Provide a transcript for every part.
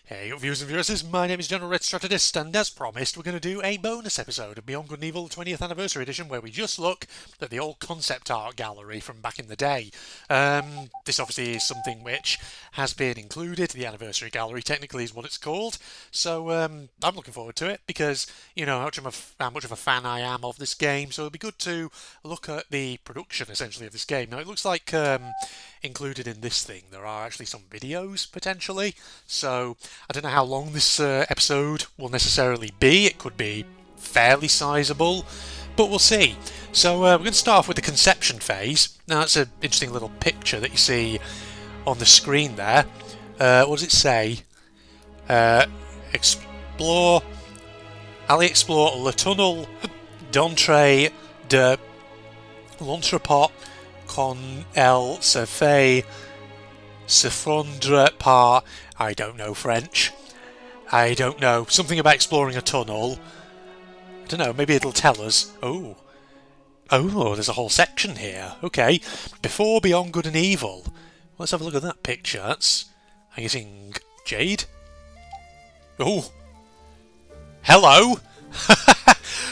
Hey, viewers and viewers, my name is General Red Strategist, and as promised, we're going to do a bonus episode of Beyond Good and Evil 20th Anniversary Edition, where we just look at the old concept art gallery from back in the day. This obviously is something which has been included, the Anniversary Gallery technically is what it's called, so I'm looking forward to it, because you know how much of a fan I am of this game, so it'll be good to look at the production, essentially, of this game. Now, it looks like included in this thing there are actually some videos, potentially, so I don't know how long this episode will necessarily be. It could be fairly sizable, but we'll see. So we're going to start off with the conception phase. Now, that's an interesting little picture that you see on the screen there. What does it say? Explore... Allez explore le tunnel d'entrée de l'entrepôt quand elle se fait s'effondrer par... I don't know French. I don't know. Something about exploring a tunnel. I don't know, maybe it'll tell us. Oh, there's a whole section here. Okay. Before Beyond Good and Evil. Let's have a look at that picture. That's, I'm guessing, Jade? Oh. Hello!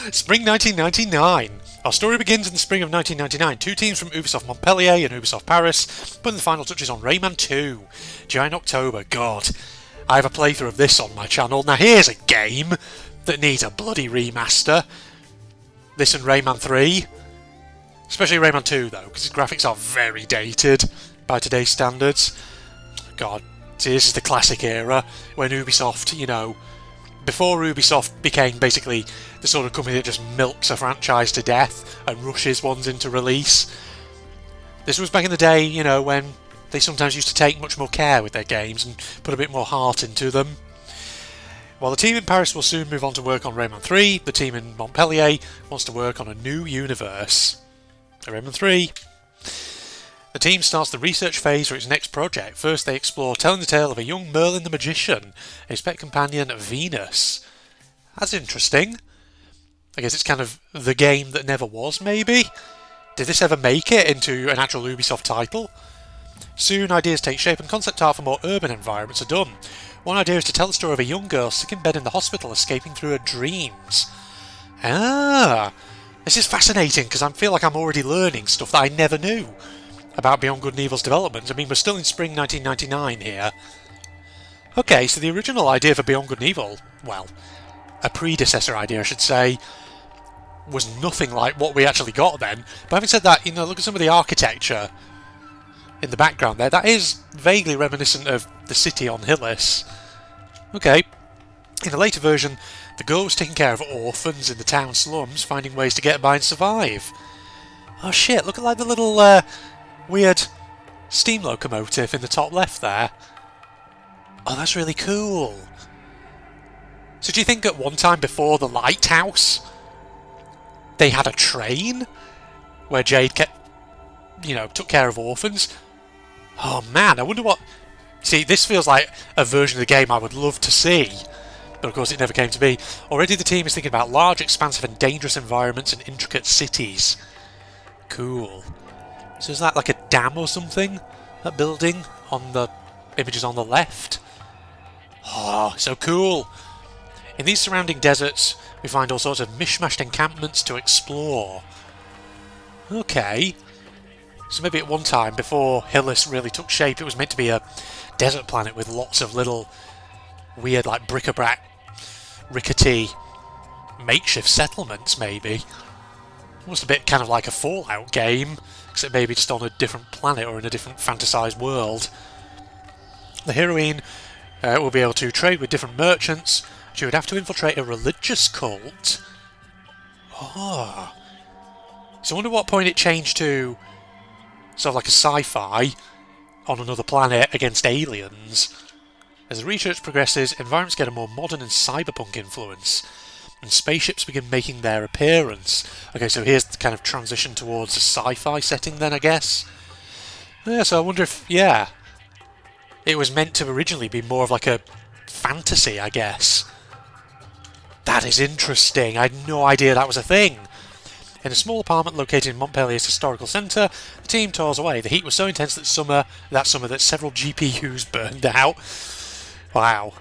Spring 1999. Our story begins in the spring of 1999. Two teams from Ubisoft Montpellier and Ubisoft Paris putting the final touches on Rayman 2. During October. God, I have a playthrough of this on my channel. Now here's a game that needs a bloody remaster. This and Rayman 3. Especially Rayman 2 though, because its graphics are very dated by today's standards. God, see, this is the classic era when Ubisoft, you know, before Ubisoft became basically the sort of company that just milks a franchise to death and rushes ones into release. This was back in the day, you know, when they sometimes used to take much more care with their games and put a bit more heart into them. While the team in Paris will soon move on to work on Rayman 3, the team in Montpellier wants to work on a new universe. Rayman 3. The team starts the research phase for its next project. First, they explore telling the tale of a young Merlin the Magician and his pet companion Venus. That's interesting. I guess it's kind of the game that never was, maybe? Did this ever make it into an actual Ubisoft title? Soon, ideas take shape and concept art for more urban environments are done. One idea is to tell the story of a young girl sick in bed in the hospital escaping through her dreams. Ah, this is fascinating because I feel like I'm already learning stuff that I never knew about Beyond Good and Evil's development. I mean, we're still in spring 1999 here. Okay, so the original idea for Beyond Good and Evil, well, a predecessor idea I should say, was nothing like what we actually got then. But having said that, you know, look at some of the architecture in the background there. That is vaguely reminiscent of the city on Hillis. Okay. In a later version, the girl was taking care of orphans in the town slums, finding ways to get by and survive. Oh shit, look at like the little weird steam locomotive in the top left there. Oh, that's really cool. So do you think at one time before the lighthouse they had a train where Jade kept, you know, took care of orphans? Oh man, I wonder what... See, this feels like a version of the game I would love to see, but of course it never came to be. Already the team is thinking about large, expansive and dangerous environments and intricate cities. Cool. So is that like a dam or something? That building on the images on the left? Oh, so cool. In these surrounding deserts, we find all sorts of mishmashed encampments to explore. Okay. So maybe at one time, before Hillis really took shape, it was meant to be a desert planet with lots of little weird, like, bric-a-brac, rickety, makeshift settlements, maybe. Almost a bit kind of like a Fallout game, except maybe just on a different planet or in a different fantasized world. The heroine will be able to trade with different merchants. She would have to infiltrate a religious cult. Oh. So I wonder what point it changed to sort of like a sci-fi on another planet against aliens. As the research progresses, environments get a more modern and cyberpunk influence, and spaceships begin making their appearance. Okay, so here's the kind of transition towards a sci-fi setting then, I guess. Yeah, so I wonder if, yeah, it was meant to originally be more of like a fantasy, I guess. That is interesting. I had no idea that was a thing. In a small apartment located in Montpellier's historical centre, the team tours away. The heat was so intense that summer that several GPUs burned out. Wow.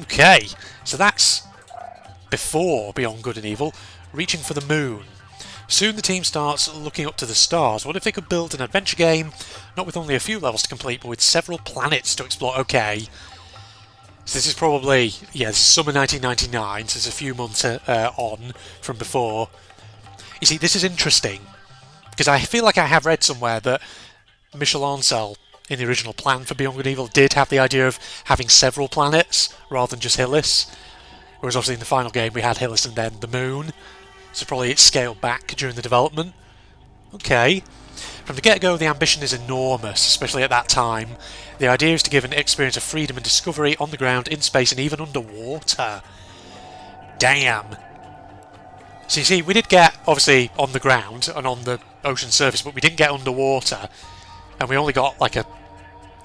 Okay, so that's before Beyond Good and Evil, reaching for the moon. Soon the team starts looking up to the stars. What if they could build an adventure game, not with only a few levels to complete, but with several planets to explore? Okay, so this is probably, yeah, this is summer 1999, so it's a few months on from before. You see, this is interesting, because I feel like I have read somewhere that Michel Ancel, in the original plan for Beyond Good and Evil, did have the idea of having several planets rather than just Hillis. Whereas obviously in the final game we had Hillis and then the moon. So probably it's scaled back during the development. Okay. From the get-go, the ambition is enormous, especially at that time. The idea is to give an experience of freedom and discovery on the ground, in space, and even underwater. Damn. So you see, we did get, obviously, on the ground and on the ocean surface, but we didn't get underwater. And we only got, like, a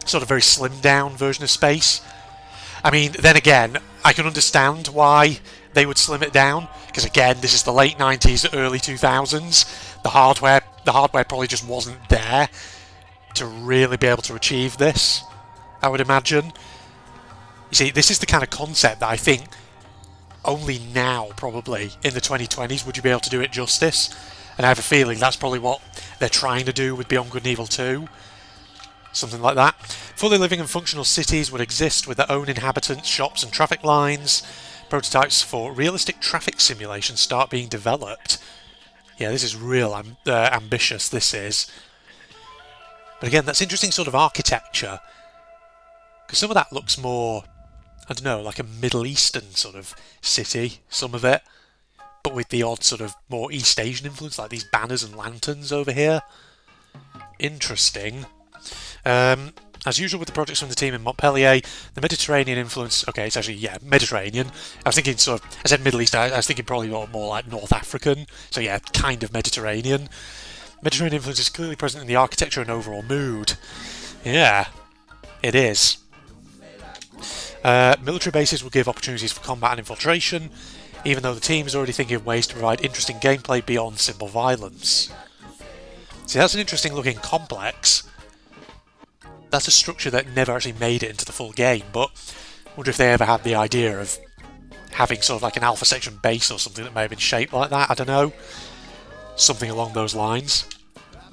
sort of very slimmed-down version of space. I mean, then again, I can understand why they would slim it down, because again, this is the late 90s, early 2000s. The hardware probably just wasn't there to really be able to achieve this, I would imagine. You see, this is the kind of concept that I think only now, probably, in the 2020s, would you be able to do it justice. And I have a feeling that's probably what they're trying to do with Beyond Good and Evil 2. Something like that. Fully living and functional cities would exist with their own inhabitants, shops and traffic lines. Prototypes for realistic traffic simulations start being developed. Yeah, this is real ambitious, this is. But again, that's interesting sort of architecture. Because some of that looks more, I don't know, like a Middle Eastern sort of city, some of it. But with the odd sort of more East Asian influence, like these banners and lanterns over here. Interesting. As usual with the projects from the team in Montpellier, the Mediterranean influence... Okay, it's actually, yeah, Mediterranean. I was thinking sort of... I said Middle East, I was thinking probably more like North African. So yeah, kind of Mediterranean. Mediterranean influence is clearly present in the architecture and overall mood. Yeah, it is. Military bases will give opportunities for combat and infiltration, even though the team is already thinking of ways to provide interesting gameplay beyond simple violence. See, that's an interesting looking complex. That's a structure that never actually made it into the full game, but I wonder if they ever had the idea of having sort of like an Alpha Section base or something that may have been shaped like that, I don't know. Something along those lines.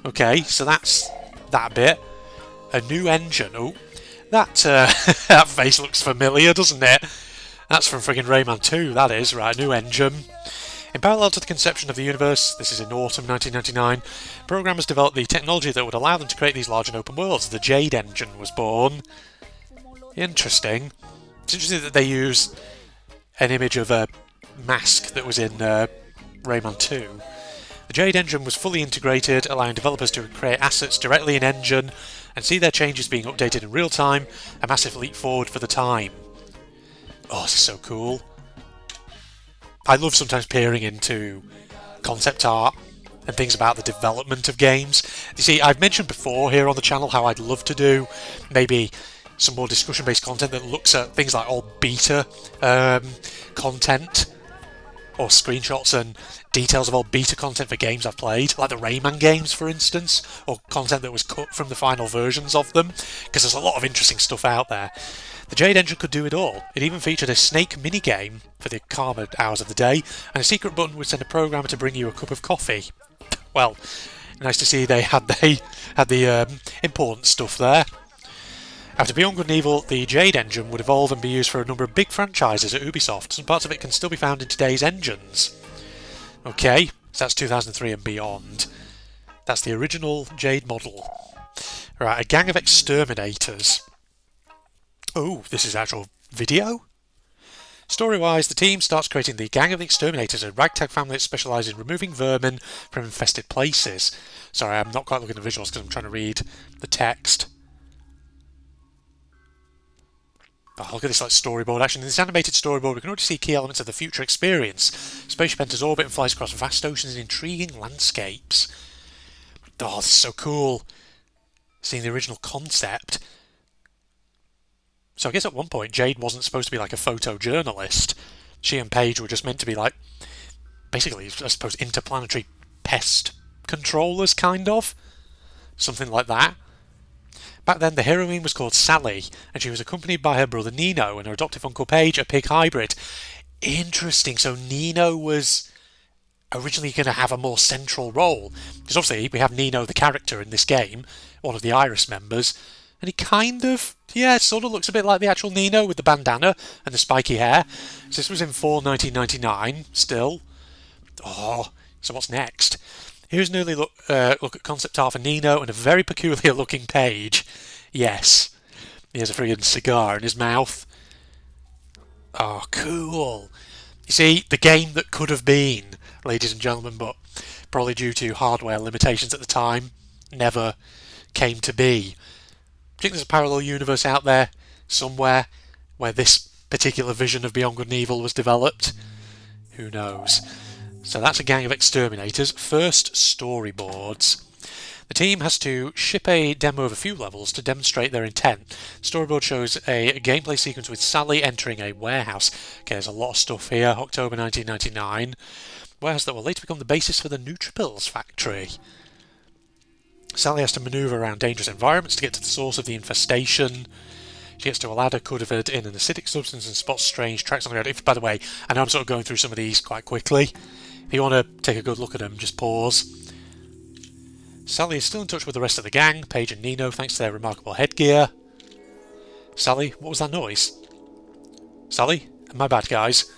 Okay, so that's that bit. A new engine. Oh, that, that face looks familiar, doesn't it? That's from friggin' Rayman 2, that is. Right, a new engine. In parallel to the conception of the universe, this is in autumn 1999, programmers developed the technology that would allow them to create these large and open worlds. The Jade engine was born. Interesting. It's interesting that they use an image of a mask that was in Rayman 2. The Jade engine was fully integrated, allowing developers to create assets directly in engine and see their changes being updated in real time, a massive leap forward for the time. Oh, this is so cool. I love sometimes peering into concept art and things about the development of games. You see, I've mentioned before here on the channel how I'd love to do maybe some more discussion-based content that looks at things like old beta content or screenshots and details of old beta content for games I've played, like the Rayman games, for instance, or content that was cut from the final versions of them, because there's a lot of interesting stuff out there. The Jade engine could do it all. It even featured a snake minigame for the calmer hours of the day, and a secret button would send a programmer to bring you a cup of coffee. Well, nice to see they had the important stuff there. After Beyond Good and Evil, the Jade engine would evolve and be used for a number of big franchises at Ubisoft. Some parts of it can still be found in today's engines. Okay, so that's 2003 and beyond. That's the original Jade model. Right, a gang of exterminators. Oh, this is actual video? Story-wise, the team starts creating the Gang of the Exterminators, a ragtag family that specialises in removing vermin from infested places. Sorry, I'm not quite looking at the visuals because I'm trying to read the text. Oh, look at this like storyboard action. In this animated storyboard, we can already see key elements of the future experience. Spaceship enters orbit and flies across vast oceans and intriguing landscapes. Oh, this is so cool. Seeing the original concept. So I guess at one point Jade wasn't supposed to be like a photojournalist. She and Paige were just meant to be like, basically, I suppose, interplanetary pest controllers, kind of. Something like that. Back then, the heroine was called Sally, and she was accompanied by her brother Nino and her adoptive uncle Paige, a pig hybrid. Interesting. So Nino was originally going to have a more central role, because obviously we have Nino the character in this game, one of the Iris members, and he kind of, yeah, sort of looks a bit like the actual Nino with the bandana and the spiky hair. So this was in fall 1999 still. Oh, so what's next? Here's an early look at concept art for Nino and a very peculiar looking Paige. Yes, he has a friggin' cigar in his mouth. Oh, cool. You see, the game that could have been, ladies and gentlemen, but probably due to hardware limitations at the time, never came to be. I think there's a parallel universe out there somewhere where this particular vision of Beyond Good and Evil was developed. Who knows? So that's a gang of exterminators. First, storyboards. The team has to ship a demo of a few levels to demonstrate their intent. Storyboard shows a gameplay sequence with Sally entering a warehouse. Okay, there's a lot of stuff here. October 1999. Warehouse that will later become the basis for the Nutripills factory. Sally has to manoeuvre around dangerous environments to get to the source of the infestation. She gets to a ladder covered in an acidic substance and spots strange tracks on the ground. If, by the way, I know I'm sort of going through some of these quite quickly. If you want to take a good look at them, just pause. Sally is still in touch with the rest of the gang, Paige and Nino, thanks to their remarkable headgear. Sally, what was that noise? Sally? My bad, guys.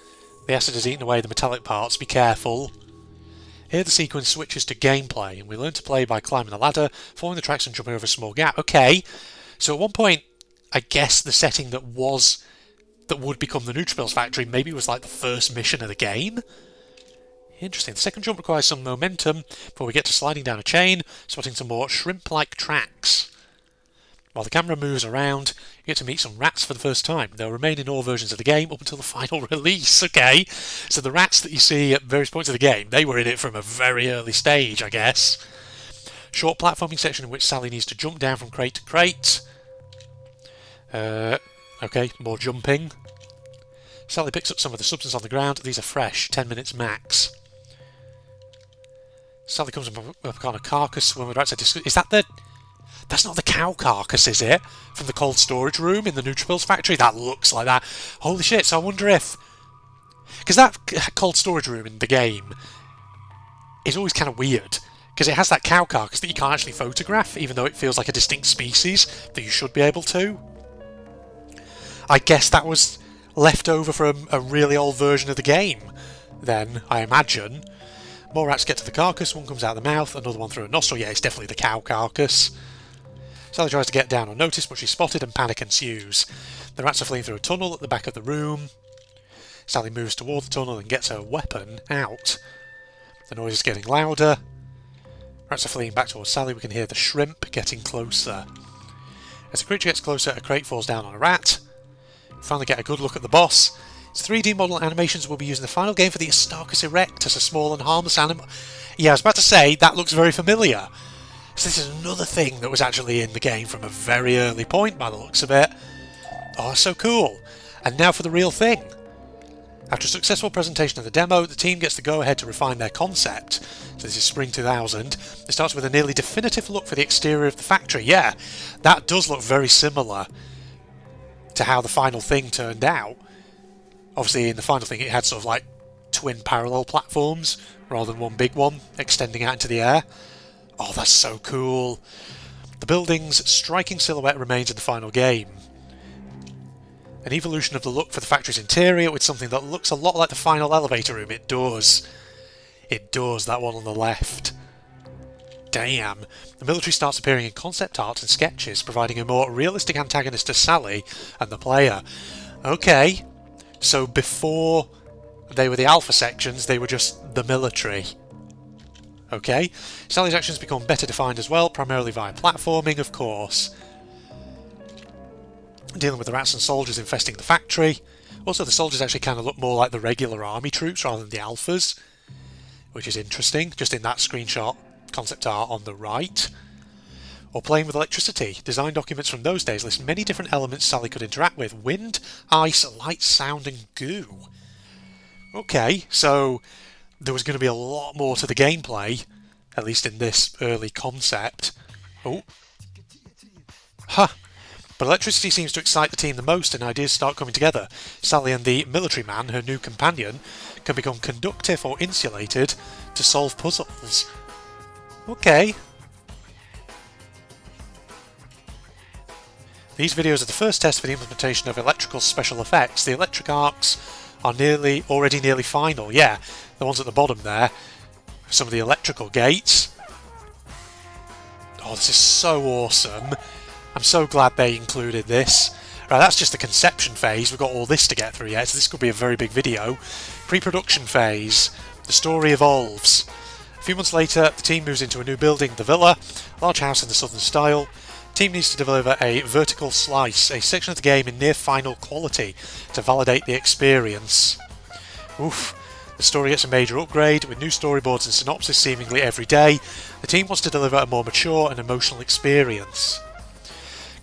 The acid has eaten away the metallic parts, be careful. Here the sequence switches to gameplay, and we learn to play by climbing a ladder, following the tracks and jumping over a small gap. Okay, so at one point, I guess the setting that would become the Nutripills factory maybe was like the first mission of the game? Interesting. The second jump requires some momentum before we get to sliding down a chain, spotting some more shrimp-like tracks. While the camera moves around, you get to meet some rats for the first time. They'll remain in all versions of the game up until the final release, okay? So the rats that you see at various points of the game, they were in it from a very early stage, I guess. Short platforming section in which Sally needs to jump down from crate to crate. Okay, more jumping. Sally picks up some of the substance on the ground. These are fresh, 10 minutes max. Sally comes up on a carcass when we're about to... Is that the... That's not the cow carcass, is it? From the cold storage room in the Nutripills factory? That looks like that. Holy shit, so I wonder if... Because that cold storage room in the game is always kind of weird. Because it has that cow carcass that you can't actually photograph, even though it feels like a distinct species that you should be able to. I guess that was left over from a really old version of the game, then, I imagine. More rats get to the carcass, one comes out of the mouth, another one through a nostril. Yeah, it's definitely the cow carcass. Sally tries to get down unnoticed, but she's spotted and panic ensues. The rats are fleeing through a tunnel at the back of the room. Sally moves toward the tunnel and gets her weapon out. The noise is getting louder. Rats are fleeing back towards Sally. We can hear the shrimp getting closer. As the creature gets closer, a crate falls down on a rat. We finally get a good look at the boss. Its 3D model animations will be used in the final game for the Astakus erectus, a small and harmless animal. Yeah, I was about to say, that looks very familiar. So this is another thing that was actually in the game from a very early point, by the looks of it. Oh, so cool. And now for the real thing. After a successful presentation of the demo, the team gets the go-ahead to refine their concept. So this is spring 2000. It starts with a nearly definitive look for the exterior of the factory. Yeah, that does look very similar to how the final thing turned out. Obviously, in the final thing, it had sort of like twin parallel platforms rather than one big one extending out into the air. Oh, that's so cool. The building's striking silhouette remains in the final game. An evolution of the look for the factory's interior with something that looks a lot like the final elevator room. It does. It does, that one on the left. Damn. The military starts appearing in concept art and sketches, providing a more realistic antagonist to Sally and the player. Okay. So before they were the alpha sections, they were just the military. Okay. Sally's actions become better defined as well, primarily via platforming, of course. Dealing with the rats and soldiers infesting the factory. Also, the soldiers actually kind of look more like the regular army troops rather than the alphas, which is interesting, just in that screenshot concept art on the right. Or playing with electricity. Design documents from those days list many different elements Sally could interact with. Wind, ice, light, sound and goo. Okay, so there was going to be a lot more to the gameplay, at least in this early concept. Oh. Huh. But electricity seems to excite the team the most and ideas start coming together. Sally and the military man, her new companion, can become conductive or insulated to solve puzzles. Okay. These videos are the first test for the implementation of electrical special effects. The electric arcs are already nearly final. Yeah, the ones at the bottom there. Some of the electrical gates. Oh, this is so awesome. I'm so glad they included this. Right, that's just the conception phase. We've got all this to get through yet, so this could be a very big video. Pre-production phase. The story evolves. A few months later, the team moves into a new building, the Villa, a large house in the southern style. The team needs to deliver a vertical slice, a section of the game in near final quality, to validate the experience. Oof. The story gets a major upgrade, with new storyboards and synopsis seemingly every day. The team wants to deliver a more mature and emotional experience.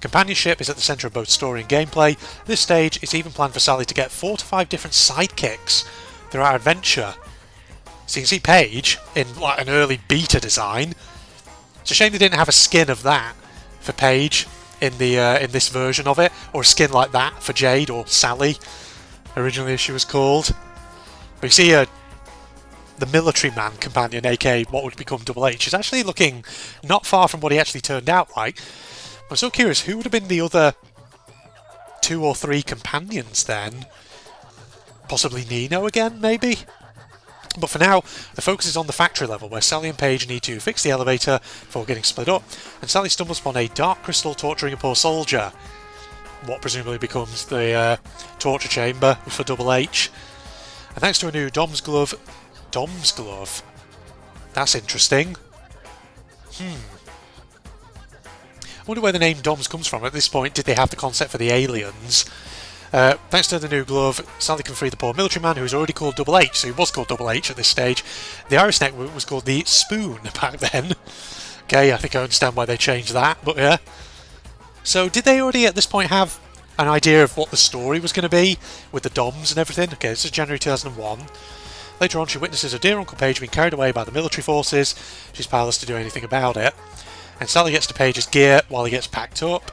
Companionship is at the centre of both story and gameplay. At this stage, it's even planned for Sally to get 4 to 5 different sidekicks through our adventure. So you can see Paige in like an early beta design. It's a shame they didn't have a skin of that for Paige in this version of it, or a skin like that for Jade or Sally, originally as she was called. But you see the military man companion, aka what would become Double H, is actually looking not far from what he actually turned out like. I'm so curious, who would have been the other 2 or 3 companions then? Possibly Nino again, maybe? But for now, the focus is on the factory level, where Sally and Paige need to fix the elevator before getting split up, and Sally stumbles upon a dark crystal torturing a poor soldier. What presumably becomes the torture chamber for Double H. And thanks to a new Dom's glove... Dom's glove? That's interesting. I wonder where the name Doms comes from. At this point, did they have the concept for the aliens? Thanks to the new glove, Sally can free the poor military man who was already called Double H, so he was called Double H at this stage. The Iris Neck was called the Spoon back then. Okay, I think I understand why they changed that, but yeah. So did they already at this point have an idea of what the story was going to be with the Doms and everything? Okay, this is January 2001. Later on, she witnesses her dear Uncle Paige being carried away by the military forces. She's powerless to do anything about it. And Sally gets to Paige's gear while he gets packed up.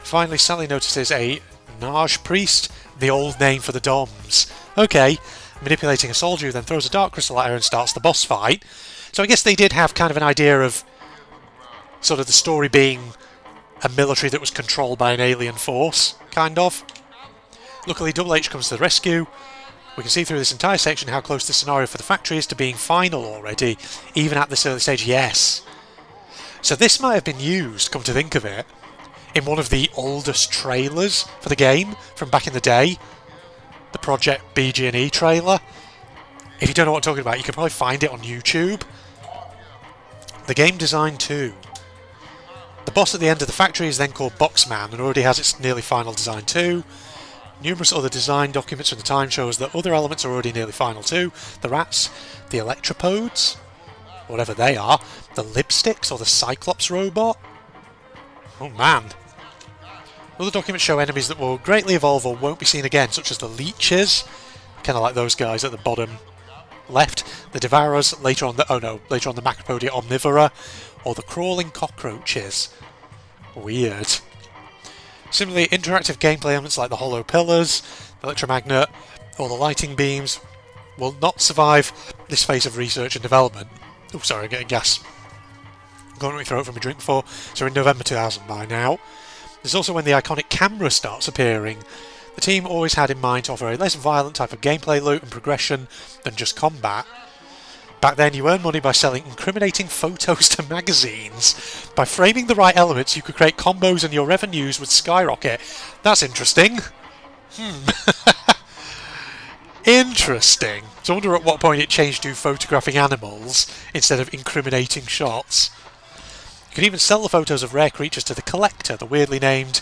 Finally, Sally notices a Naj priest, the old name for the Doms. Okay, manipulating a soldier who then throws a dark crystal at her and starts the boss fight. So I guess they did have kind of an idea of sort of the story being a military that was controlled by an alien force, kind of. Luckily, Double H comes to the rescue. We can see through this entire section how close the scenario for the factory is to being final already, even at this early stage. Yes. So this might have been used, come to think of it, in one of the oldest trailers for the game from back in the day. The Project BG&E trailer. If you don't know what I'm talking about, you can probably find it on YouTube. The game design too. The boss at the end of the factory is then called Boxman and already has its nearly final design too. Numerous other design documents from the time shows that other elements are already nearly final too. The rats, the electropodes, whatever they are, the lipsticks or the Cyclops robot. Oh man. Other documents show enemies that will greatly evolve or won't be seen again, such as the leeches, kind of like those guys at the bottom left, the devourers, later on the Macropodia omnivora, or the crawling cockroaches. Weird. Similarly, interactive gameplay elements like the hollow pillars, the electromagnet, or the lighting beams will not survive this phase of research and development. Oh, sorry, I'm getting gas. I'm going to my throat from a drink before. So we're in November 2000 by now. This is also when the iconic camera starts appearing. The team always had in mind to offer a less violent type of gameplay loop and progression than just combat. Back then, you earned money by selling incriminating photos to magazines. By framing the right elements, you could create combos and your revenues would skyrocket. That's interesting. Interesting. So I wonder at what point it changed to photographing animals instead of incriminating shots. You can even sell the photos of rare creatures to the collector, the weirdly named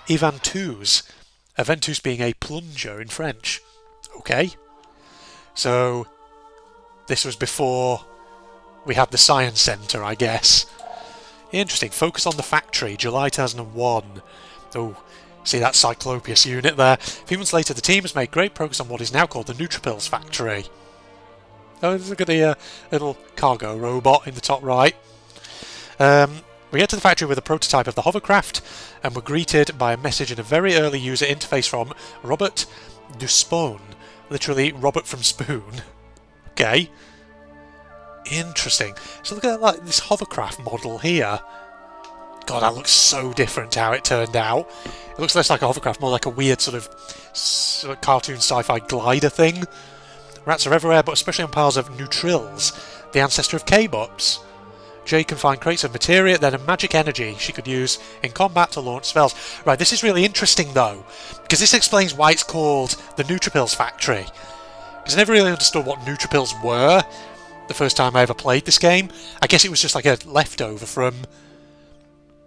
Eventus. Eventus being a plunger in French. Okay. So this was before we had the Science Centre, I guess. Interesting. Focus on the factory, July 2001. Oh, see that Cyclopeus unit there. A few months later, the team has made great progress on what is now called the Nutripills factory. Oh, look at the little cargo robot in the top right. We get to the factory with a prototype of the hovercraft, and we're greeted by a message in a very early user interface from Robert Duspoon. Literally, Robert from Spoon. Okay. Interesting. So look at that, like, this hovercraft model here. God, that looks so different to how it turned out. It looks less like a hovercraft, more like a weird sort of cartoon sci-fi glider thing. Rats are everywhere, but especially on piles of Neutrils, the ancestor of K-Bops. Jade can find crates of materia, then a magic energy she could use in combat to launch spells. Right, this is really interesting though, because this explains why it's called the Neutripills Factory. Because I never really understood what Neutripills were the first time I ever played this game. I guess it was just like a leftover from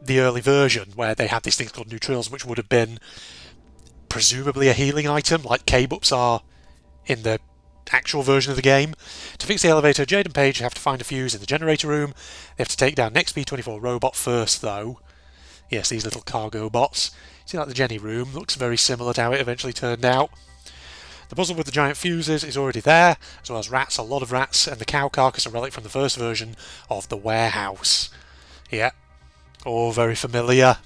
the early version, where they had these things called Neutrils, which would have been presumably a healing item, like K-Bops are in the actual version of the game. To fix the elevator, Jade and Paige have to find a fuse in the generator room. They have to take down Next B24 robot first, though. Yes, these little cargo bots. See, like the Jenny room, looks very similar to how it eventually turned out. The puzzle with the giant fuses is already there, as well as rats, a lot of rats, and the cow carcass, a relic from the first version of the warehouse. Yeah, all very familiar.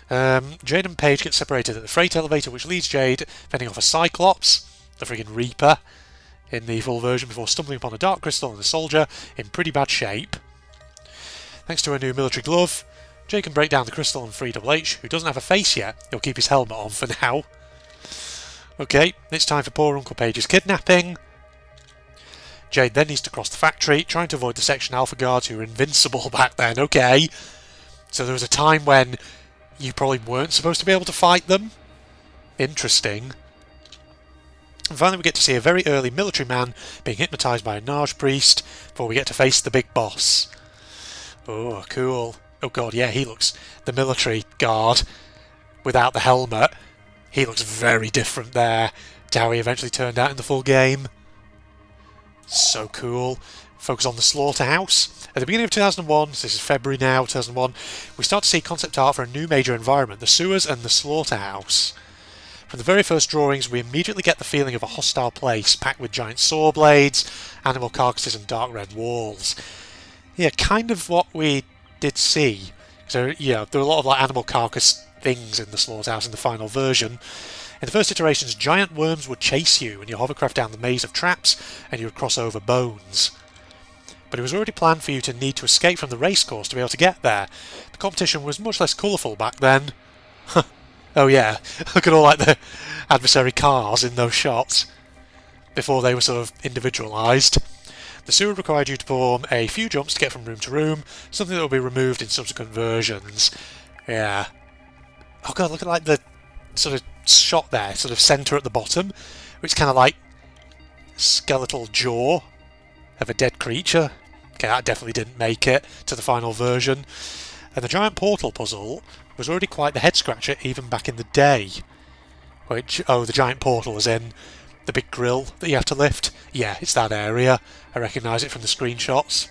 Jade and Paige get separated at the freight elevator, which leads Jade fending off a Cyclops, the friggin' Reaper, in the full version, before stumbling upon a Dark Crystal and a soldier in pretty bad shape. Thanks to her new military glove, Jade can break down the crystal and free Double H, who doesn't have a face yet. He'll keep his helmet on for now. Okay, it's time for poor Uncle Paige's kidnapping. Jade then needs to cross the factory, trying to avoid the Section Alpha guards who were invincible back then. Okay, so there was a time when you probably weren't supposed to be able to fight them. Interesting. And finally we get to see a very early military man being hypnotised by a Narj priest before we get to face the big boss. Oh, cool. Oh god, yeah, he looks... the military guard without the helmet. He looks very different there to how he eventually turned out in the full game. So cool. Focus on the slaughterhouse. At the beginning of 2001, so this is February now, 2001, we start to see concept art for a new major environment, the sewers and the slaughterhouse. From the very first drawings, we immediately get the feeling of a hostile place, packed with giant saw blades, animal carcasses and dark red walls. Yeah, kind of what we did see. So, yeah, there were a lot of like animal carcass things in the slaughterhouse in the final version. In the first iterations, giant worms would chase you and your hovercraft down the maze of traps, and you would cross over bones. But it was already planned for you to need to escape from the racecourse to be able to get there. The competition was much less colourful back then. Oh yeah, look at all like the adversary cars in those shots before they were sort of individualised. The sewer required you to perform a few jumps to get from room to room, something that will be removed in subsequent versions. Yeah. Oh god, look at like the sort of shot there, sort of centre at the bottom, which kind of like skeletal jaw of a dead creature. Okay, that definitely didn't make it to the final version. And the giant portal puzzle was already quite the head-scratcher even back in the day. Which, oh, the giant portal is in the big grill that you have to lift. Yeah, it's that area. I recognise it from the screenshots.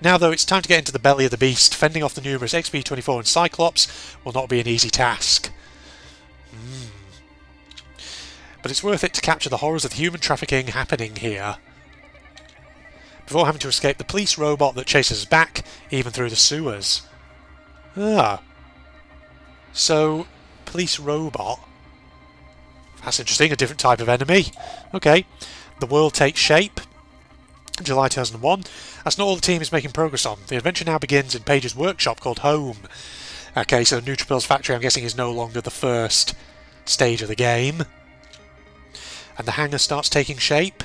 Now though, it's time to get into the belly of the beast. Fending off the numerous XP24 and Cyclops will not be an easy task. But it's worth it to capture the horrors of the human trafficking happening here, before having to escape the police robot that chases us back, even through the sewers. Ah. So, police robot. That's interesting, a different type of enemy. Okay. The world takes shape. July 2001. That's not all the team is making progress on. The adventure now begins in Paige's workshop called Home. Okay, so Neutripills Factory, I'm guessing, is no longer the first stage of the game. And the hangar starts taking shape.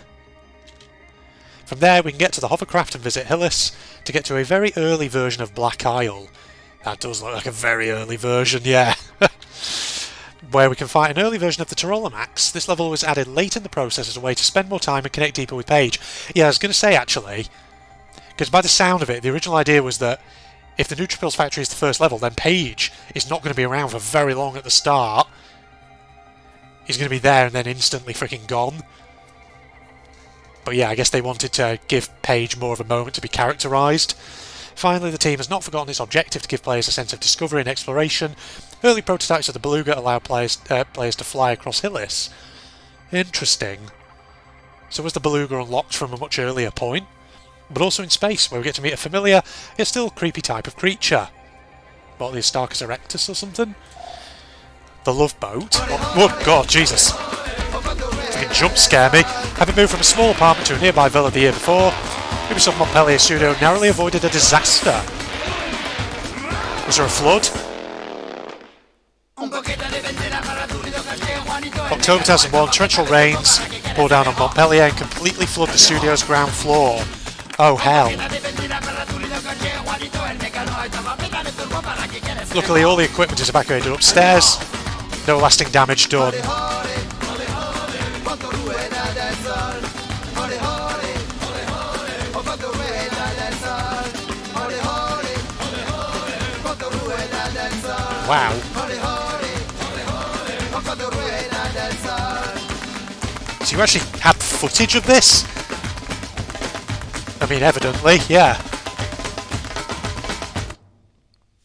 From there we can get to the hovercraft and visit Hillis to get to a very early version of Black Isle. That does look like a very early version, yeah. Where we can fight an early version of the Tyrolomax. This level was added late in the process as a way to spend more time and connect deeper with Paige. Yeah, I was going to say actually, because by the sound of it, the original idea was that if the Neutripills Factory is the first level, then Paige is not going to be around for very long at the start. He's going to be there and then instantly freaking gone. But yeah, I guess they wanted to give Paige more of a moment to be characterised. Finally, the team has not forgotten its objective to give players a sense of discovery and exploration. Early prototypes of the Beluga allow players to fly across Hillis. Interesting. So was the Beluga unlocked from a much earlier point? but also in space, where we get to meet a familiar, yet still creepy type of creature. What, the Aristarchus erectus or something? The Love Boat? Oh god, Jesus. Fucking jump scare me. Having moved from a small apartment to a nearby villa the year before, Ubisoft Montpellier studio narrowly avoided a disaster. Was there a flood? October 2001, torrential rains pour down on Montpellier and completely flood the studio's ground floor. Oh hell. Luckily all the equipment is evacuated upstairs. No lasting damage done. Wow. So you actually had footage of this? I mean, evidently, yeah.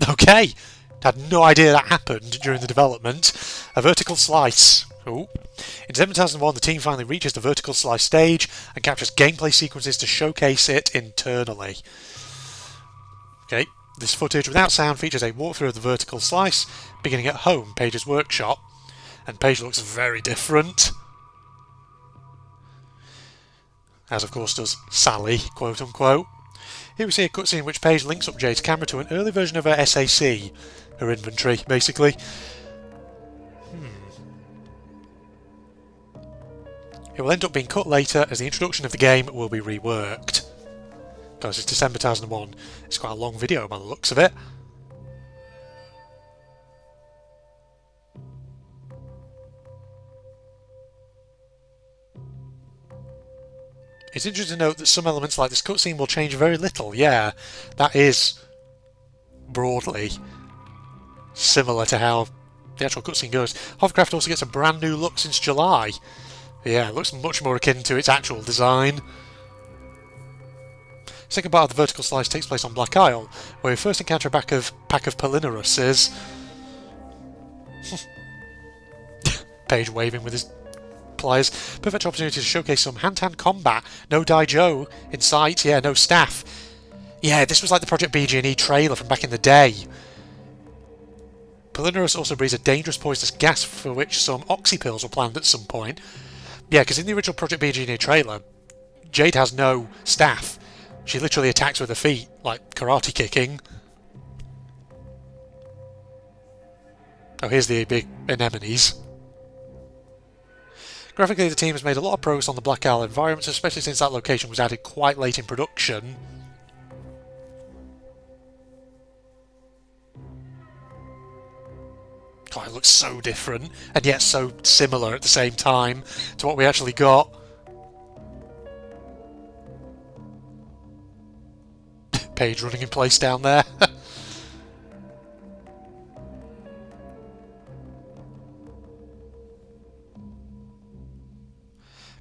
Okay. Had no idea that happened during the development. A vertical slice. Ooh. In December 2001, the team finally reaches the vertical slice stage and captures gameplay sequences to showcase it internally. Okay. This footage without sound features a walkthrough of the vertical slice, beginning at home, Page's workshop. And Page looks very different. As of course does Sally, quote unquote. Here we see a cutscene in which Page links up Jade's camera to an early version of her SAC, her inventory, basically. It will end up being cut later as the introduction of the game will be reworked. Because it's December 2001. It's quite a long video by the looks of it. It's interesting to note that some elements like this cutscene will change very little. Yeah, that is broadly similar to how the actual cutscene goes. Hovercraft also gets a brand new look since July. Yeah, it looks much more akin to its actual design. Second part of the vertical slice takes place on Black Isle, where we first encounter a pack of Polinaruses. Page waving with his pliers. Perfect opportunity to showcase some hand-to-hand combat. No Daijo in sight. Yeah, no staff. Yeah, this was like the Project BG&E trailer from back in the day. Polinarus also breathes a dangerous poisonous gas for which some oxy pills were planned at some point. Yeah, because in the original Project BG&E trailer, Jade has no staff. She literally attacks with her feet, like karate kicking. Oh, here's the big anemones. Graphically, the team has made a lot of progress on the Black Isle environments, especially since that location was added quite late in production. Oh, it looks so different, and yet so similar at the same time to what we actually got. Page running in place down there.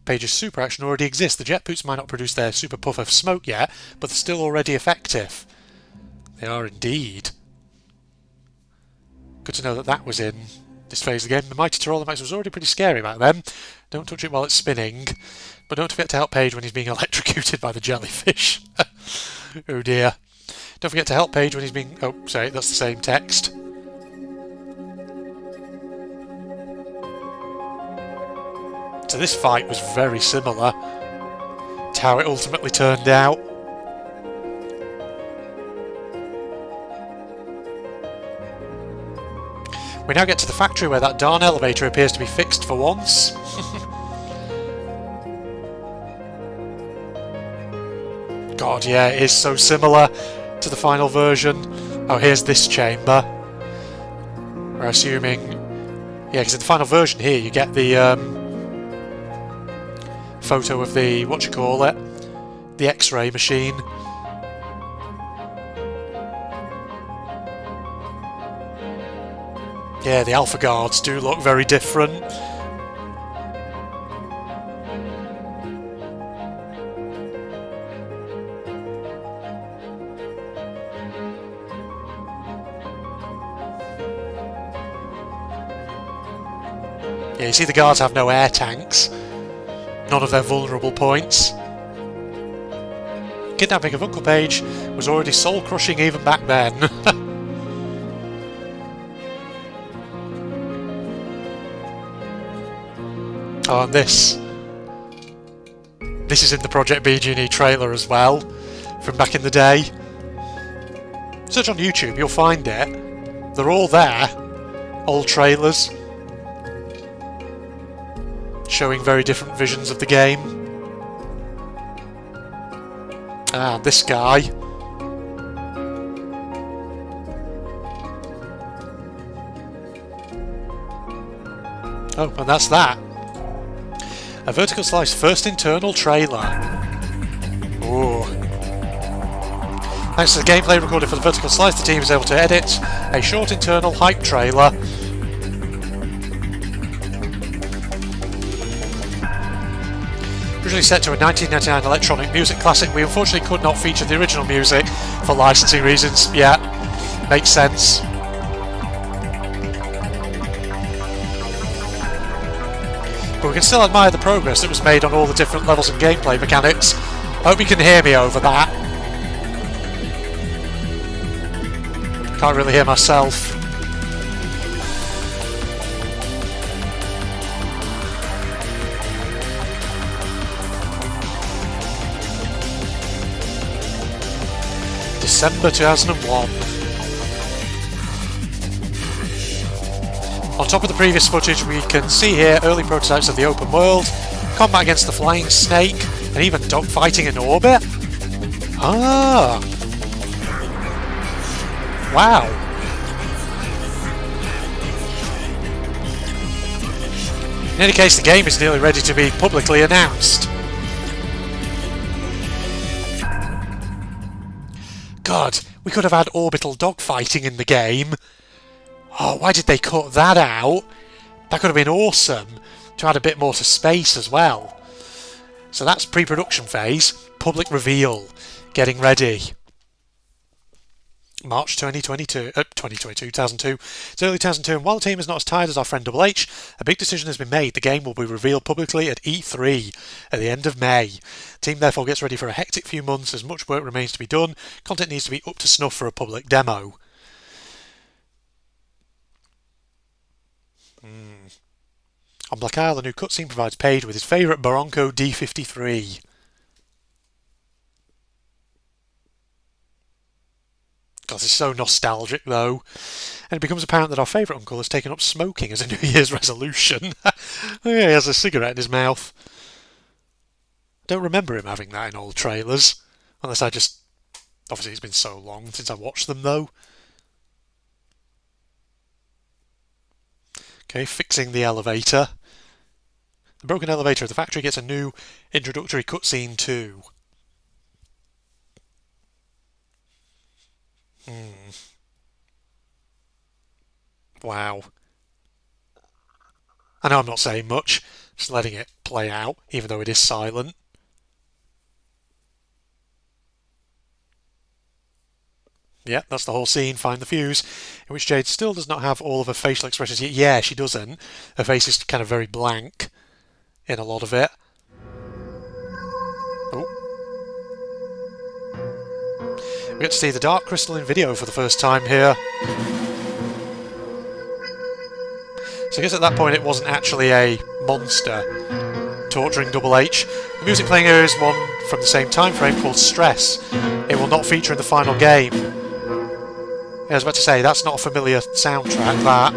Page's super action already exists. The jet boots might not produce their super puff of smoke yet, but they're still already effective. They are indeed. Good to know that that was in this phase of the game. The Mighty Tyrolimax was already pretty scary back then. Don't touch it while it's spinning. But don't forget to help Page when he's being electrocuted by the jellyfish. Oh dear. Don't forget to help Page when he's being... Oh, sorry, that's the same text. So this fight was very similar to how it ultimately turned out. We now get to the factory where that darn elevator appears to be fixed for once. God, yeah, it is so similar to the final version. Oh, here's this chamber. We're assuming... Yeah, because in the final version here you get the photo of the, the X-ray machine. Yeah, the Alpha Guards do look very different. Yeah, you see the guards have no air tanks. None of their vulnerable points. Kidnapping of Uncle Page was already soul-crushing even back then. Oh, and this is in the Project BG&E trailer as well, from back in the day. Search on YouTube, you'll find it. They're all there. Old trailers. Showing very different visions of the game. Ah, this guy. Oh, and that's that. A Vertical Slice first internal trailer. Ooh. Thanks to the gameplay recorded for the Vertical Slice, the team is able to edit a short internal hype trailer. Originally set to a 1999 electronic music classic, we unfortunately could not feature the original music for licensing reasons. Yeah, makes sense. But we can still admire the progress that was made on all the different levels and gameplay mechanics. Hope you can hear me over that. Can't really hear myself. December 2001. On top of the previous footage, we can see here early prototypes of the open world, combat against the flying snake, and even dogfighting in orbit. Ah! Wow! In any case, the game is nearly ready to be publicly announced. God, we could have had orbital dogfighting in the game. Oh, why did they cut that out? That could have been awesome to add a bit more to space as well. So that's pre-production phase, public reveal, getting ready. March 2002. It's early 2002, and while the team is not as tired as our friend Double H, a big decision has been made. The game will be revealed publicly at E3 at the end of May. The team therefore gets ready for a hectic few months as much work remains to be done. Content needs to be up to snuff for a public demo. On Black Isle, the new cutscene provides Page with his favourite Bronco D53. God, this is so nostalgic though. And it becomes apparent that our favourite uncle has taken up smoking as a New Year's resolution. Oh yeah, he has a cigarette in his mouth. I don't remember him having that in old trailers. Unless I just... Obviously it's been so long since I watched them though. Okay, fixing the elevator. The broken elevator of the factory gets a new introductory cutscene too. Wow. I know I'm not saying much, just letting it play out, even though it is silent. Yeah, that's the whole scene, find the fuse, in which Jade still does not have all of her facial expressions yet. Yeah, she doesn't. Her face is kind of very blank in a lot of it. Oh. We get to see the Dark Crystalline video for the first time here. So I guess at that point it wasn't actually a monster torturing Double H. The music playing here is one from the same time frame called Stress. It will not feature in the final game. I was about to say, that's not a familiar soundtrack, that.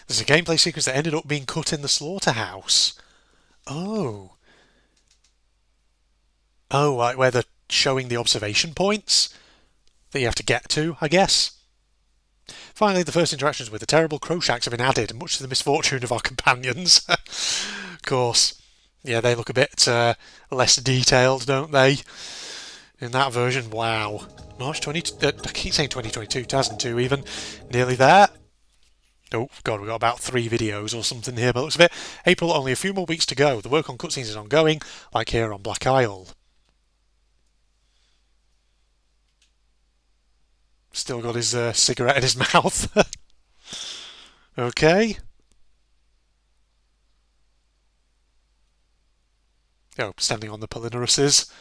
There's a gameplay sequence that ended up being cut in the slaughterhouse. Oh. Oh, right, where they're showing the observation points that you have to get to, I guess. Finally, the first interactions with the terrible Crowshacks have been added, much to the misfortune of our companions. Of course. Yeah, they look a bit less detailed, don't they? In that version, wow. March 20... I keep saying 2022, 2002 even. Nearly there. Oh, God, we've got about 3 videos or something here, but looks a bit. April, only a few more weeks to go. The work on cutscenes is ongoing, like here on Black Isle. Still got his cigarette in his mouth. Okay. Oh, standing on the Palinorous's.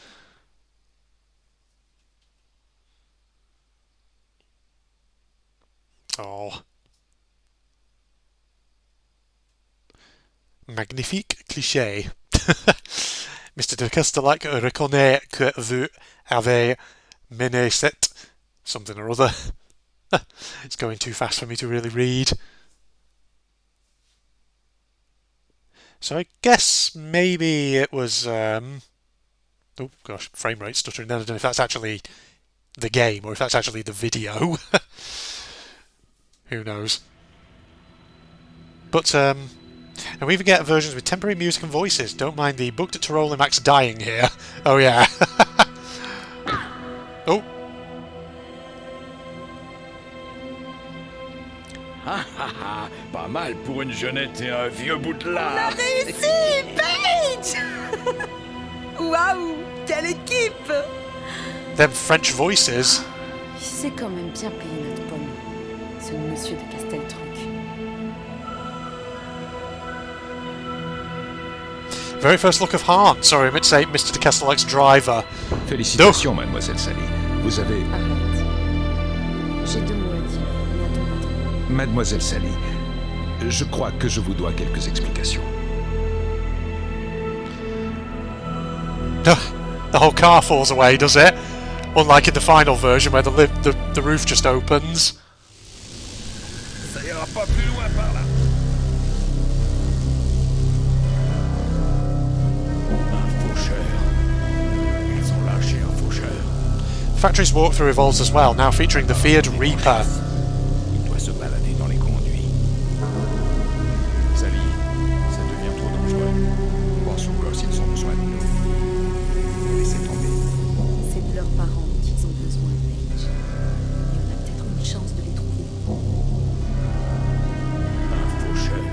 Oh. Magnifique cliché. Mr. de Castellac reconnaît que vous avez mené cette... something or other. It's going too fast for me to really read. So I guess maybe it was... oh gosh, frame rate stuttering. I don't know if that's actually the game or if that's actually the video. Who knows? But, and we even get versions with temporary music and voices. Don't mind the Bug Tyrolimax dying here. Oh yeah. Oh. Pas mal pour une jeunette et un vieux bout de lard. On a réussi, Paige. Waouh, quelle équipe. Them French voices. C'est quand même bien payé notre pomme, ce monsieur de Casteltruc. Very first look of Han. Sorry, I meant to say Mr. de Castelac's driver. Félicitations, mademoiselle Sally. Vous avez... Arrête. J'ai 2 mots à dire, mais attends pas trop. Mademoiselle Sally, je crois que je vous dois quelques explications. The whole car falls away, does it? Unlike in the final version where the roof just opens. Ça ira pas plus loin par là. Un faucheur. Ils ont lâché un faucheur. Factory's walkthrough evolves as well, now featuring the feared Reaper. Il doit se balader dans les conduits. Sally, ça devient trop dangereux. Pense aux gosses, ils ont besoin de nous. Laissez tomber. C'est de leurs parents qu'ils ont besoin, Paige. Et on a peut-être une chance de les trouver. Un faucheur.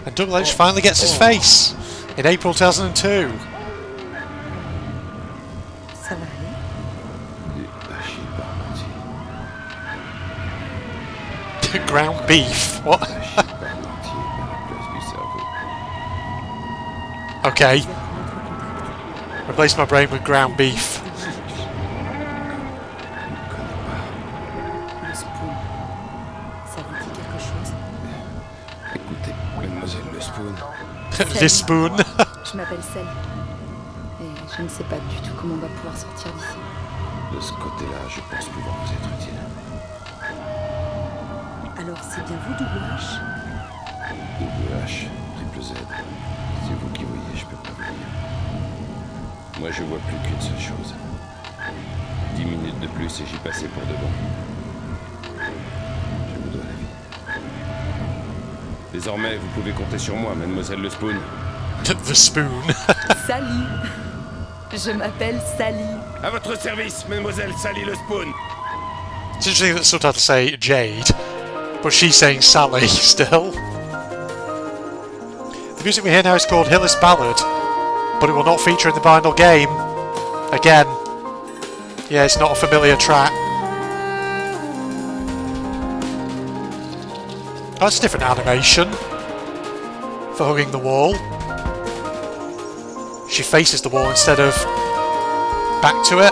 And Double Edge finally gets his face in April 2002. Ça va aller? Ground beef. What? Okay. Replace my brain with ground beef. Le spoon. Ça vous dit quelque chose? Écoutez, mademoiselle Le Spoon. The spoon. Je m'appelle Sally. Et je ne sais pas du tout comment on va pouvoir sortir d'ici. De ce côté-là, je pense pouvoir vous être utile. Alors c'est bien vous, WH? WH, triple Z. C'est vous qui voyez, je peux pas vous dire. Moi, je vois plus qu'une seule chose. 10 minutes de plus et j'y passais pour de bon. Je vous dois la vie. Désormais, vous pouvez compter sur moi, mademoiselle Le Spoon. The spoon. Sally. Je m'appelle Sally. À votre service, mademoiselle Sally Le Spoon. It's interesting that the subtitles say Jade, but she's saying Sally still. The music we hear now is called Hillis Ballad, but it will not feature in the final game. Again. Yeah, it's not a familiar track. Oh, that's a different animation for hugging the wall. She faces the wall instead of back to it.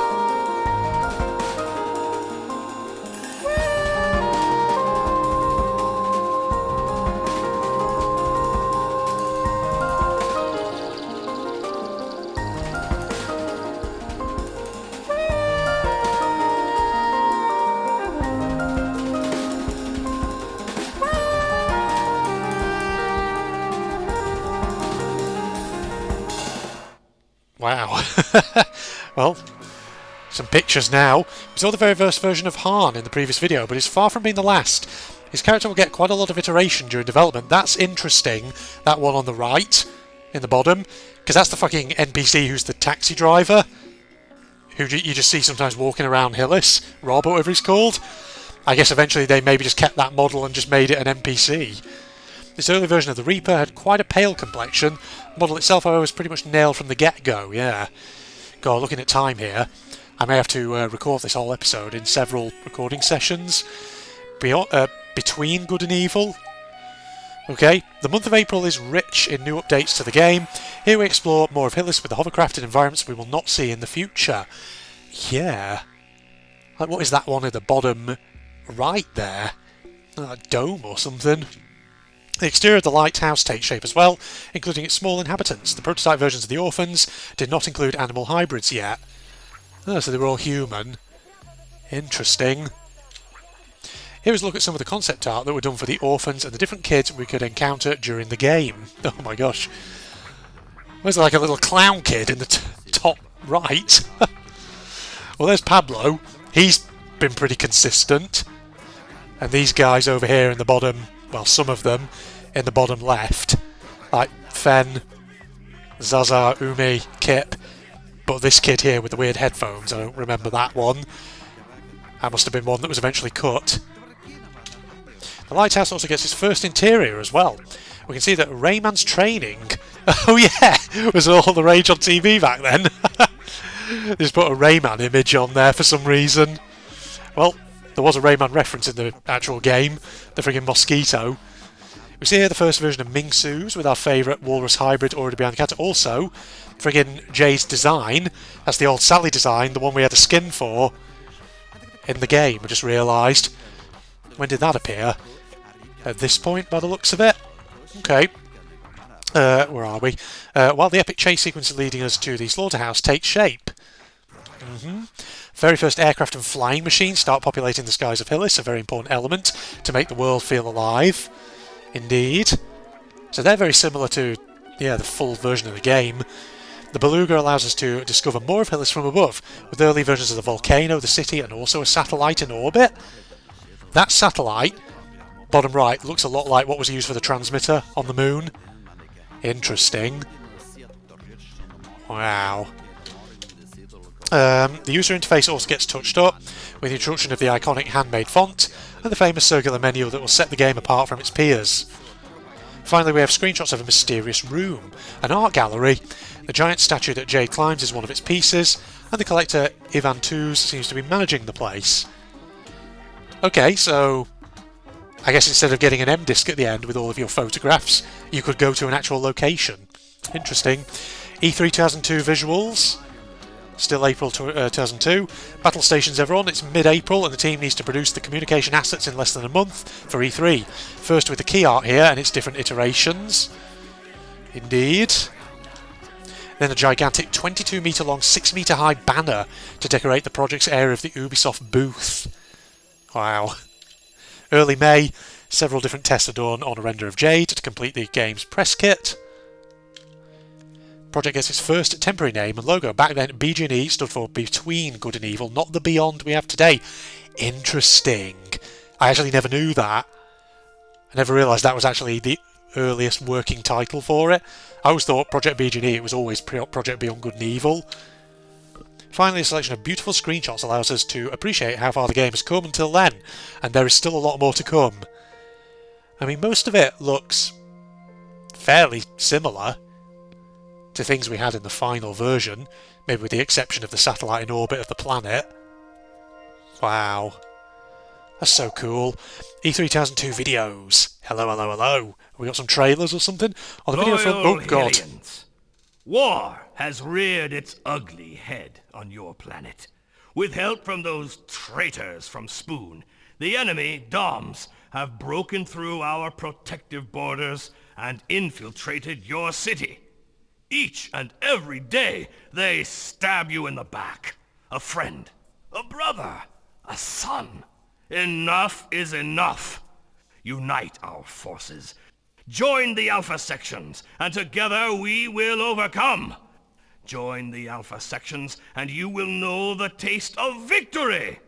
Wow. Well, some pictures now. We saw the very first version of Han in the previous video, but it's far from being the last. His character will get quite a lot of iteration during development. That's interesting, that one on the right. in the bottom, because that's the fucking NPC who's the taxi driver, who you just see sometimes walking around Hillis, Rob or whatever he's called. I guess eventually they maybe just kept that model and just made it an NPC. This early version of the Reaper had quite a pale complexion. The model itself, however, was pretty much nailed from the get-go, yeah. God, looking at time here, I may have to record this whole episode in several recording sessions between Good and Evil. Okay, the month of April is rich in new updates to the game. Here we explore more of Hillis with the hovercrafted environments we will not see in the future. Yeah. Like, what is that one at the bottom right there? A dome or something. The exterior of the lighthouse takes shape as well, including its small inhabitants. The prototype versions of the Orphans did not include animal hybrids yet. Oh, so they were all human. Interesting. Here is a look at some of the concept art that were done for the Orphans and the different kids we could encounter during the game. Oh my gosh. There's like a little clown kid in the top right. Well, there's Pablo. He's been pretty consistent. And these guys over here in the bottom, well, some of them in the bottom left, like Fen, Zaza, Umi, Kip. But this kid here with the weird headphones, I don't remember that one. That must have been one that was eventually cut. The lighthouse also gets its first interior as well. We can see that Rayman's training, oh yeah, was all the rage on TV back then. They just put a Rayman image on there for some reason. Well, there was a Rayman reference in the actual game, the friggin' mosquito. We see here the first version of Ming-Su's with our favourite walrus hybrid already behind the counter. Also, friggin' Jay's design, that's the old Sally design, the one we had a skin for in the game, I just realised. When did that appear? At this point, by the looks of it. Okay. Where are we? While the epic chase sequence leading us to the slaughterhouse takes shape. Very first aircraft and flying machines start populating the skies of Hillis, a very important element to make the world feel alive. Indeed. So they're very similar to, yeah, the full version of the game. The Beluga allows us to discover more of Hillis from above, with early versions of the volcano, the city, and also a satellite in orbit. That satellite, bottom right, looks a lot like what was used for the transmitter on the moon. Interesting. Wow. The user interface also gets touched up with the introduction of the iconic handmade font and the famous circular menu that will set the game apart from its peers. Finally, we have screenshots of a mysterious room, an art gallery. The giant statue that Jade climbs is one of its pieces, and the collector Ivan Tuz seems to be managing the place. Okay, so I guess instead of getting an M-disc at the end with all of your photographs, you could go to an actual location. Interesting. E3 2002 visuals. Still April 2002. Battle Stations Everon, it's mid-April and the team needs to produce the communication assets in less than a month for E3. First with the key art here and its different iterations. Indeed. Then a gigantic 22 metre long, 6 metre high banner to decorate the project's area of the Ubisoft booth. Wow. Early May, several different tests are done on a render of Jade to complete the game's press kit. Project gets its first temporary name and logo. Back then, BG&E stood for Between Good and Evil, not the Beyond we have today. Interesting. I actually never knew that. I never realised that was actually the earliest working title for it. I always thought Project BG&E, it was always Project Beyond Good and Evil. Finally, a selection of beautiful screenshots allows us to appreciate how far the game has come until then, and there is still a lot more to come. I mean, most of it looks fairly similar to things we had in the final version, maybe with the exception of the satellite in orbit of the planet. Wow. That's so cool. E3 2002 videos. Hello, hello, hello. Have we got some trailers or something? On the video front... Oh, God. Hillians, war has reared its ugly head on your planet. With help from those traitors from Spoon, the enemy, DOMs, have broken through our protective borders and infiltrated your city. Each and every day, they stab you in the back. A friend, a brother, a son. Enough is enough. Unite our forces. Join the Alpha Sections, and together we will overcome. Join the Alpha Sections, and you will know the taste of victory.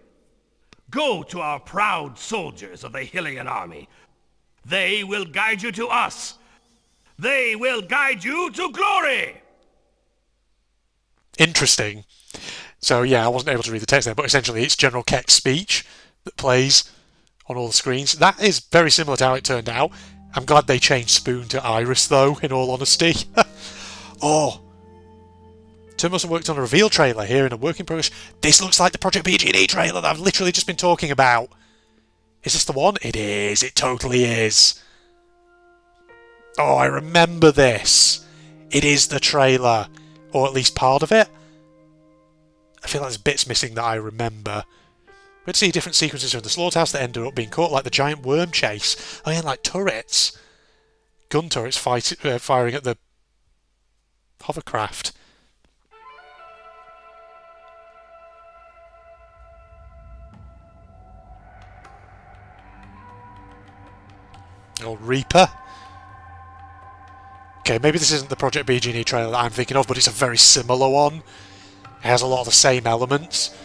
Go to our proud soldiers of the Hylian army. They will guide you to us. They will guide you to glory! Interesting. So yeah, I wasn't able to read the text there, but essentially it's General Keck's speech that plays on all the screens. That is very similar to how it turned out. I'm glad they changed Spoon to Iris, though, in all honesty. Oh, Tim must have worked on a reveal trailer here in a work in progress. This looks like the Project BG&E trailer that I've literally just been talking about. Is this the one? It is. It totally is. Oh, I remember this. It is the trailer. Or at least part of it. I feel like there's bits missing that I remember. We'd see different sequences from the slaughterhouse that ended up being caught, like the giant worm chase. Oh yeah, like turrets. Gun turrets firing at the hovercraft. Old Reaper. Okay, maybe this isn't the Project BG&E trailer that I'm thinking of, but it's a very similar one. It has a lot of the same elements.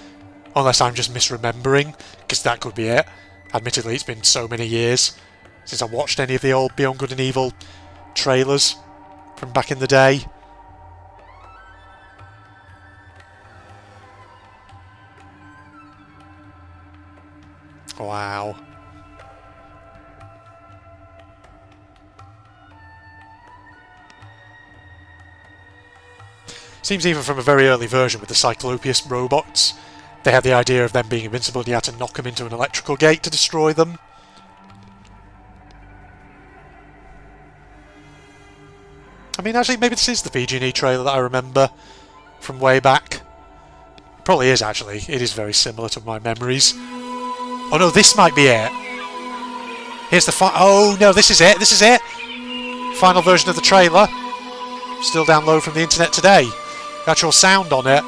Unless I'm just misremembering, because that could be it. Admittedly, it's been so many years since I watched any of the old Beyond Good and Evil trailers from back in the day. Wow. Seems even from a very early version with the Cyclopeus robots, they had the idea of them being invincible and you had to knock them into an electrical gate to destroy them. I mean, actually, maybe this is the BG&E trailer that I remember from way back. It probably is, actually. It is very similar to my memories. Oh no, this might be it. Here's the oh no, this is it, this is it! Final version of the trailer. Still download from the internet today. Actual sound on it.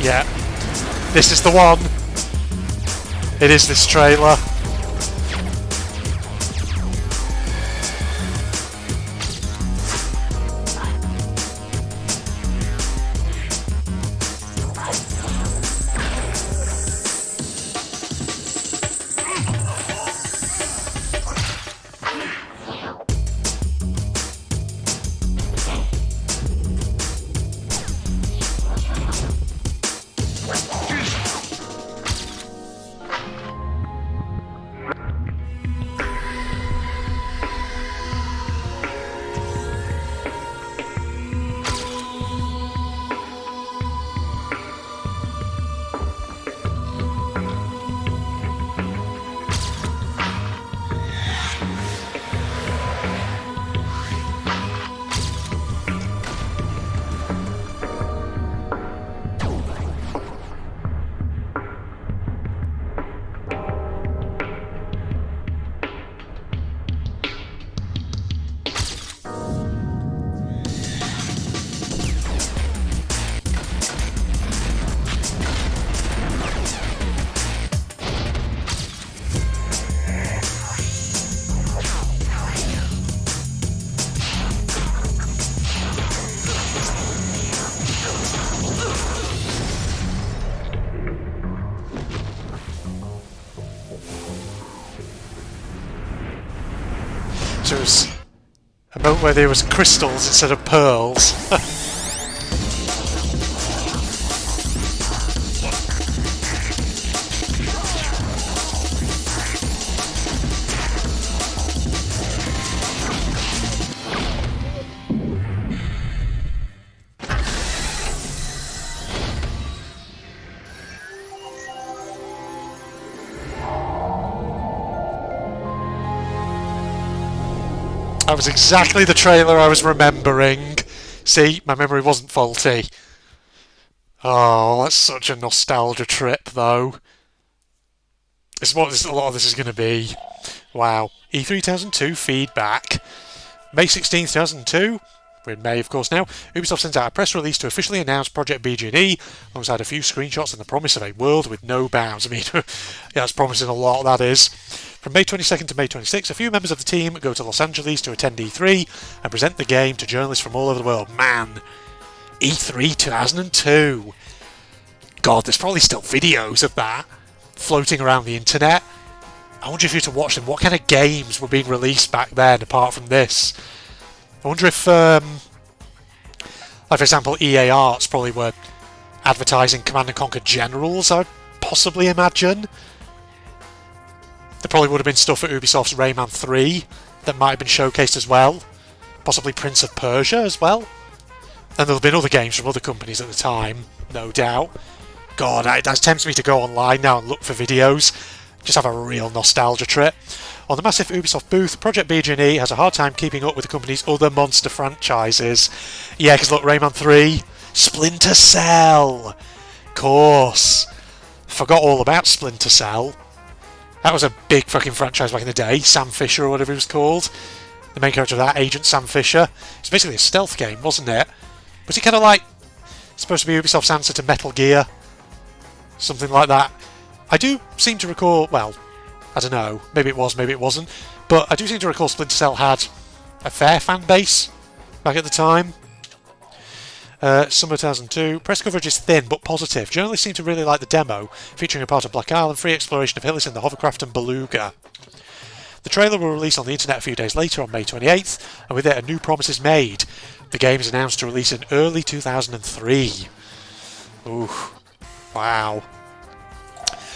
Yeah, this is the one. It is this trailer. So it was a moment where there was crystals instead of pearls. That was exactly the trailer I was remembering. See, my memory wasn't faulty. Oh, that's such a nostalgia trip, though. It's what a lot of this is going to be. Wow. E3 2002 feedback. May 16th, 2002. We're in May, of course, now. Ubisoft sends out a press release to officially announce Project BG&E, alongside a few screenshots and the promise of a world with no bounds. I mean, yeah, that's promising a lot, that is. From May 22nd to May 26th, a few members of the team go to Los Angeles to attend E3 and present the game to journalists from all over the world. Man, E3 2002. God, there's probably still videos of that floating around the internet. I wonder if you were to watch them, what kind of games were being released back then apart from this? I wonder if, like for example, EA Arts probably were advertising Command & Conquer Generals, I'd possibly imagine. There probably would have been stuff at Ubisoft's Rayman 3 that might have been showcased as well. Possibly Prince of Persia as well. And there'll have been other games from other companies at the time, no doubt. God, that tempts me to go online now and look for videos. Just have a real nostalgia trip. On the massive Ubisoft booth, Project BG&E has a hard time keeping up with the company's other monster franchises. Yeah, because look, Rayman 3, Splinter Cell. Of course. Forgot all about Splinter Cell. That was a big fucking franchise back in the day. Sam Fisher or whatever he was called. The main character of that, Agent Sam Fisher. It's basically a stealth game, wasn't it? Was it kind of like supposed to be Ubisoft's answer to Metal Gear? Something like that. I do seem to recall, well, I don't know, maybe it was, maybe it wasn't, but I do seem to recall Splinter Cell had a fair fan base back at the time. Summer 2002. Press coverage is thin but positive. Journalists seem to really like the demo, featuring a part of Black Isle and free exploration of Hillis in the Hovercraft and Beluga. The trailer will release on the internet a few days later on May 28th, and with it a new promise is made. The game is announced to release in early 2003. Ooh, wow.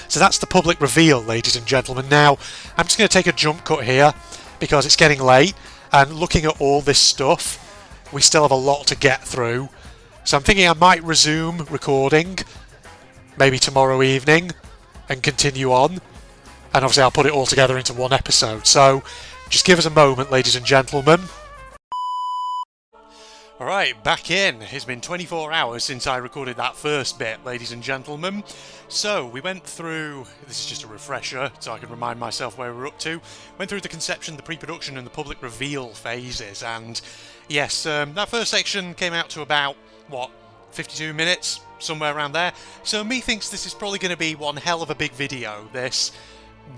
So that's the public reveal, ladies and gentlemen. Now, I'm just going to take a jump cut here, because it's getting late, and looking at all this stuff, we still have a lot to get through. So I'm thinking I might resume recording, maybe tomorrow evening, and continue on. And obviously I'll put it all together into one episode. So just give us a moment, ladies and gentlemen. Alright, back in. It's been 24 hours since I recorded that first bit, ladies and gentlemen. So, we went through, this is just a refresher, so I can remind myself where we're up to. Went through the conception, the pre-production and the public reveal phases, and yes, that first section came out to about, 52 minutes? Somewhere around there. So methinks this is probably going to be one hell of a big video, this.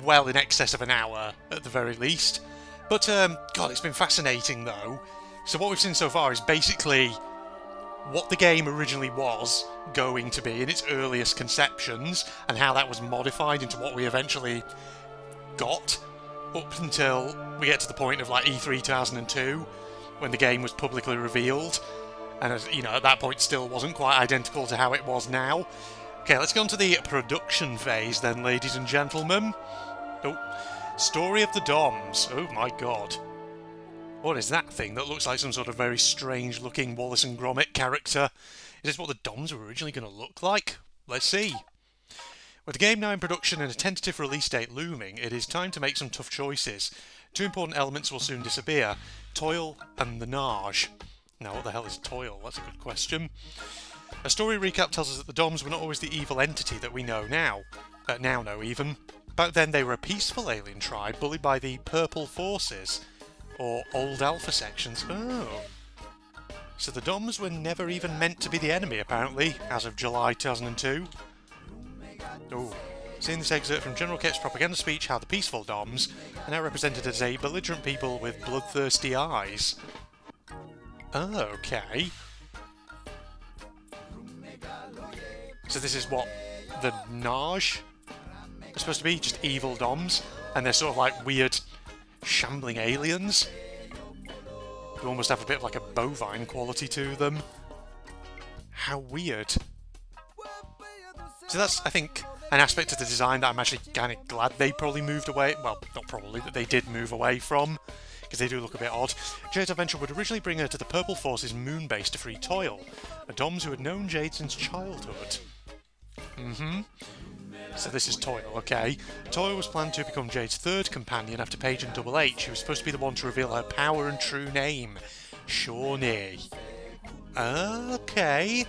Well in excess of an hour, at the very least. But, God, it's been fascinating, though. So what we've seen so far is basically what the game originally was going to be in its earliest conceptions, and how that was modified into what we eventually got, up until we get to the point of like E3 2002, when the game was publicly revealed, and as you know, at that point still wasn't quite identical to how it was now. Okay, let's go on to the production phase then, ladies and gentlemen. Oh, Story of the Doms. Oh my god. What is that thing that looks like some sort of very strange looking Wallace and Gromit character? Is this what the Doms were originally going to look like? Let's see. With the game now in production and a tentative release date looming, it is time to make some tough choices. Two important elements will soon disappear: toil and the Narge. Now what the hell is toil? That's a good question. A story recap tells us that the Doms were not always the evil entity that we know now. Now know even. Back then they were a peaceful alien tribe bullied by the Purple Forces. Or Old Alpha sections. Oh. So the Doms were never even meant to be the enemy, apparently, as of July 2002. Oh. Seeing this excerpt from General Kep's propaganda speech, how the peaceful Doms are now represented as a belligerent people with bloodthirsty eyes. Oh, okay. So this is what the Narge are supposed to be? Just evil Doms? And they're sort of like weird shambling aliens who almost have a bit of like a bovine quality to them. How weird. So that's, I think, an aspect of the design that I'm actually kind of glad they probably moved away, well, not probably, that they did move away from, because they do look a bit odd. Jade's adventure would originally bring her to the Purple Force's moon base to free Toil, a Doms who had known Jade since childhood. So this is Toil, okay. Toil was planned to become Jade's third companion after Paige and Double H, who was supposed to be the one to reveal her power and true name, Shawnee. Okay.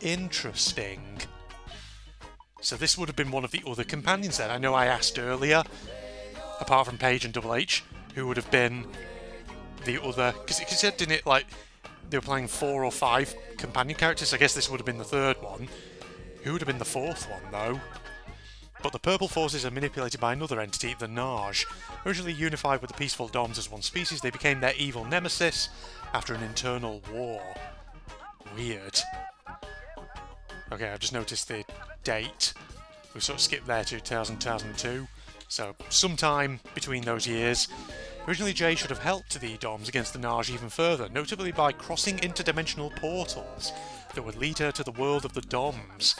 Interesting. So this would have been one of the other companions then. I know I asked earlier, apart from Paige and Double H, who would have been the other... Because it said, didn't it, like, they were playing 4 or 5 companion characters. I guess this would have been the third one. Who would have been the fourth one, though? But the purple forces are manipulated by another entity, the Narj. Originally unified with the peaceful Doms as one species, they became their evil nemesis after an internal war. Weird. Okay, I've just noticed the date. We sort of skipped there to 2002. So, sometime between those years. Originally, Jade should have helped the Doms against the Narj even further, notably by crossing interdimensional portals that would lead her to the world of the Doms.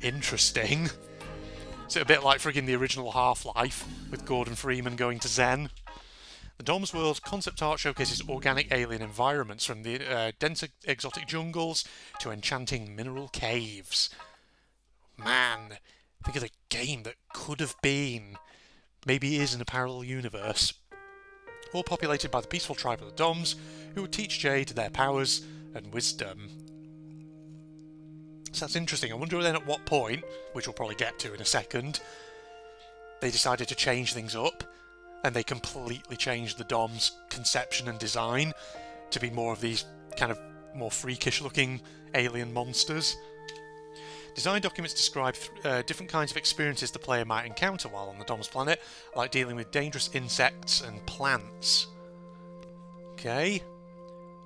Interesting. So a bit like friggin' the original Half-Life, with Gordon Freeman going to Zen. The Dom's world concept art showcases organic alien environments, from the dense exotic jungles to enchanting mineral caves. Man, think of the game that could have been. Maybe is in a parallel universe. All populated by the peaceful tribe of the Doms, who would teach Jade their powers and wisdom. So that's interesting. I wonder then at what point, which we'll probably get to in a second, they decided to change things up, and they completely changed the Dom's conception and design to be more of these kind of more freakish looking alien monsters. Design documents describe different kinds of experiences the player might encounter while on the Dom's planet, like dealing with dangerous insects and plants. Okay.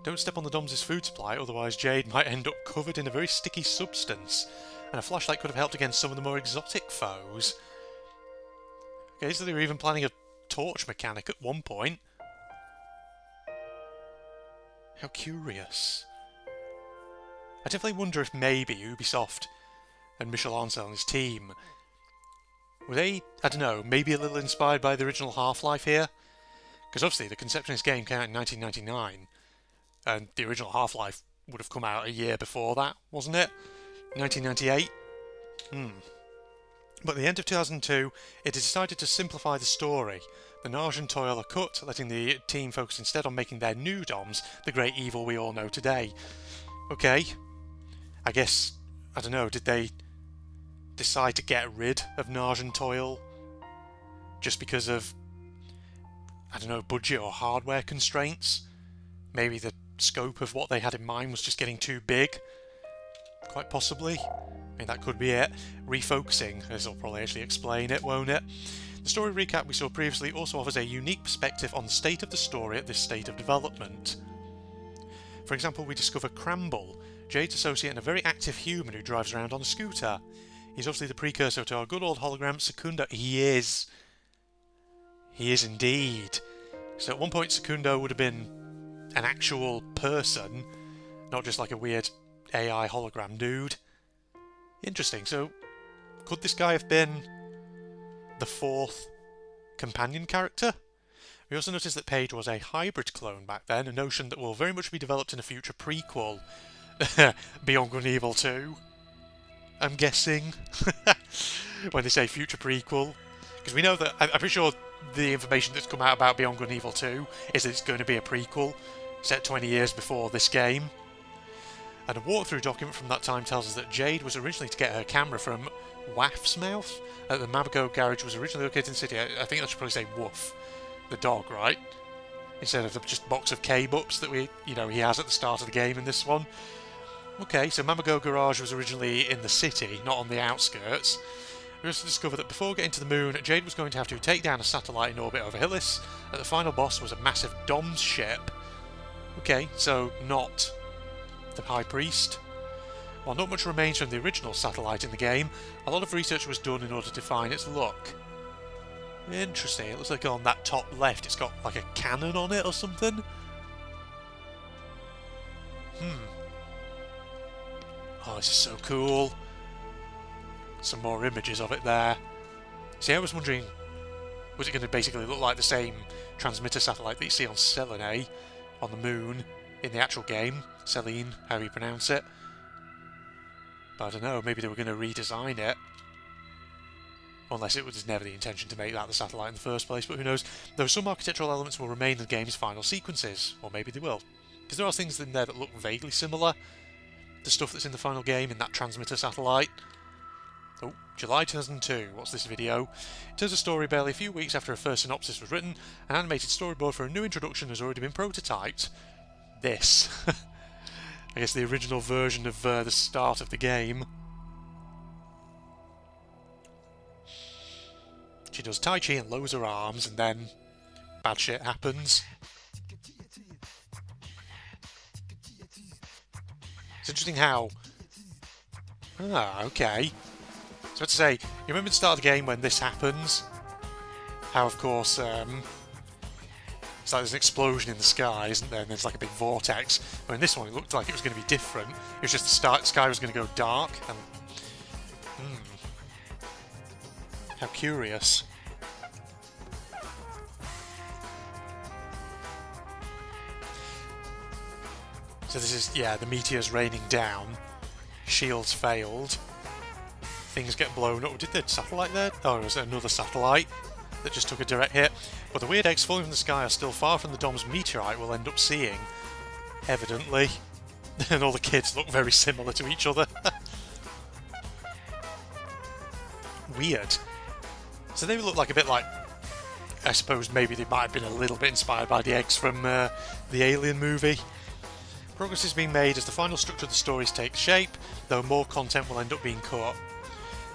Don't step on the Doms' food supply, otherwise Jade might end up covered in a very sticky substance, and a flashlight could have helped against some of the more exotic foes. Okay, so they were even planning a torch mechanic at one point. How curious. I definitely wonder if maybe Ubisoft and Michel Ancel and his team, were they, I don't know, maybe a little inspired by the original Half-Life here? Because obviously the conception of this game came out in 1999, and the original Half-Life would have come out a year before that, wasn't it? 1998? But at the end of 2002, it decided to simplify the story. The Narj and Toil are cut, letting the team focus instead on making their new Doms the great evil we all know today. Okay. I guess, I don't know, did they decide to get rid of Narj and Toil just because of, I don't know, budget or hardware constraints? Maybe the scope of what they had in mind was just getting too big? Quite possibly. I mean, that could be it. Refocusing, this will probably actually explain it, won't it? The story recap we saw previously also offers a unique perspective on the state of the story at this state of development. For example, we discover Cramble, Jade's associate and a very active human who drives around on a scooter. He's obviously the precursor to our good old hologram Secundo. He is. He is indeed. So at one point Secundo would have been an actual person, not just like a weird AI hologram dude. Interesting. So, could this guy have been the fourth companion character? We also noticed that Paige was a hybrid clone back then, a notion that will very much be developed in a future prequel. Beyond Good and Evil 2, I'm guessing. When they say future prequel. Because we know that, I'm pretty sure the information that's come out about Beyond Good and Evil 2 is that it's going to be a prequel, set 20 years before this game. And a walkthrough document from that time tells us that Jade was originally to get her camera from Waff's Mouth. The Mamago garage was originally located in the city. I think I should probably say Woof, the dog, right? Instead of the just box of K-Bups that he has at the start of the game in this one. Okay, so Mamago Garage was originally in the city, not on the outskirts. We also discovered that before getting to the moon, Jade was going to have to take down a satellite in orbit over Hillis, and the final boss was a massive Dom's ship. Okay, so not the High Priest. While not much remains from the original satellite in the game, a lot of research was done in order to define its look. Interesting, it looks like on that top left it's got like a cannon on it or something. Oh, this is so cool. Some more images of it there. See, I was wondering, was it going to basically look like the same transmitter satellite that you see on Selene, on the moon, in the actual game? Selene, how you pronounce it. But I don't know, maybe they were going to redesign it. Unless it was never the intention to make that the satellite in the first place, but who knows. Though some architectural elements will remain in the game's final sequences, or maybe they will. Because there are things in there that look vaguely similar. the stuff that's in the final game in that transmitter satellite. Oh, July 2002. What's this video? It tells a story barely a few weeks after a first synopsis was written. An animated storyboard for a new introduction has already been prototyped. This. I guess the original version of the start of the game. She does Tai Chi and lowers her arms, and then bad shit happens. It's interesting how... Ah, okay. So to say, you remember the start of the game when this happens? How, of course, it's like there's an explosion in the sky, isn't there? And there's like a big vortex. But in this one, it looked like it was going to be different. It was just the sky was going to go dark. And how curious. So this is, yeah, the meteor's raining down. Shields failed. Things get blown up. Did the satellite there? Oh, it was another satellite that just took a direct hit. But the weird eggs falling from the sky are still far from the Dom's meteorite we'll end up seeing. Evidently. And all the kids look very similar to each other. Weird. So they look like a bit like... I suppose maybe they might have been a little bit inspired by the eggs from the Alien movie. Progress is being made as the final structure of the stories takes shape, though more content will end up being cut.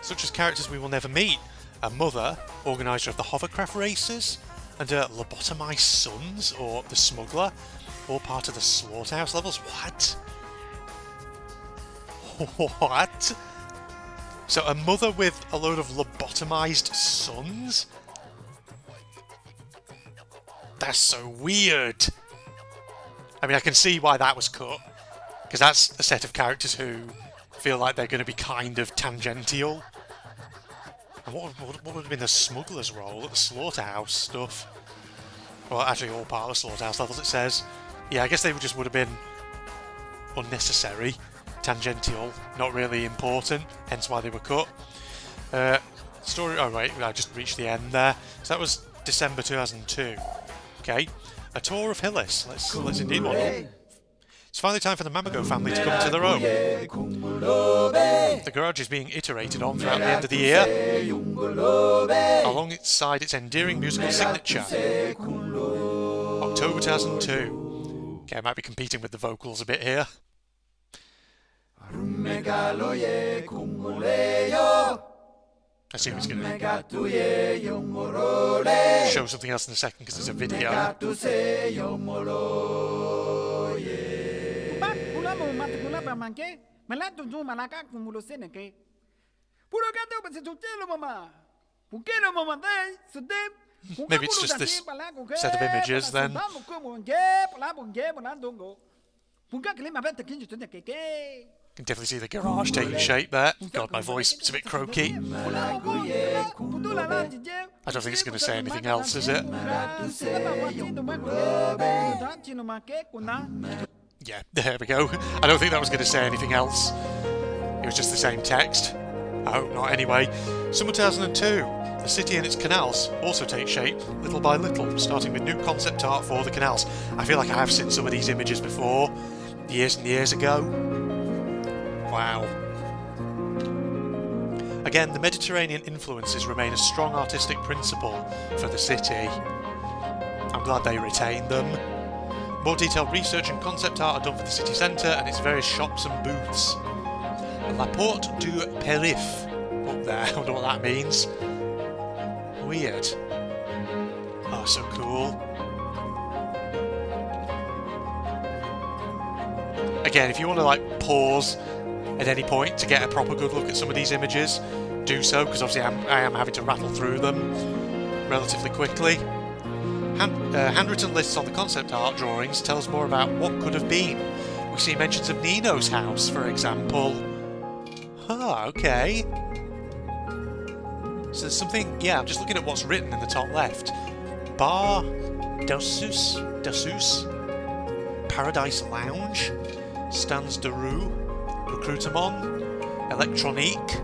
Such as characters we will never meet, a mother, organiser of the hovercraft races, and her lobotomised sons, or the smuggler, all part of the slaughterhouse levels. What? What? So a mother with a load of lobotomised sons? That's so weird. I mean, I can see why that was cut, because that's a set of characters who feel like they're going to be kind of tangential. And what would have been the smuggler's role at the slaughterhouse stuff? Well, actually all part of the slaughterhouse levels, it says. Yeah, I guess they just would have been unnecessary, tangential, not really important, hence why they were cut. Story... Oh, right, I just reached the end there. So that was December 2002. Okay. A tour of Hillis. Let's indeed one up. It's finally time for the Mamago family to come to their own. The garage is being iterated on throughout the end of the year, alongside its endearing musical signature. October 2002. Okay, I might be competing with the vocals a bit here. I assume it's going to show something else in a second because there's a video. Maybe it's just this set of images then. Can definitely see the garage taking shape there. God, my voice is a bit croaky. I don't think it's going to say anything else, is it? Yeah, there we go. I don't think that was going to say anything else. It was just the same text. I hope not anyway. Summer 2002. The city and its canals also take shape little by little, starting with new concept art for the canals. I feel like I have seen some of these images before, years and years ago. Wow. Again, the Mediterranean influences remain a strong artistic principle for the city. I'm glad they retained them. More detailed research and concept art are done for the city centre and its various shops and booths. La Porte du Périph. Up there, I wonder what that means. Weird. Oh, so cool. Again, if you want to like pause at any point to get a proper good look at some of these images, do so, because obviously I am having to rattle through them relatively quickly. Handwritten lists on the concept art drawings tell us more about what could have been. We see mentions of Nino's house, for example. Ah, okay. So there's something, yeah, I'm just looking at what's written in the top left. Bar Dasus, Paradise Lounge, Stans de Rue, Recrutement, Electronique.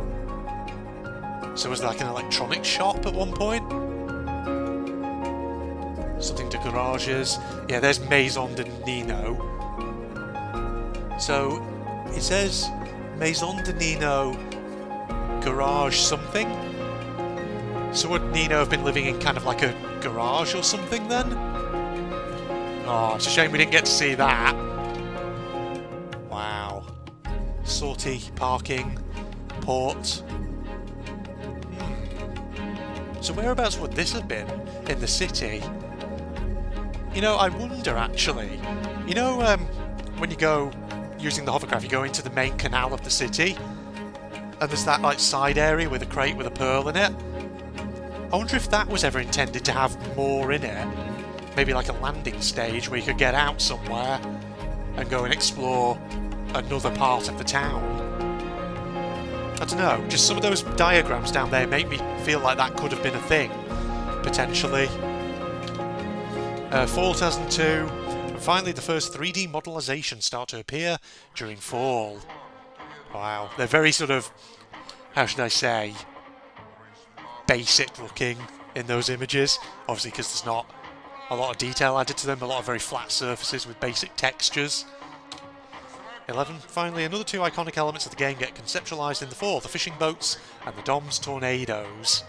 So was there like an electronics shop at one point? Something to garages. Yeah, there's Maison de Nino. So, It says Maison de Nino Garage something. So would Nino have been living in kind of like a garage or something then? Oh, it's a shame we didn't get to see that. Wow. Sortie, parking, port. So whereabouts would this have been? In the city? You know, I wonder actually. You know, when you go using the hovercraft, you go into the main canal of the city, and there's that like side area with a crate with a pearl in it. I wonder if that was ever intended to have more in it. Maybe like a landing stage where you could get out somewhere and go and explore another part of the town. I don't know, just some of those diagrams down there make me feel like that could have been a thing, potentially. Fall 2002, and finally the first 3D modelizations start to appear during fall. Wow, they're very sort of, how should I say, basic looking in those images, obviously because there's not a lot of detail added to them, a lot of very flat surfaces with basic textures. 11. Finally, another two iconic elements of the game get conceptualized in the fall, the fishing boats and the Dom's tornadoes.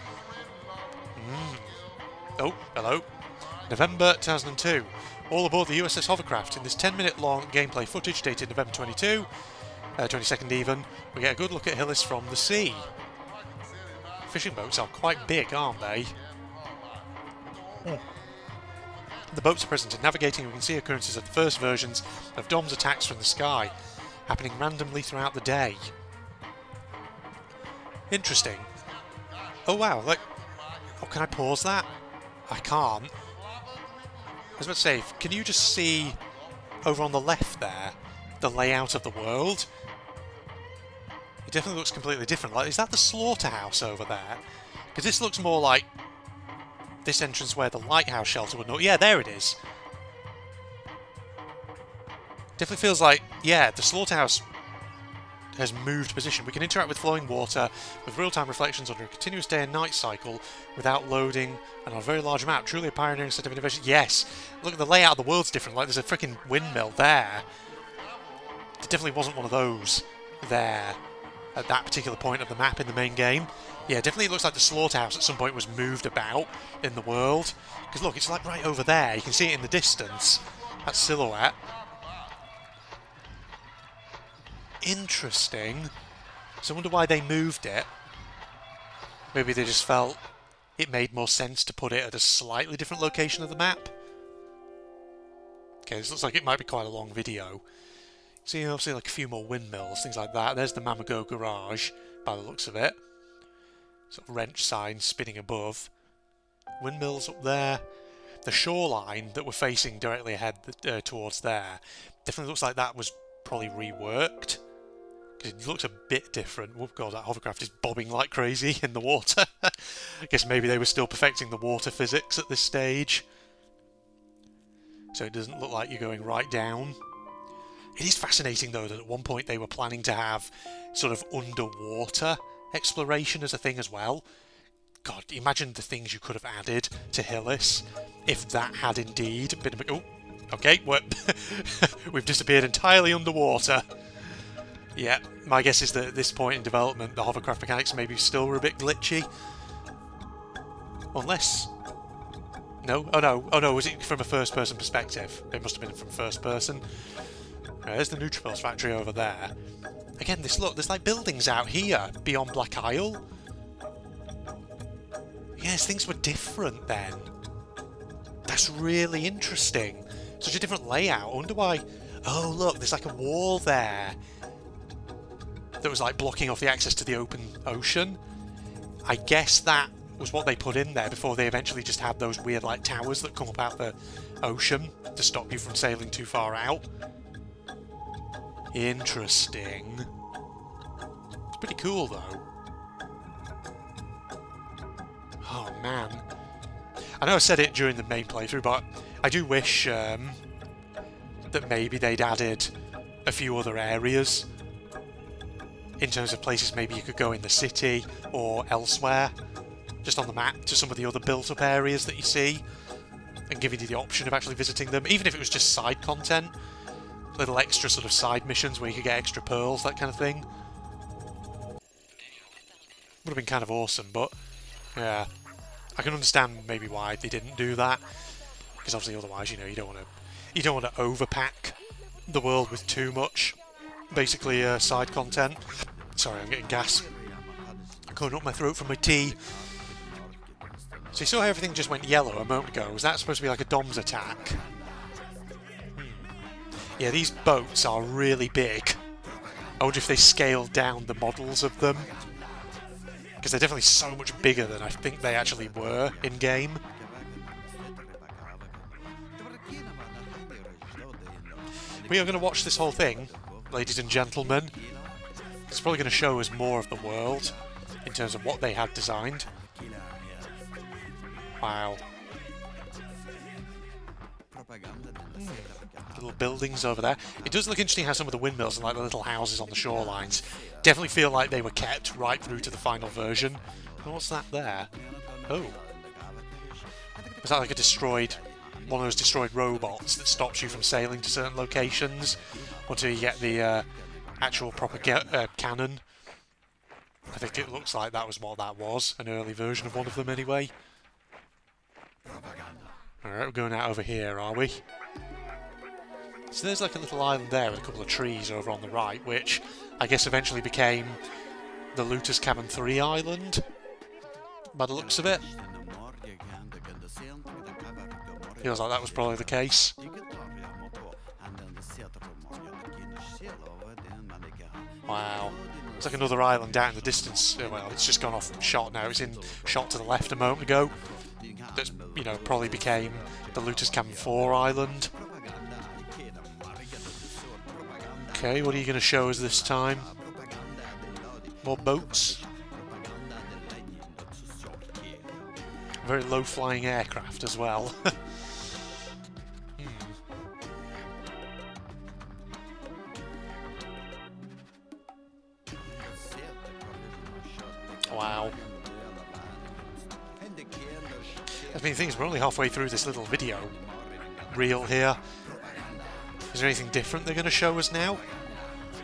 Oh, hello. November 2002. All aboard the USS Hovercraft. In this 10-minute long gameplay footage dated November 22nd even, we get a good look at Hillis from the sea. Fishing boats are quite big, aren't they? The boats are present in navigating, and we can see occurrences of the first versions of Dom's attacks from the sky, happening randomly throughout the day. Interesting. Oh wow, like, oh, can I pause that? I can't. I was about to say, can you just see over on the left there, the layout of the world? It definitely looks completely different. Like, is that the slaughterhouse over there? Because this looks more like this entrance where the lighthouse shelter would not. Yeah, there it is. Definitely feels like, yeah, the slaughterhouse has moved position. We can interact with flowing water with real-time reflections under a continuous day and night cycle without loading and on a very large map. Truly a pioneering set of innovation. Yes, look at the layout of the world's different. Like, there's a freaking windmill there. There definitely wasn't one of those there at that particular point of the map in the main game. Yeah, definitely it looks like the slaughterhouse at some point was moved about in the world. Because look, it's like right over there. You can see it in the distance. That silhouette. Interesting. So I wonder why they moved it. Maybe they just felt it made more sense to put it at a slightly different location of the map. Okay, this looks like it might be quite a long video. See, obviously like a few more windmills, things like that. There's the Mamago Garage, by the looks of it. Sort of wrench sign spinning above. Windmills up there. The shoreline that we're facing directly ahead towards there definitely looks like that was probably reworked. Because it looks a bit different. Oh god, that hovercraft is bobbing like crazy in the water. I guess maybe they were still perfecting the water physics at this stage. So it doesn't look like you're going right down. It is fascinating though that at one point they were planning to have sort of underwater exploration as a thing as well. God, imagine the things you could have added to Hillis if that had indeed been a... Oh, okay, we've disappeared entirely underwater. Yeah, my guess is that at this point in development the hovercraft mechanics maybe still were a bit glitchy. Unless... No? Oh no, was it from a first-person perspective? It must have been from first person. There's the Neutrophils factory over there. Again, there's like buildings out here beyond Black Isle. Yes, things were different then. That's really interesting. Such a different layout. I wonder why... Oh, look, there's like a wall there that was like blocking off the access to the open ocean. I guess that was what they put in there before they eventually just had those weird like towers that come up out the ocean to stop you from sailing too far out. Interesting. It's pretty cool though. Oh man. I know I said it during the main playthrough, but I do wish that maybe they'd added a few other areas in terms of places maybe you could go in the city or elsewhere, just on the map, to some of the other built-up areas that you see, and giving you the option of actually visiting them, even if it was just side content. little extra sort of side missions where you could get extra pearls, that kind of thing. Would have been kind of awesome, but yeah, I can understand maybe why they didn't do that, because obviously otherwise, you know, you don't want to overpack the world with too much, basically side content. Sorry, I'm getting gas. I'm going up my throat from my tea. So you saw how everything just went yellow a moment ago. Was that supposed to be like a DOMS attack? Yeah, these boats are really big. I wonder if they scaled down the models of them, because they're definitely so much bigger than I think they actually were in-game. We are going to watch this whole thing, ladies and gentlemen. It's probably going to show us more of the world in terms of what they had designed. Wow. Little buildings over there. It does look interesting how some of the windmills and like the little houses on the shorelines definitely feel like they were kept right through to the final version. And what's that there? Oh. Is that like a destroyed... one of those destroyed robots that stops you from sailing to certain locations until you get the actual proper cannon? I think it looks like that was what that was. An early version of one of them anyway. Alright, we're going out over here, are we? So there's like a little island there with a couple of trees over on the right, which I guess eventually became the Looter's Cabin 3 island, by the looks of it. Feels like that was probably the case. Wow. It's like another island out in the distance. Well, it's just gone off shot now. It's in shot to the left a moment ago. That's, you know, probably became the Looter's Cabin 4 island. Okay, what are you going to show us this time? More boats? Very low-flying aircraft as well. Wow. I mean, the thing is, we're only halfway through this little video reel here. Is there anything different they're going to show us now?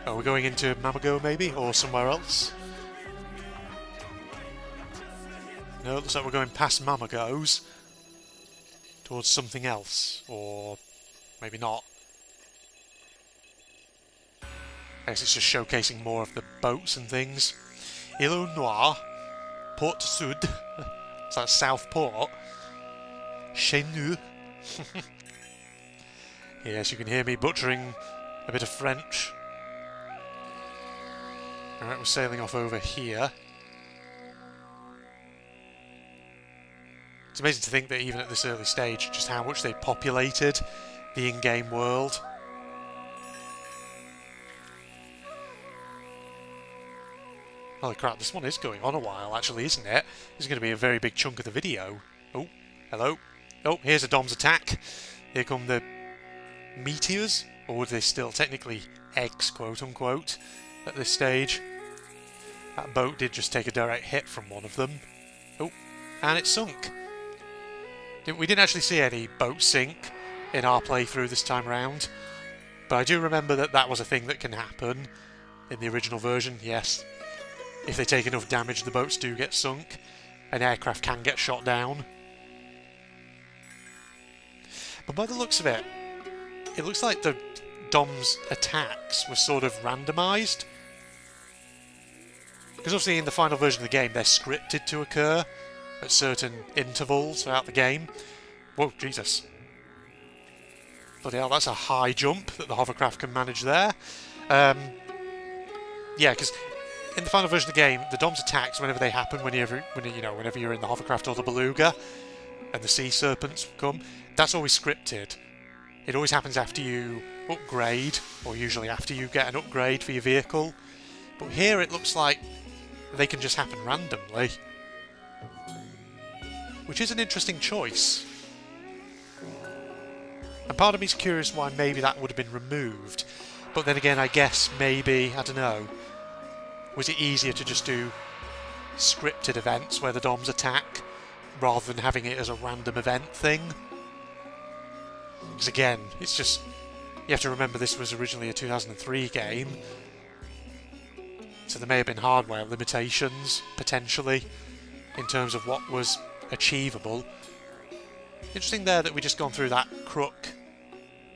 Are we going into Mamago maybe, or somewhere else? No, it looks like we're going past Mamago's towards something else, or maybe not. I guess it's just showcasing more of the boats and things. Île Noire, Port Sud, so that's Southport. Chez nous. Yes, you can hear me butchering a bit of French. Alright, we're sailing off over here. It's amazing to think that even at this early stage, just how much they populated the in-game world. Holy crap, this one is going on a while actually, isn't it? This is going to be a very big chunk of the video. Oh, hello. Oh, here's a DOMS attack. Here come the meteors, or are they still technically eggs, quote-unquote, at this stage? That boat did just take a direct hit from one of them. Oh, and it sunk. We didn't actually see any boats sink in our playthrough this time round, but I do remember that that was a thing that can happen in the original version, yes. If they take enough damage, the boats do get sunk. An aircraft can get shot down. But by the looks of it, it looks like the DOMS attacks were sort of randomised. Because obviously in the final version of the game, they're scripted to occur at certain intervals throughout the game. Whoa, Jesus. Bloody hell, that's a high jump that the hovercraft can manage there. Yeah, because in the final version of the game, the DOMS attacks, whenever they happen, whenever you're in the hovercraft or the beluga, and the sea serpents come, that's always scripted. It always happens after you upgrade, or usually after you get an upgrade for your vehicle. But here it looks like they can just happen randomly. Which is an interesting choice. And part of me's curious why maybe that would have been removed. But then again, I guess maybe, I don't know, was it easier to just do scripted events where the DOMS attack rather than having it as a random event thing? Because again, it's just, You have to remember this was originally a 2003 game, so there may have been hardware limitations, potentially, in terms of what was achievable. Interesting there that we just gone through that crook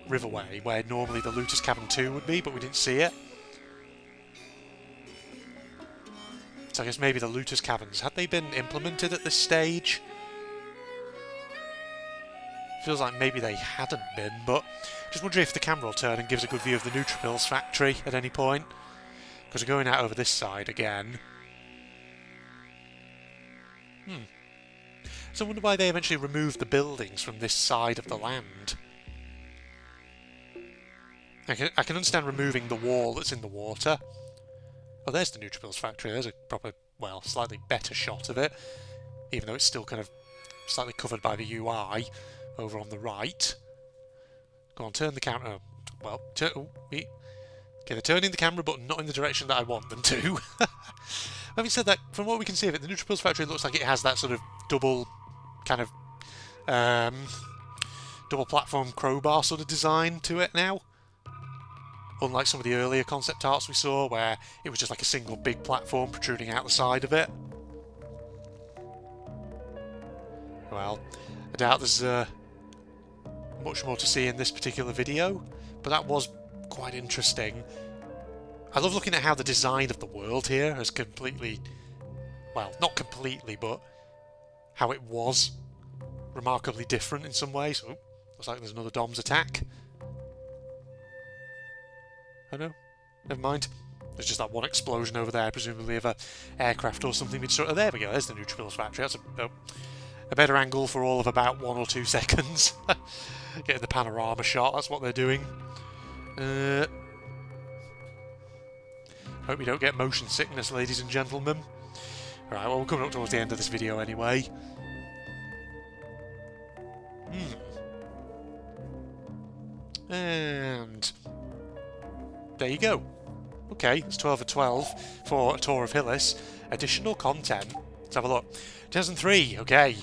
riverway, where normally the Looter's Cavern 2 would be, but we didn't see it. So I guess maybe the Looter's Caverns, had they been implemented at this stage? Feels like maybe they hadn't been, but just wondering if the camera will turn and gives a good view of the Neutrophils factory at any point. Because we're going out over this side again. So I wonder why they eventually removed the buildings from this side of the land. I can understand removing the wall that's in the water. Oh, there's the Neutrophils factory. There's a proper, well, slightly better shot of it. Even though it's still kind of slightly covered by the UI over on the right. Go on, turn the camera. Well, okay, they're turning the camera button not in the direction that I want them to. Having said that, from what we can see of it, the Neutrophils factory looks like it has that sort of double kind of double platform crowbar sort of design to it now. Unlike some of the earlier concept arts we saw, where it was just like a single big platform protruding out the side of it. Well, I doubt there's much more to see in this particular video, but that was quite interesting. I love looking at how the design of the world here has completely, well, not completely, but how it was remarkably different in some ways. Oh, looks like there's another Dom's attack. Oh no, never mind. There's just that one explosion over there, presumably of a aircraft or something. Oh, there we go, there's the Neutrophils factory. That's a better angle for all of about 1 or 2 seconds. Getting the panorama shot, that's what they're doing. Hope we don't get motion sickness, ladies and gentlemen. Right, well, we're coming up towards the end of this video anyway. And there you go. Okay, it's 12 of 12 for a tour of Hillis. Additional content. Let's have a look. 2003, okay.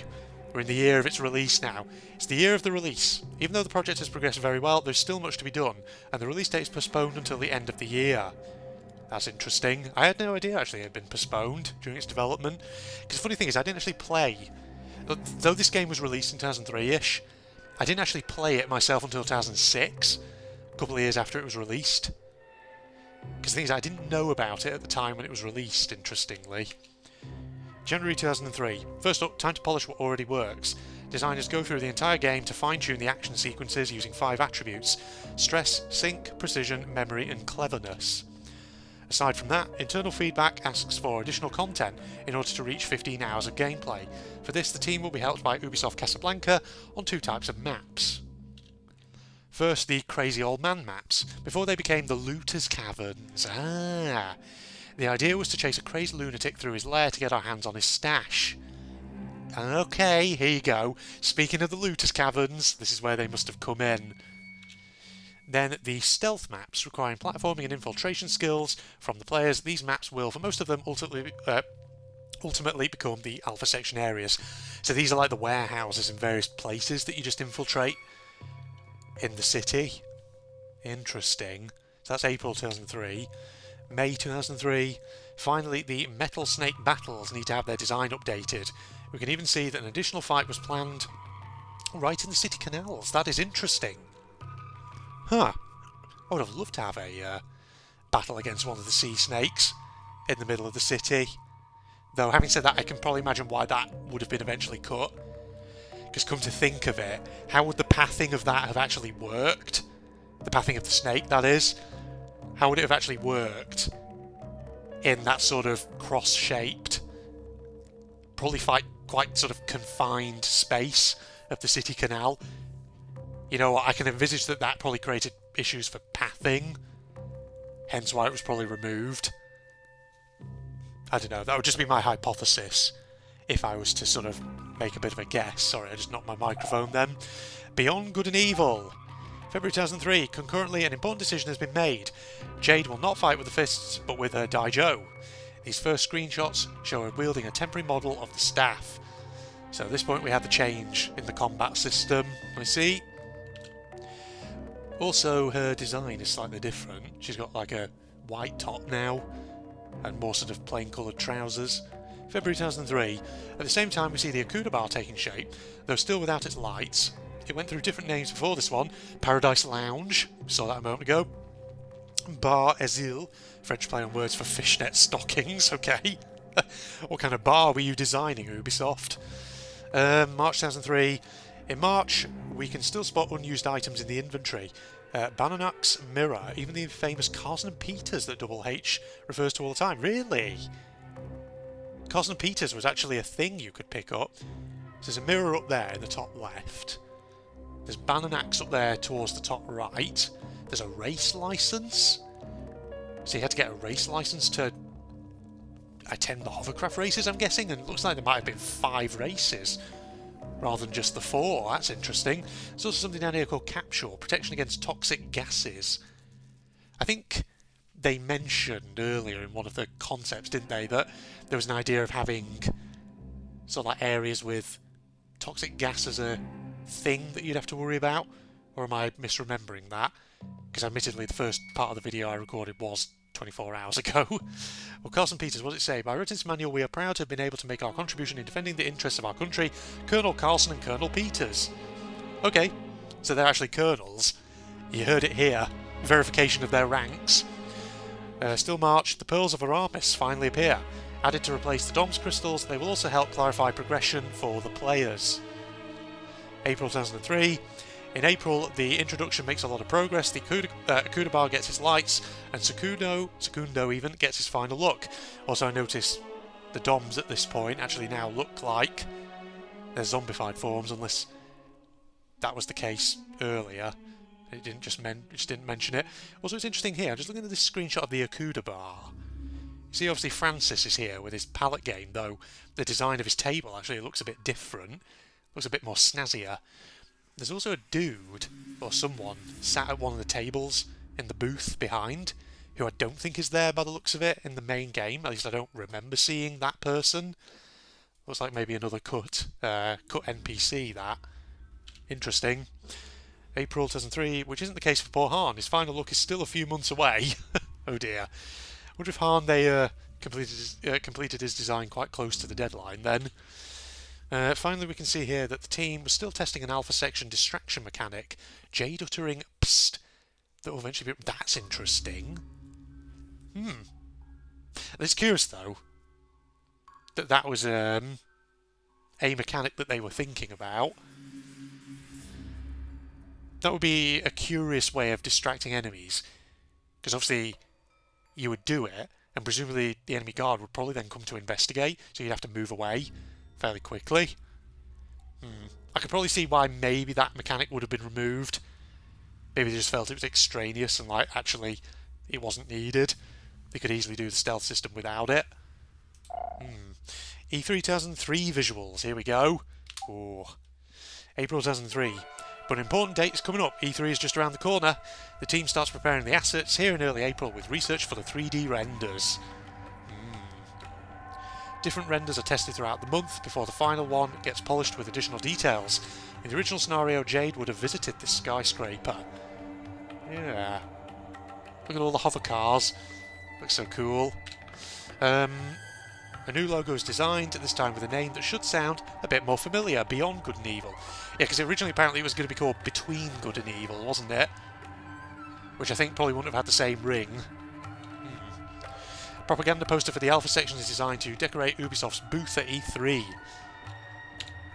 We're in the year of its release now. It's the year of the release. Even though the project has progressed very well, there's still much to be done, and the release date is postponed until the end of the year. That's interesting. I had no idea actually it had been postponed during its development. Because the funny thing is, I didn't actually play. Though this game was released in 2003-ish, I didn't actually play it myself until 2006, a couple of years after it was released. Because the thing is, I didn't know about it at the time when it was released, interestingly. January 2003. First up, time to polish what already works. Designers go through the entire game to fine-tune the action sequences using 5 attributes: stress, sync, precision, memory, and cleverness. Aside from that, internal feedback asks for additional content in order to reach 15 hours of gameplay. For this, the team will be helped by Ubisoft Casablanca on 2 types of maps. First, the Crazy Old Man maps, before they became the Looter's Caverns. The idea was to chase a crazed lunatic through his lair to get our hands on his stash. Okay, here you go. Speaking of the Looter's Caverns, this is where they must have come in. Then the stealth maps, requiring platforming and infiltration skills from the players. These maps will, for most of them, ultimately become the Alpha Section areas. So these are like the warehouses in various places that you just infiltrate in the city. Interesting. So that's April 2003. May 2003. Finally, the Metal Snake battles need to have their design updated. We can even see that an additional fight was planned right in the city canals. That is interesting. Huh. I would have loved to have a battle against one of the sea snakes in the middle of the city. Though, having said that, I can probably imagine why that would have been eventually cut. Because come to think of it, how would the pathing of that have actually worked? The pathing of the snake, that is. How would it have actually worked in that sort of cross-shaped, probably quite sort of confined space of the city canal? You know, I can envisage that probably created issues for pathing, hence why it was probably removed. I don't know, that would just be my hypothesis if I was to sort of make a bit of a guess. Sorry, I just knocked my microphone then. Beyond Good and Evil. February 2003, concurrently an important decision has been made. Jade will not fight with the fists, but with her Daijo. These first screenshots show her wielding a temporary model of the staff. So at this point we have the change in the combat system. I see. Also, her design is slightly different. She's got like a white top now, and more sort of plain coloured trousers. February 2003. At the same time, we see the Akuda bar taking shape, though still without its lights. It went through different names before this one. Paradise Lounge, we saw that a moment ago. Bar Esil, French play on words for fishnet stockings, okay. What kind of bar were you designing, Ubisoft? March 2003. In March, we can still spot unused items in the inventory. Bananak's mirror, even the famous Carson and Peters that Double H refers to all the time. Really? Carson and Peters was actually a thing you could pick up. So there's a mirror up there in the top left. There's Bananak's up there towards the top right. There's a race license. So you had to get a race license to attend the hovercraft races, I'm guessing, and it looks like there might have been 5 races rather than just the 4. That's interesting. There's also something down here called Capsule, protection against toxic gases. I think they mentioned earlier in one of the concepts, didn't they, that there was an idea of having sort of like areas with toxic gas as a thing that you'd have to worry about, or am I misremembering that? Because admittedly the first part of the video I recorded was 24 hours ago. Well, Carson Peters, what does it say? By written manual, we are proud to have been able to make our contribution in defending the interests of our country, Colonel Carson and Colonel Peters. Okay, so they're actually colonels. You heard it here. Verification of their ranks. Still March, the Pearls of Aramis finally appear. Added to replace the DOMS crystals, they will also help clarify progression for the players. April 2003. In April, the introduction makes a lot of progress. The Akuda bar gets its lights, and Secundo even gets his final look. Also, I noticed the DOMs at this point actually now look like they're zombified forms, unless that was the case earlier. It didn't just didn't mention it. Also, it's interesting here. I'm just looking at this screenshot of the Akuda bar. You see, obviously Francis is here with his pallet game, though the design of his table actually looks a bit different. Looks a bit more snazzier. There's also a dude, or someone, sat at one of the tables in the booth behind, who I don't think is there by the looks of it in the main game. At least I don't remember seeing that person. Looks like maybe another cut NPC, that. Interesting. April 2003, which isn't the case for poor Han. His final look is still a few months away. Oh dear. I wonder if Han, they completed his design quite close to the deadline then. Finally, we can see here that the team was still testing an alpha section distraction mechanic, Jade uttering "psst," that will eventually be... That's interesting. It's curious, though, that was a mechanic that they were thinking about. That would be a curious way of distracting enemies, because obviously you would do it, and presumably the enemy guard would probably then come to investigate, so you'd have to move away fairly quickly. I could probably see why maybe that mechanic would have been removed. Maybe they just felt it was extraneous and like actually it wasn't needed. They could easily do the stealth system without it. E3 2003 visuals, here we go. Oh. April 2003. But an important date is coming up. E3 is just around the corner. The team starts preparing the assets here in early April with research for the 3D renders. Different renders are tested throughout the month before the final one gets polished with additional details. In the original scenario, Jade would have visited this skyscraper. Yeah. Look at all the hover cars. Looks so cool. A new logo is designed, this time with a name that should sound a bit more familiar, Beyond Good and Evil. Yeah, because originally apparently it was going to be called Between Good and Evil, wasn't it? Which I think probably wouldn't have had the same ring. Propaganda poster for the Alpha section is designed to decorate Ubisoft's booth at E3.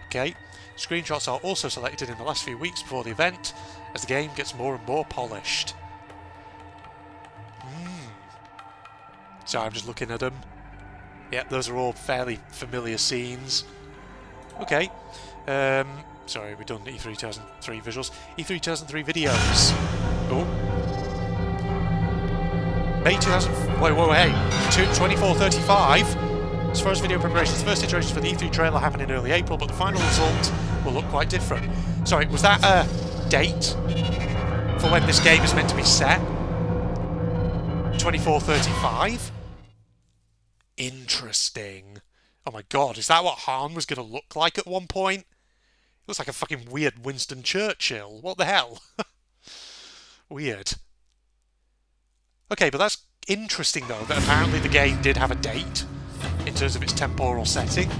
Okay, screenshots are also selected in the last few weeks before the event, as the game gets more and more polished. So I'm just looking at them. Yep, those are all fairly familiar scenes. Okay, sorry, we've done E3 2003 visuals. E3 2003 videos. Oh. May 2000. Wait, hey. 2435. As far as video preparations, first iterations for the E3 trailer happen in early April, but the final result will look quite different. Sorry, was that a date for when this game is meant to be set? 2435? Interesting. Oh my god, is that what Han was going to look like at one point? Looks like a fucking weird Winston Churchill. What the hell? Weird. Okay, but that's interesting though, that apparently the game did have a date in terms of its temporal setting.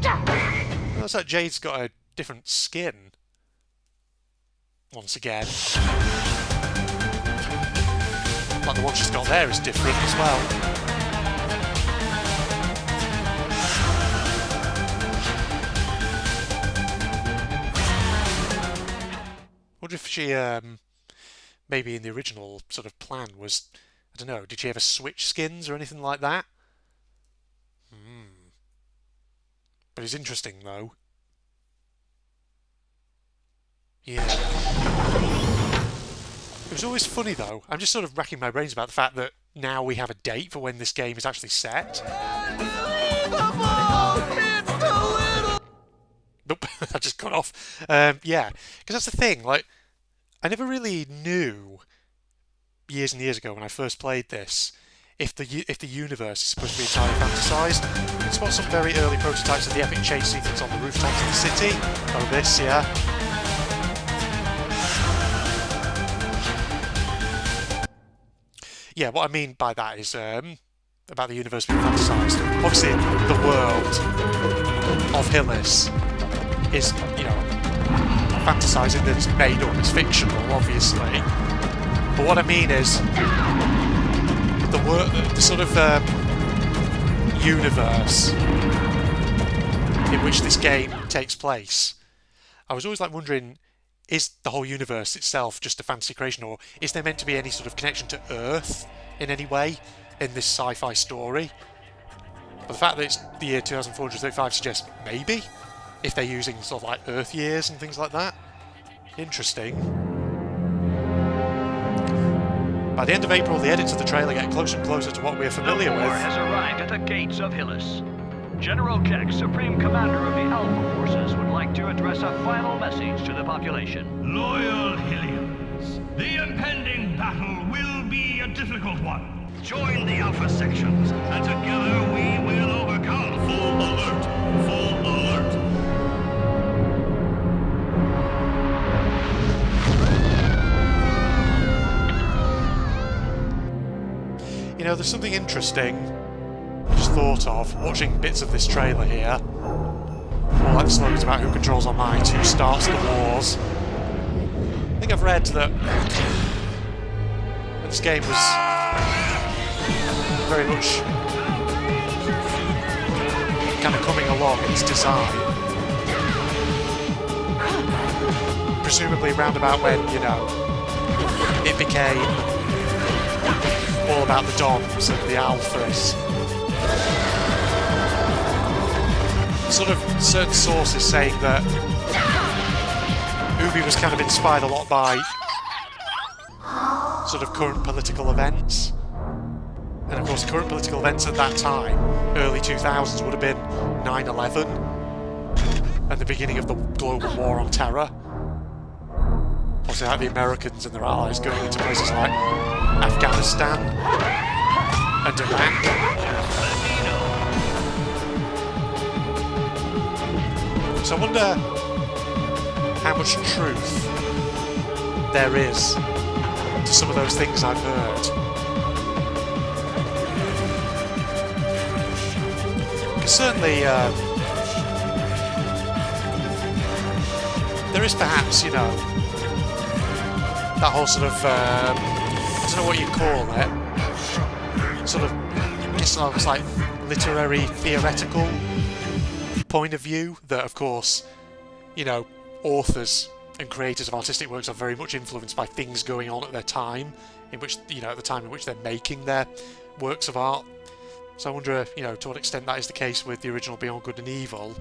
It looks like Jade's got a different skin. Once again. Like the one she's got there is different as well. Wonder if she, maybe in the original sort of plan was, I don't know, did she ever switch skins or anything like that? But it's interesting though. Yeah. It was always funny though. I'm just sort of racking my brains about the fact that now we have a date for when this game is actually set. Nope, that just cut off. Yeah, because that's the thing. Like, I never really knew years and years ago when I first played this if the universe is supposed to be entirely fantasized. You can spot some very early prototypes of the epic chase sequence on the rooftops of the city. Oh, this, yeah. Yeah, what I mean by that is about the universe being fantasized. Obviously, the world of Hillis is, you know, fantasizing that it's made up, it's fictional, obviously. But what I mean is the sort of universe in which this game takes place. I was always like wondering, is the whole universe itself just a fantasy creation, or is there meant to be any sort of connection to Earth in any way in this sci-fi story? But the fact that it's the year 2435 suggests maybe, if they're using sort of like Earth years and things like that. Interesting. By the end of April, the edits of the trailer get closer and closer to what we're familiar with. The war has arrived at the gates of Hillis. General Keck, Supreme Commander of the Alpha Forces, would like to address a final message to the population. Loyal Hillians, the impending battle will be a difficult one. Join the Alpha sections, and together we will overcome. Full alert! Full alert! You know, there's something interesting I just thought of watching bits of this trailer here. All like the slogans about who controls our minds, who starts the wars. I think I've read that this game was very much kind of coming along in its design. Presumably round about when, you know, it became all about the Doms and the Alphas. Sort of certain sources saying that Ubi was kind of inspired a lot by sort of current political events. And of course, current political events at that time, early 2000s, would have been 9/11 and the beginning of the global war on terror. Obviously, like the Americans and their allies going into places like Afghanistan and Iraq. So I wonder how much truth there is to some of those things I've heard. Because certainly there is perhaps, you know, that whole sort of, I don't know what you call it, sort of, I guess almost like literary, theoretical point of view that, of course, you know, authors and creators of artistic works are very much influenced by things going on at their time, in which, you know, at the time in which they're making their works of art. So I wonder, you know, to what extent that is the case with the original Beyond Good and Evil.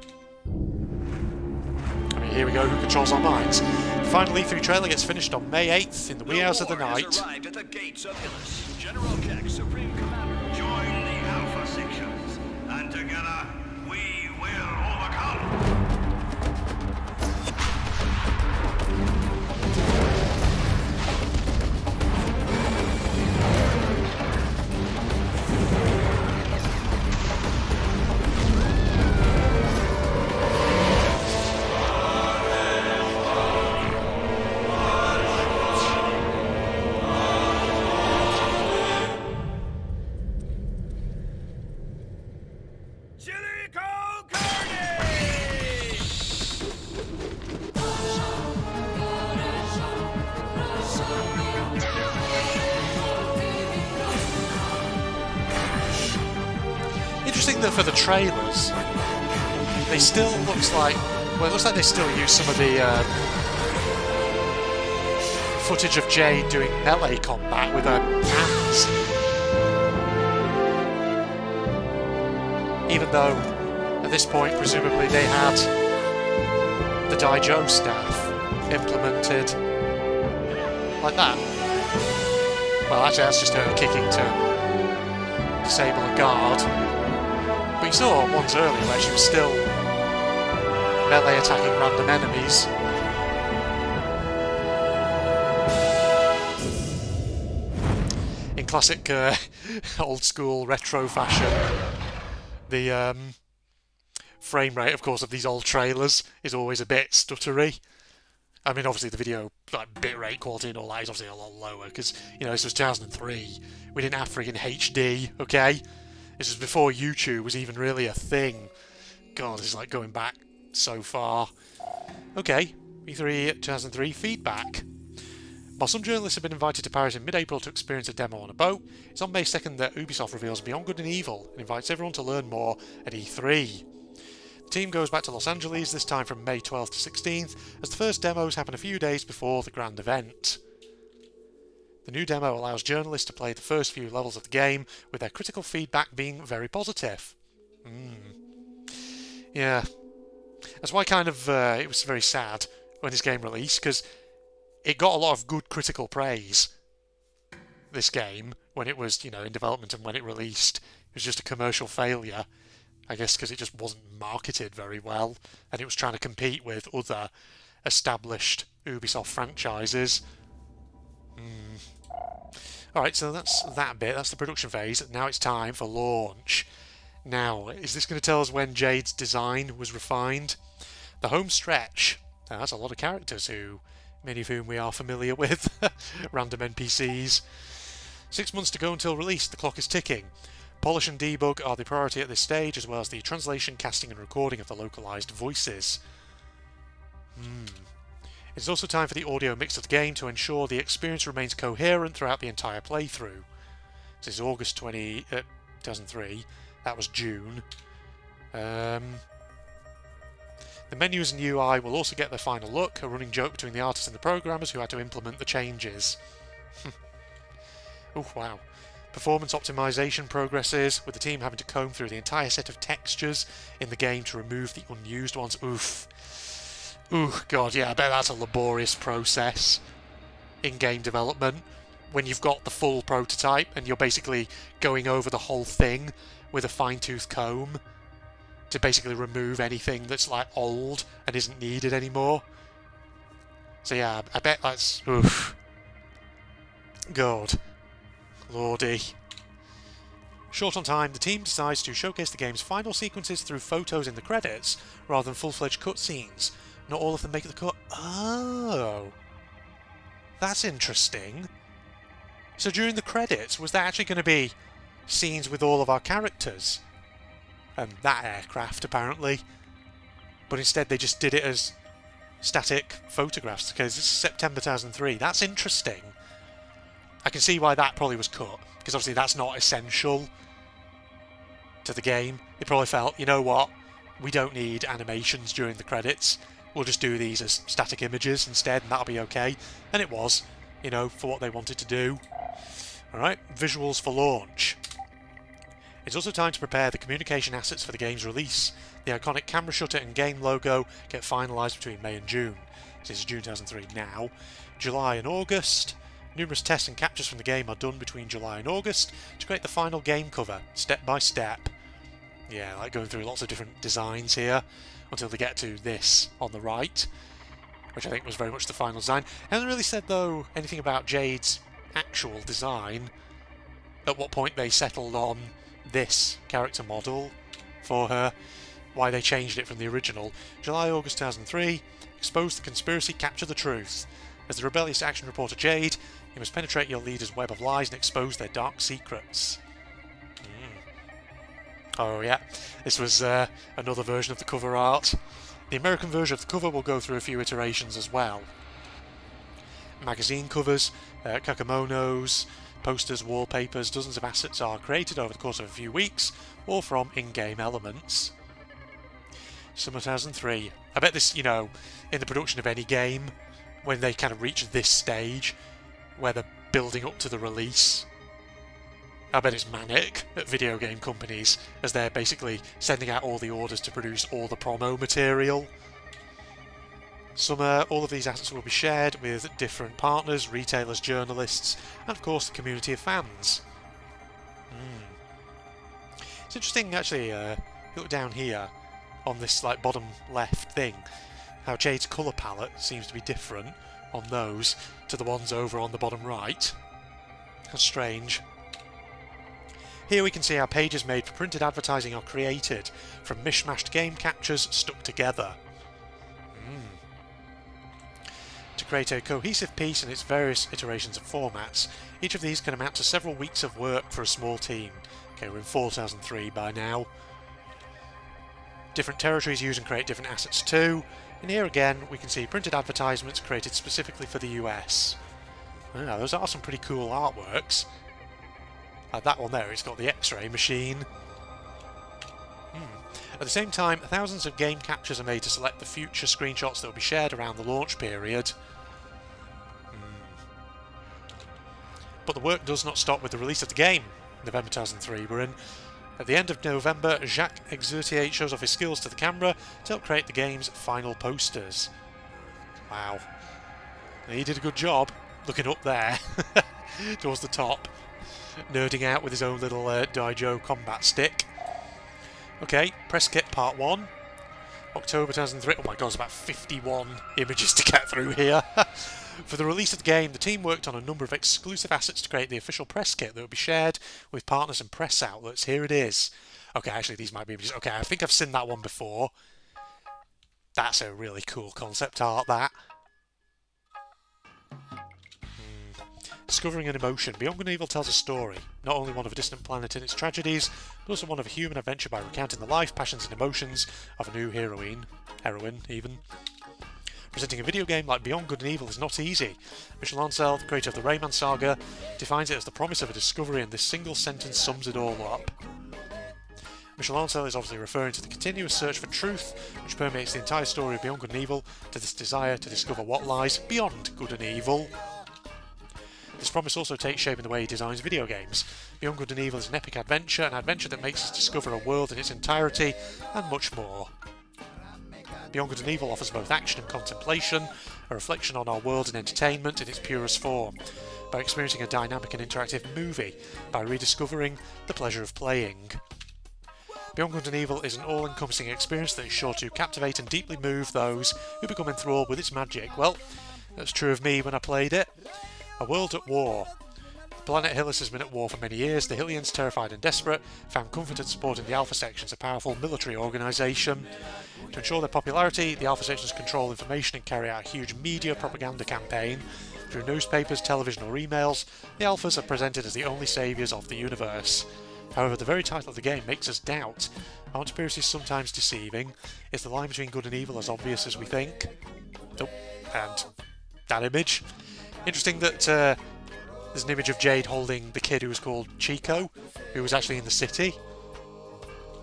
I mean, here we go, who controls our minds? The final E3 trailer gets finished on May 8th in the wee hours of the night. Has arrived at the gates of Hillis. General Keck, Supreme Commander. Join the Alpha sections, and together we will overcome. interesting that for the trailers, they still looks like, well, it looks like they still use some of the footage of Jade doing melee combat with her hands. Even though, at this point, presumably they had the Daijo staff implemented like that. Well, actually, that's just her kicking to disable a guard. But you saw ones earlier where she was still melee attacking random enemies. In classic old school retro fashion, the frame rate, of course, of these old trailers is always a bit stuttery. I mean, obviously the video like bitrate quality and all that is obviously a lot lower because, you know, this was 2003. We didn't have friggin' HD, okay? This was before YouTube was even really a thing. God, this is like going back so far. Okay, E3 2003 feedback. While some journalists have been invited to Paris in mid-April to experience a demo on a boat, it's on May 2nd that Ubisoft reveals Beyond Good and Evil and invites everyone to learn more at E3. The team goes back to Los Angeles, this time from May 12th to 16th, as the first demos happen a few days before the grand event. The new demo allows journalists to play the first few levels of the game, with their critical feedback being very positive. Yeah. That's why kind of it was very sad when this game released, because it got a lot of good critical praise, this game, when it was, you know, in development and when it released. It was just a commercial failure. I guess because it just wasn't marketed very well, and it was trying to compete with other established Ubisoft franchises. Alright, so that's that bit, that's the production phase. Now it's time for launch. Now, is this going to tell us when Jade's design was refined? The home stretch. Now, that's a lot of characters many of whom we are familiar with. Random NPCs. 6 months to go until release, the clock is ticking. Polish and debug are the priority at this stage, as well as the translation, casting and recording of the localized voices. It's also time for the audio mix of the game to ensure the experience remains coherent throughout the entire playthrough. This is August 2003, that was June. The menus and UI will also get their final look, a running joke between the artists and the programmers who had to implement the changes. Oh wow. Performance optimization progresses, with the team having to comb through the entire set of textures in the game to remove the unused ones. Oof. Ooh, God, yeah, I bet that's a laborious process in game development when you've got the full prototype and you're basically going over the whole thing with a fine-tooth comb to basically remove anything that's like old and isn't needed anymore. So yeah, I bet that's... oof. God. Lordy. Short on time, the team decides to showcase the game's final sequences through photos in the credits, rather than full-fledged cutscenes. Not all of them make the cut. Oh. That's interesting. So during the credits, was that actually going to be scenes with all of our characters? And that aircraft, apparently. But instead they just did it as static photographs, because this is September 2003. That's interesting. I can see why that probably was cut, because obviously that's not essential to the game. They probably felt, you know what, we don't need animations during the credits. We'll just do these as static images instead, and that'll be okay. And it was, you know, for what they wanted to do. Alright, visuals for launch. It's also time to prepare the communication assets for the game's release. The iconic camera shutter and game logo get finalised between May and June. This is June 2003 now. July and August. Numerous tests and captures from the game are done between July and August to create the final game cover, step by step. Yeah, like going through lots of different designs here until they get to this on the right, which I think was very much the final design. I haven't really said, though, anything about Jade's actual design, at what point they settled on this character model for her, why they changed it from the original. July, August 2003, expose the conspiracy, capture the truth. As the rebellious action reporter Jade, you must penetrate your leader's web of lies and expose their dark secrets. Oh yeah, this was another version of the cover art. The American version of the cover will go through a few iterations as well. magazine covers, kakemonos, posters, wallpapers. Dozens of assets are created over the course of a few weeks, all from in-game elements. Summer 2003. I bet this, you know, in the production of any game, when they kind of reach this stage, where they're building up to the release, I bet it's manic at video game companies, as they're basically sending out all the orders to produce all the promo material. Summer, all of these assets will be shared with different partners, retailers, journalists, and of course the community of fans. It's interesting, actually, look down here on this like bottom left thing, how Jade's colour palette seems to be different on those to the ones over on the bottom right. That's strange. Here we can see how pages made for printed advertising are created from mishmashed game captures stuck together. To create a cohesive piece in its various iterations and formats, each of these can amount to several weeks of work for a small team. Okay, we're in 4003 by now. Different territories use and create different assets too, and here again we can see printed advertisements created specifically for the US. Those are some pretty cool artworks. Like that one there, it's got the X-ray machine. At the same time, thousands of game captures are made to select the future screenshots that will be shared around the launch period. But the work does not stop with the release of the game. November 2003 we're in. At the end of November, Jacques Exertier shows off his skills to the camera to help create the game's final posters. Wow. He did a good job looking up there towards the top, nerding out with his own little Daijo combat stick. Okay, press kit part 1. October 2003. Oh my god, there's about 51 images to get through here. For the release of the game, the team worked on a number of exclusive assets to create the official press kit that will be shared with partners and press outlets. Here it is. Okay, actually these might be images. Okay, I think I've seen that one before. That's a really cool concept art, that. Discovering an emotion. Beyond Good and Evil tells a story, not only one of a distant planet and its tragedies, but also one of a human adventure by recounting the life, passions and emotions of a new heroine even. Presenting a video game like Beyond Good and Evil is not easy. Michel Ancel, the creator of the Rayman saga, defines it as the promise of a discovery, and this single sentence sums it all up. Michel Ancel is obviously referring to the continuous search for truth, which permeates the entire story of Beyond Good and Evil, to this desire to discover what lies beyond good and evil. This promise also takes shape in the way he designs video games. Beyond Good and Evil is an epic adventure, an adventure that makes us discover a world in its entirety, and much more. Beyond Good and Evil offers both action and contemplation, a reflection on our world and entertainment in its purest form, by experiencing a dynamic and interactive movie, by rediscovering the pleasure of playing. Beyond Good and Evil is an all-encompassing experience that is sure to captivate and deeply move those who become enthralled with its magic. Well, that's true of me when I played it. A world at war. The planet Hillis has been at war for many years. The Hillians, terrified and desperate, found comfort and support in the Alpha Sections, a powerful military organisation. To ensure their popularity, the Alpha Sections control information and carry out a huge media propaganda campaign. Through newspapers, television or emails, the Alphas are presented as the only saviours of the universe. However, the very title of the game makes us doubt. Aren't appearances sometimes deceiving? Is the line between good and evil as obvious as we think? Oh, and that image. Interesting that there's an image of Jade holding the kid who was called Chico, who was actually in the city.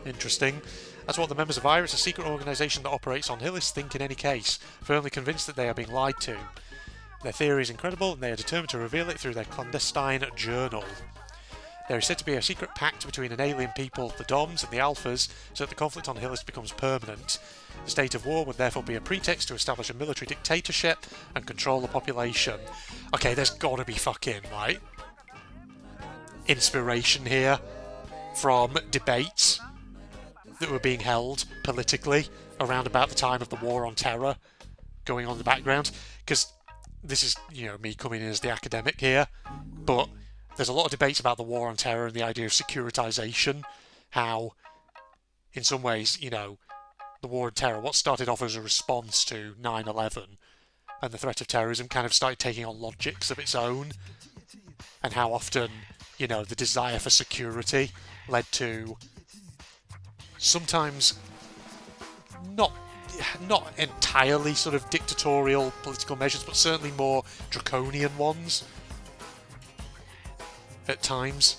Interesting. That's what the members of Iris, a secret organisation that operates on Hillis, think in any case, firmly convinced that they are being lied to. Their theory is incredible, and they are determined to reveal it through their clandestine journal. There is said to be a secret pact between an alien people, the Doms, and the Alphas, so that the conflict on Hillis becomes permanent. The state of war would therefore be a pretext to establish a military dictatorship and control the population. Okay, there's gotta be fucking, like, inspiration here from debates that were being held politically around about the time of the War on Terror going on in the background. Because this is, you know, me coming in as the academic here, but there's a lot of debates about the War on Terror and the idea of securitization, how, in some ways, you know, the War on Terror, what started off as a response to 9/11 and the threat of terrorism, kind of started taking on logics of its own, and how often, you know, the desire for security led to sometimes not not entirely sort of dictatorial political measures, but certainly more draconian ones at times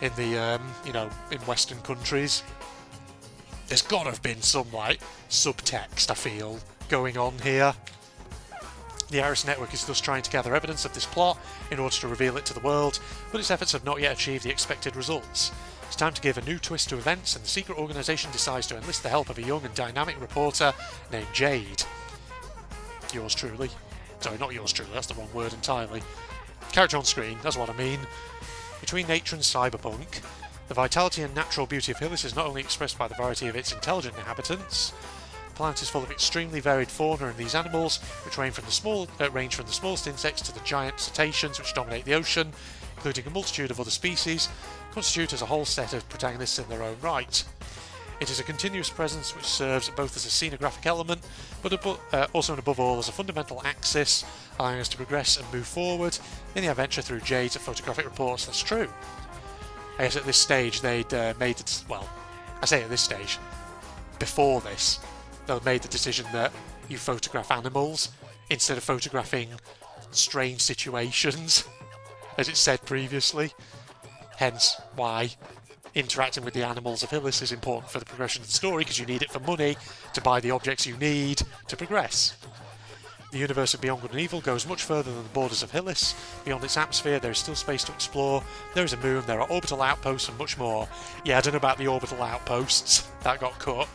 in the in Western countries. There's got to have been some like subtext, I feel, going on here. The Iris Network is thus trying to gather evidence of this plot in order to reveal it to the world, but its efforts have not yet achieved the expected results. It's time to give a new twist to events, and the secret organisation decides to enlist the help of a young and dynamic reporter named Jade. Yours truly. Sorry, not yours truly, that's the wrong word entirely. Character on screen, that's what I mean. Between nature and cyberpunk, the vitality and natural beauty of Hillis is not only expressed by the variety of its intelligent inhabitants. The planet is full of extremely varied fauna, and these animals, which range from the smallest insects to the giant cetaceans which dominate the ocean, including a multitude of other species, constitute as a whole set of protagonists in their own right. It is a continuous presence which serves both as a scenographic element, but also and above all as a fundamental axis, allowing us to progress and move forward in the adventure through Jade's photographic reports. That's true. I guess at this stage they'd made it, well, I say at this stage, before this, they'd made the decision that you photograph animals instead of photographing strange situations, as it said previously. Hence why interacting with the animals of Hillis is important for the progression of the story, because you need it for money to buy the objects you need to progress. The universe of Beyond Good and Evil goes much further than the borders of Hillis. Beyond its atmosphere, there is still space to explore. There is a moon, there are orbital outposts, and much more. Yeah, I don't know about the orbital outposts. That got cut.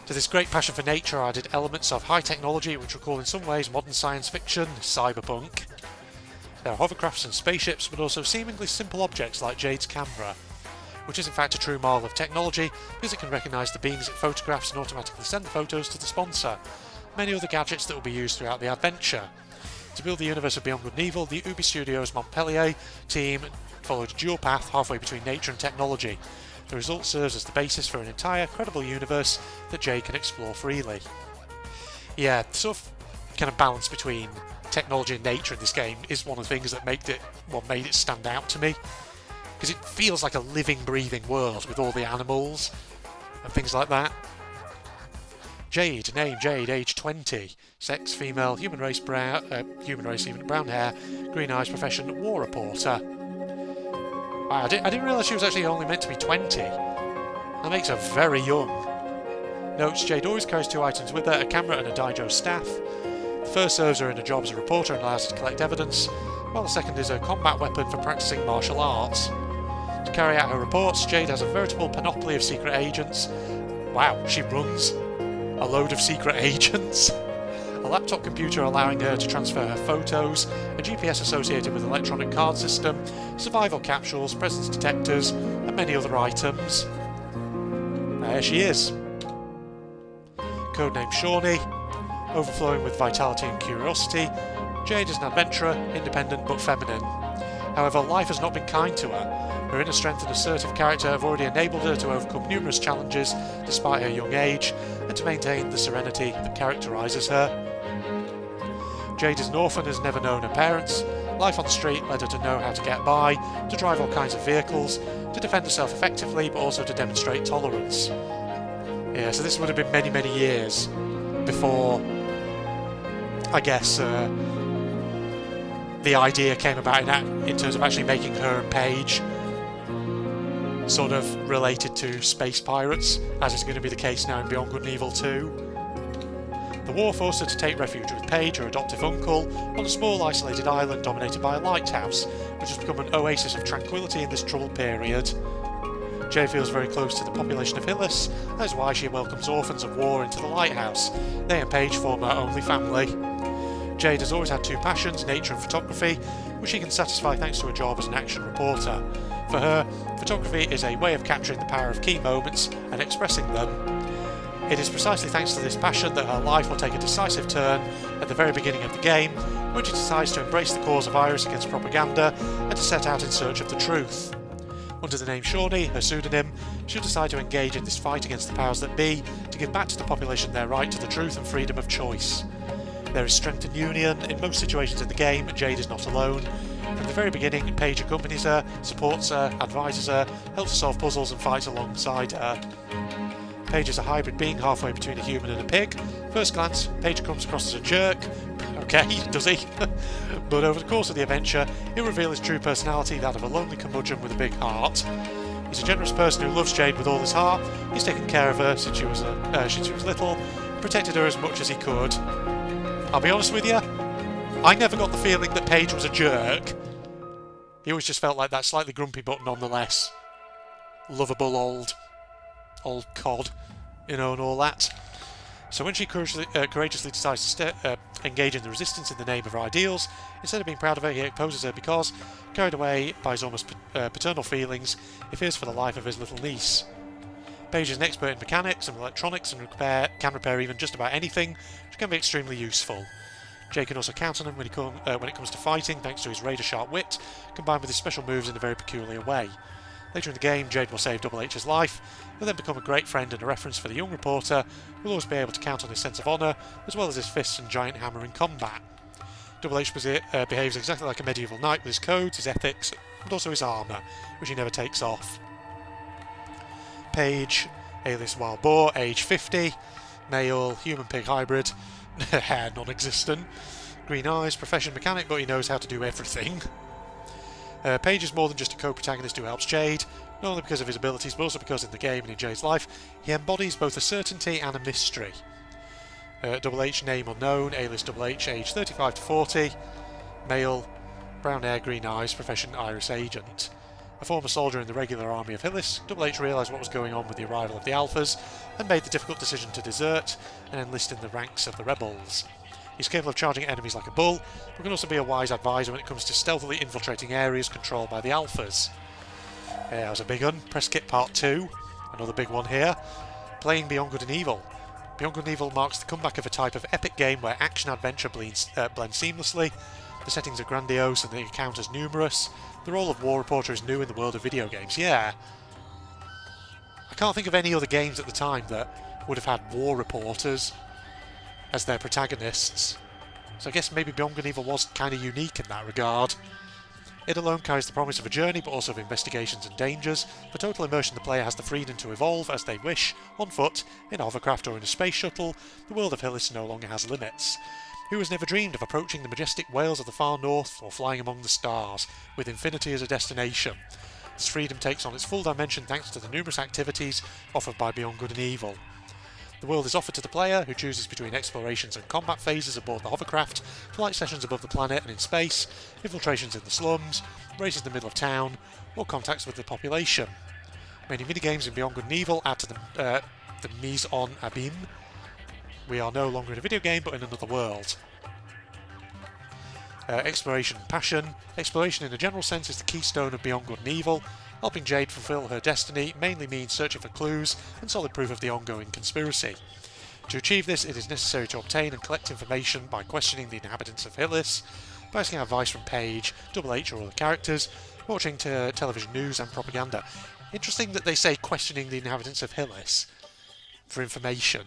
To this great passion for nature are added elements of high technology which recall in some ways modern science fiction, cyberpunk. There are hovercrafts and spaceships, but also seemingly simple objects like Jade's camera, which is in fact a true marvel of technology because it can recognise the beams it photographs and automatically send the photos to the sponsor. Many other gadgets that will be used throughout the adventure. To build the universe of Beyond Good and Evil, the Ubi Studios Montpellier team followed a dual path halfway between nature and technology. The result serves as the basis for an entire, credible universe that Jade can explore freely. Yeah, sort of kind of balance between technology and nature in this game is one of the things that made it stand out to me. Because it feels like a living, breathing world with all the animals and things like that. Jade, name Jade, age 20, sex female, human race brown hair, green eyes, profession war reporter. Wow, I didn't realise she was actually only meant to be 20. That makes her very young. Notes, Jade always carries two items with her, a camera and a Daijo staff. The first serves her in a job as a reporter and allows her to collect evidence, while the second is a combat weapon for practising martial arts. To carry out her reports, Jade has a veritable panoply of secret agents. Wow, she runs a load of secret agents. A laptop computer allowing her to transfer her photos, a GPS associated with an electronic card system, survival capsules, presence detectors, and many other items. There she is. Codename Shawnee. Overflowing with vitality and curiosity, Jade is an adventurer, independent but feminine. However, life has not been kind to her. Her inner strength and assertive character have already enabled her to overcome numerous challenges despite her young age, and to maintain the serenity that characterises her. Jade is an orphan and has never known her parents. Life on the street led her to know how to get by, to drive all kinds of vehicles, to defend herself effectively, but also to demonstrate tolerance. Yeah, so this would have been many, many years before, I guess, the idea came about in terms of actually making her and Paige sort of related to space pirates, as is going to be the case now in Beyond Good and Evil 2. The war forced her to take refuge with Paige, her adoptive uncle, on a small isolated island dominated by a lighthouse, which has become an oasis of tranquility in this troubled period. Jade feels very close to the population of Hillis, and that is why she welcomes orphans of war into the lighthouse. They and Paige form her only family. Jade has always had two passions, nature and photography, which she can satisfy thanks to her job as an action reporter. For her, photography is a way of capturing the power of key moments and expressing them. It is precisely thanks to this passion that her life will take a decisive turn at the very beginning of the game, when she decides to embrace the cause of Iris against propaganda and to set out in search of the truth. Under the name Shawnee, her pseudonym, she'll decide to engage in this fight against the powers that be to give back to the population their right to the truth and freedom of choice. There is strength and union. In most situations in the game, Jade is not alone. From the very beginning, Paige accompanies her, supports her, advises her, helps her solve puzzles and fights alongside her. Paige is a hybrid being halfway between a human and a pig. First glance, Paige comes across as a jerk. Okay, does he? But over the course of the adventure, he'll reveal his true personality, that of a lonely curmudgeon with a big heart. He's a generous person who loves Jade with all his heart. He's taken care of her since she was little, protected her as much as he could. I'll be honest with you, I never got the feeling that Paige was a jerk. He always just felt like that slightly grumpy but nonetheless lovable old cod, and all that. So when she courageously decides to engage in the resistance in the name of her ideals, instead of being proud of her, he opposes her because, carried away by his almost paternal feelings, he fears for the life of his little niece. Paige is an expert in mechanics and electronics and can repair even just about anything, which can be extremely useful. Jade can also count on him when it comes to fighting, thanks to his razor-sharp wit, combined with his special moves in a very peculiar way. Later in the game, Jade will save Double H's life, and then become a great friend and a reference for the young reporter, who will always be able to count on his sense of honour, as well as his fists and giant hammer in combat. Double H behaves exactly like a medieval knight with his codes, his ethics, and also his armour, which he never takes off. Paige, alias Wild Boar, age 50, male, human-pig hybrid, hair non-existent, green eyes, profession mechanic, but he knows how to do everything. Paige is more than just a co-protagonist who helps Jade, not only because of his abilities, but also because in the game and in Jade's life, he embodies both a certainty and a mystery. Double H, name unknown, alias Double H, age 35 to 40, male, brown hair, green eyes, profession Iris agent. A former soldier in the regular army of Hillis, Double H realised what was going on with the arrival of the Alphas, and made the difficult decision to desert and enlist in the ranks of the rebels. He's capable of charging at enemies like a bull, but can also be a wise advisor when it comes to stealthily infiltrating areas controlled by the Alphas. That was a big one. Press Kit Part 2, another big one here. Playing Beyond Good and Evil. Beyond Good and Evil marks the comeback of a type of epic game where action-adventure blends seamlessly. The settings are grandiose and the encounters numerous. The role of War Reporter is new in the world of video games. Yeah. I can't think of any other games at the time that would have had War Reporters as their protagonists. So I guess maybe Beyond Good and Evil was kind of unique in that regard. It alone carries the promise of a journey, but also of investigations and dangers. For total immersion, the player has the freedom to evolve as they wish, on foot, in a hovercraft or in a space shuttle. The world of Hillis no longer has limits. Who has never dreamed of approaching the majestic Wales of the far north, or flying among the stars, with infinity as a destination? This freedom takes on its full dimension thanks to the numerous activities offered by Beyond Good and Evil. The world is offered to the player, who chooses between explorations and combat phases aboard the hovercraft, flight sessions above the planet and in space, infiltrations in the slums, races in the middle of town, or contacts with the population. Many minigames in Beyond Good and Evil add to the mise en abîme. We are no longer in a video game, but in another world. Exploration and passion. Exploration in a general sense is the keystone of Beyond Good and Evil. Helping Jade fulfill her destiny mainly means searching for clues and solid proof of the ongoing conspiracy. To achieve this, it is necessary to obtain and collect information by questioning the inhabitants of Hillis, by asking advice from Paige, Double H or other characters, watching television news and propaganda. Interesting that they say questioning the inhabitants of Hillis for information,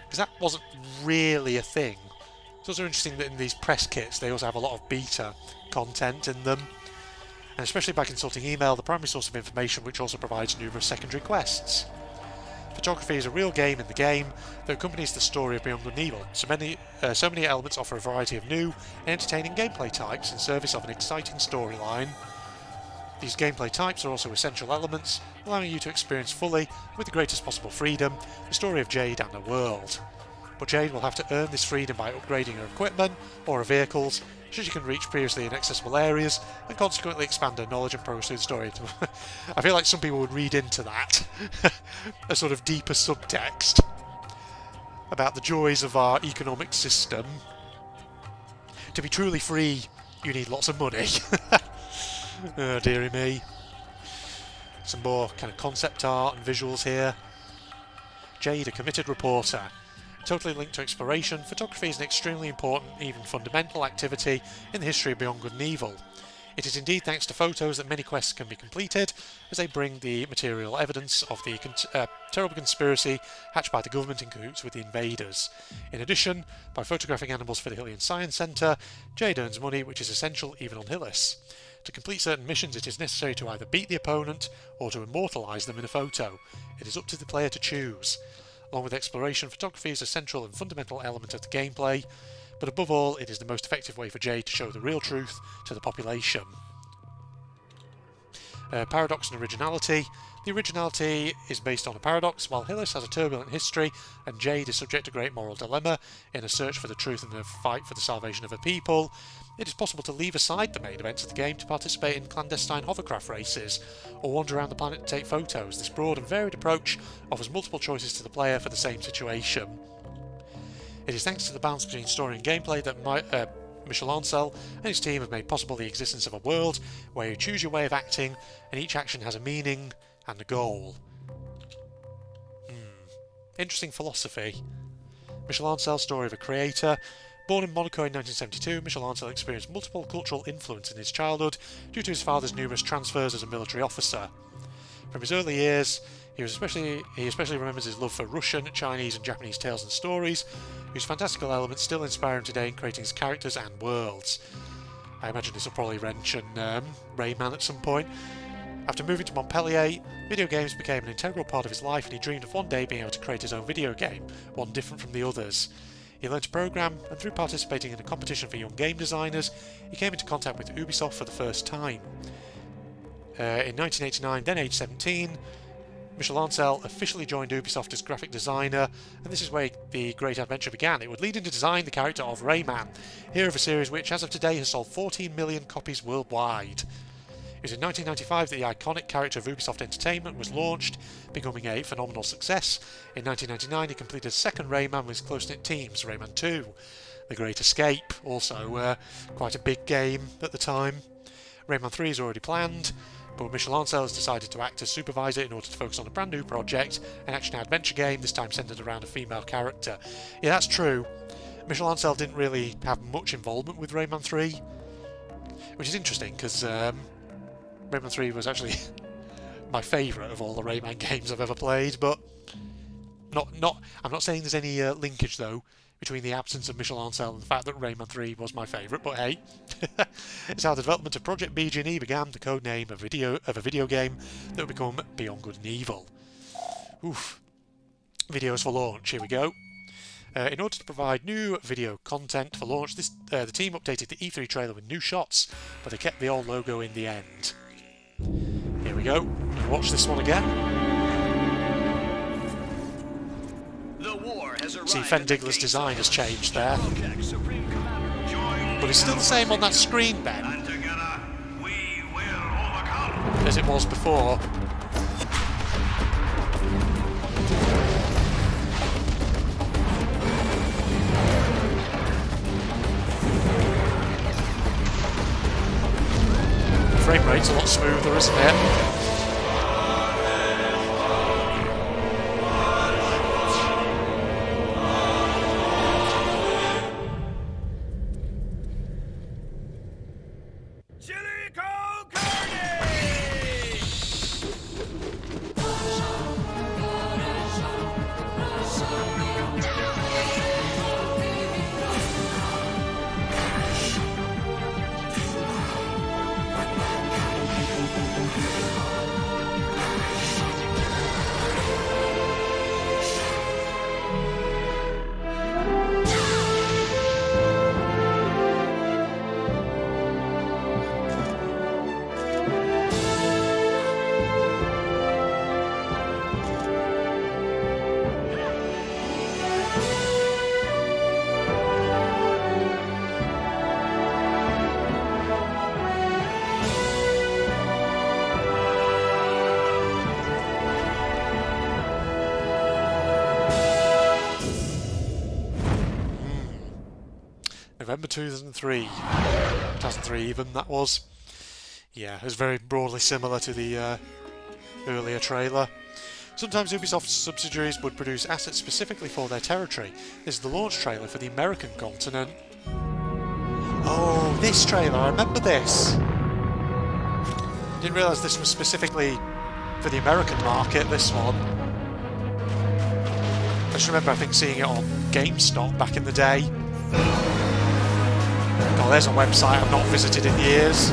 because that wasn't really a thing. It's also interesting that in these press kits they also have a lot of beta content in them, and especially by consulting email, the primary source of information, which also provides numerous secondary quests. Photography is a real game in the game that accompanies the story of Beyond Good and Evil. So many elements offer a variety of new and entertaining gameplay types in service of an exciting storyline. These gameplay types are also essential elements, allowing you to experience fully, with the greatest possible freedom, the story of Jade and her world. But Jade will have to earn this freedom by upgrading her equipment or her vehicles, so she can reach previously inaccessible areas and consequently expand her knowledge and progress through the story. I feel like some people would read into that a sort of deeper subtext about the joys of our economic system. To be truly free, you need lots of money. Oh dearie me. Some more kind of concept art and visuals here. Jade, a committed reporter. Totally linked to exploration, photography is an extremely important, even fundamental activity in the history of Beyond Good and Evil. It is indeed thanks to photos that many quests can be completed, as they bring the material evidence of the terrible conspiracy hatched by the government in cahoots with the invaders. In addition, by photographing animals for the Hillian Science Centre, Jade earns money, which is essential even on Hillis. To complete certain missions, it is necessary to either beat the opponent or to immortalise them in a photo. It is up to the player to choose. Along with exploration, photography is a central and fundamental element of the gameplay, but above all, it is the most effective way for Jade to show the real truth to the population. Paradox and originality. The originality is based on a paradox. While Hillys has a turbulent history and Jade is subject to great moral dilemma in a search for the truth and a fight for the salvation of her people, it is possible to leave aside the main events of the game to participate in clandestine hovercraft races or wander around the planet to take photos. This broad and varied approach offers multiple choices to the player for the same situation. It is thanks to the balance between story and gameplay that Michel Ancel and his team have made possible the existence of a world where you choose your way of acting and each action has a meaning and a goal. Interesting philosophy. Michel Ancel's story of a creator. Born in Monaco in 1972, Michel Ancel experienced multiple cultural influence in his childhood due to his father's numerous transfers as a military officer. From his early years, he especially remembers his love for Russian, Chinese and Japanese tales and stories, whose fantastical elements still inspire him today in creating his characters and worlds. I imagine this will probably mention Rayman at some point. After moving to Montpellier, video games became an integral part of his life and he dreamed of one day being able to create his own video game, one different from the others. He learned to program, and through participating in a competition for young game designers, he came into contact with Ubisoft for the first time. In 1989, then age 17, Michel Ancel officially joined Ubisoft as graphic designer, and this is where the great adventure began. It would lead him to design the character of Rayman, hero of a series which, as of today, has sold 14 million copies worldwide. It was in 1995 that the iconic character of Ubisoft Entertainment was launched, becoming a phenomenal success. In 1999 he completed a second Rayman with his close-knit teams, Rayman 2. The Great Escape, also quite a big game at the time. Rayman 3 is already planned, but Michel Ancel has decided to act as supervisor in order to focus on a brand new project, an action-adventure game, this time centred around a female character. Yeah, that's true. Michel Ancel didn't really have much involvement with Rayman 3, which is interesting because Rayman 3 was actually my favourite of all the Rayman games I've ever played, but I'm not saying there's any linkage though between the absence of Michel Ancel and the fact that Rayman 3 was my favourite, but hey. It's how the development of Project BG&E began, the code name of a video game that would become Beyond Good and Evil. Oof. Videos for launch, here we go. In order to provide new video content for launch, the team updated the E3 trailer with new shots, but they kept the old logo in the end. Here we go. Watch this one again. The war has arrived. See, Fen Digler's design has changed there. But it's still the same on that screen, Ben, And together we will overcome. as it was before. The frame rate's a lot smoother, isn't it? November 2003 even, that was. Yeah, it was very broadly similar to the earlier trailer. Sometimes Ubisoft subsidiaries would produce assets specifically for their territory. This is the launch trailer for the American continent. Oh, this trailer, I remember this! Didn't realise this was specifically for the American market, this one. I just remember, I think, seeing it on GameStop back in the day. Oh, there's a website I've not visited in years.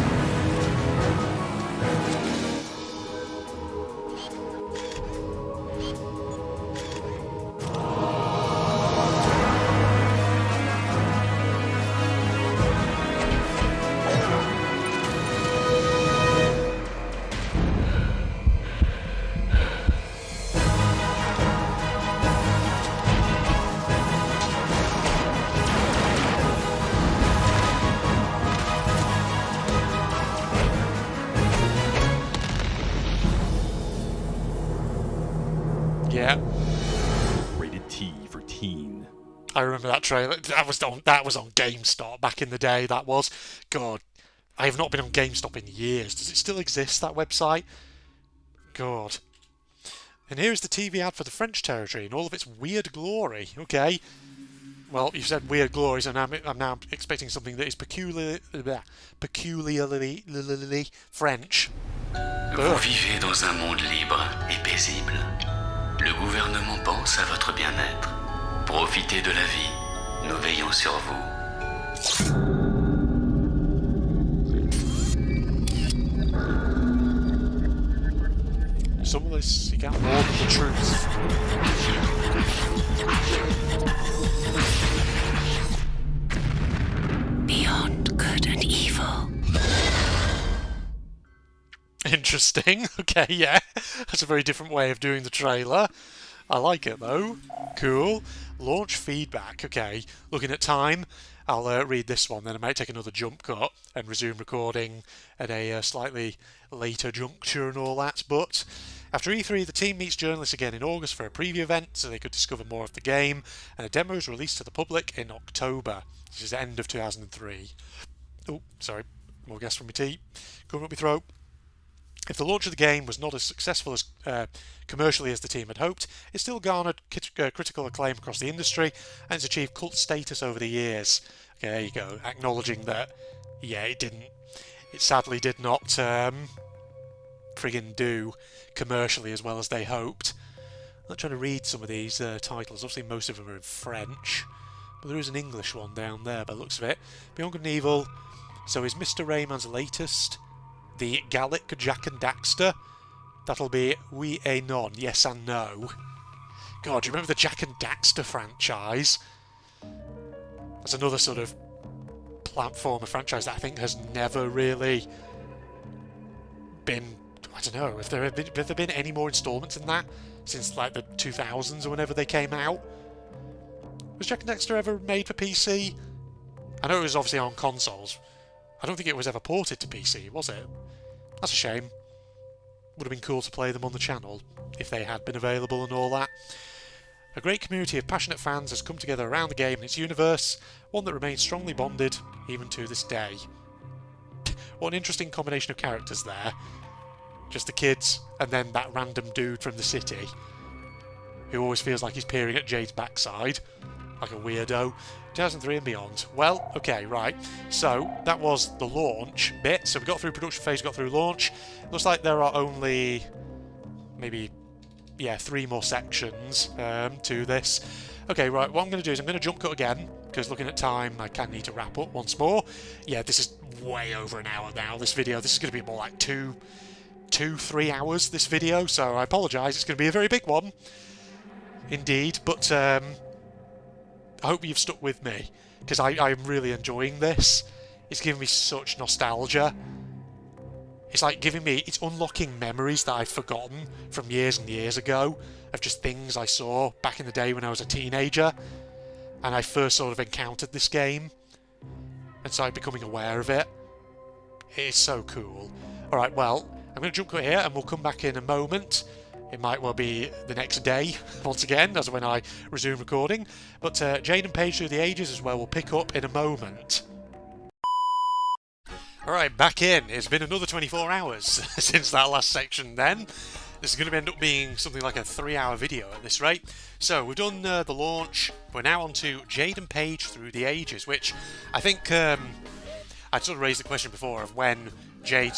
I remember that trailer. That was on GameStop back in the day. That was. God, I have not been on GameStop in years. Does it still exist, that website? God. And here's the TV ad for the French territory in all of its weird glory. Okay. Well, you said weird glories, and I'm now expecting something that is peculiarly French. Vous vivez dans un monde libre et paisible. Le gouvernement pense à votre bien-être. Profitez de la vie. Nous veillons sur vous. Some of this, you get more than the truth. Beyond good and evil. Interesting. Okay, yeah. That's a very different way of doing the trailer. I like it, though. Cool. Launch feedback. Okay. Looking at time, I'll read this one, then I might take another jump cut and resume recording at a slightly later juncture and all that. But after E3, the team meets journalists again in August for a preview event so they could discover more of the game, and a demo is released to the public in October. This is the end of 2003. Oh, sorry. More gas from my tea. Coming up my throat. If the launch of the game was not as successful as commercially as the team had hoped, it still garnered critical acclaim across the industry and it's achieved cult status over the years. Okay, there you go, acknowledging that, yeah, it sadly did not friggin' do commercially as well as they hoped. I'm not trying to read some of these titles, obviously most of them are in French, but there is an English one down there by the looks of it. Beyond Good and Evil, so is Mr. Rayman's latest. The Gallic Jak and Daxter. That'll be oui et non, yes and no. God, do you remember the Jak and Daxter franchise? That's another sort of platformer franchise that I think has never really been... I don't know, have there been any more installments in that since like the 2000s or whenever they came out? Was Jak and Daxter ever made for PC? I know it was obviously on consoles. I don't think it was ever ported to PC, was it? That's a shame. Would have been cool to play them on the channel if they had been available and all that. A great community of passionate fans has come together around the game and its universe, one that remains strongly bonded even to this day. What an interesting combination of characters there. Just the kids and then that random dude from the city who always feels like he's peering at Jade's backside like a weirdo. 2003 and beyond. Well, okay, right. So, that was the launch bit. So we got through production phase, got through launch. Looks like there are only maybe, yeah, 3 more sections to this. Okay, right, what I'm going to do is I'm going to jump cut again, because looking at time, I kind of need to wrap up once more. Yeah, this is way over an hour now, this video. This is going to be more like 3 hours, this video, so I apologise. It's going to be a very big one. Indeed, but... I hope you've stuck with me, because I'm really enjoying this. It's giving me such nostalgia. It's like it's unlocking memories that I've forgotten from years and years ago, of just things I saw back in the day when I was a teenager, and I first sort of encountered this game, and started becoming aware of it. It is so cool. Alright, well, I'm going to jump cut here, and we'll come back in a moment. It might well be the next day, once again, as when I resume recording. But Jade and Paige Through the Ages as well will pick up in a moment. Alright, back in. It's been another 24 hours since that last section then. This is going to end up being something like a 3-hour video at this rate. So, we've done the launch. We're now on to Jade and Paige Through the Ages, which I think I'd sort of raised the question before of when Jade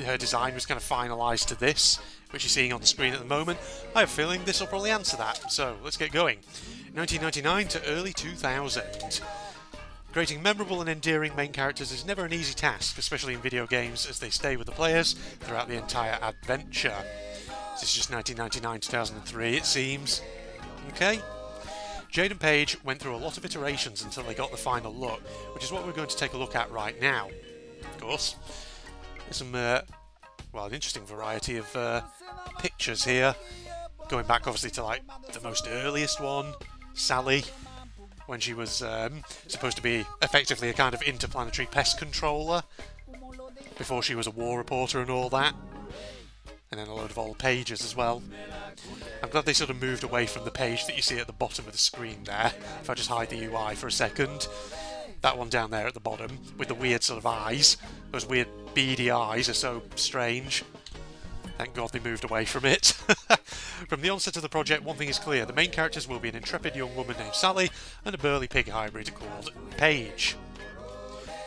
her design was kind of finalised to this, which you're seeing on the screen at the moment. I have a feeling this will probably answer that, so let's get going. 1999 to early 2000. Creating memorable and endearing main characters is never an easy task, especially in video games, as they stay with the players throughout the entire adventure. This is just 1999-2003, it seems. Okay. Jade and Paige went through a lot of iterations until they got the final look, which is what we're going to take a look at right now. Of course. There's some, well, an interesting variety of pictures here. Going back, obviously, to, like, the most earliest one, Sally, when she was supposed to be effectively a kind of interplanetary pest controller, before she was a war reporter and all that. And then a load of old pages as well. I'm glad they sort of moved away from the page that you see at the bottom of the screen there. If I just hide the UI for a second. That one down there at the bottom, with the weird sort of eyes. Those weird beady eyes are so strange. Thank God they moved away from it. From the onset of the project, one thing is clear. The main characters will be an intrepid young woman named Sally and a burly pig hybrid called Paige.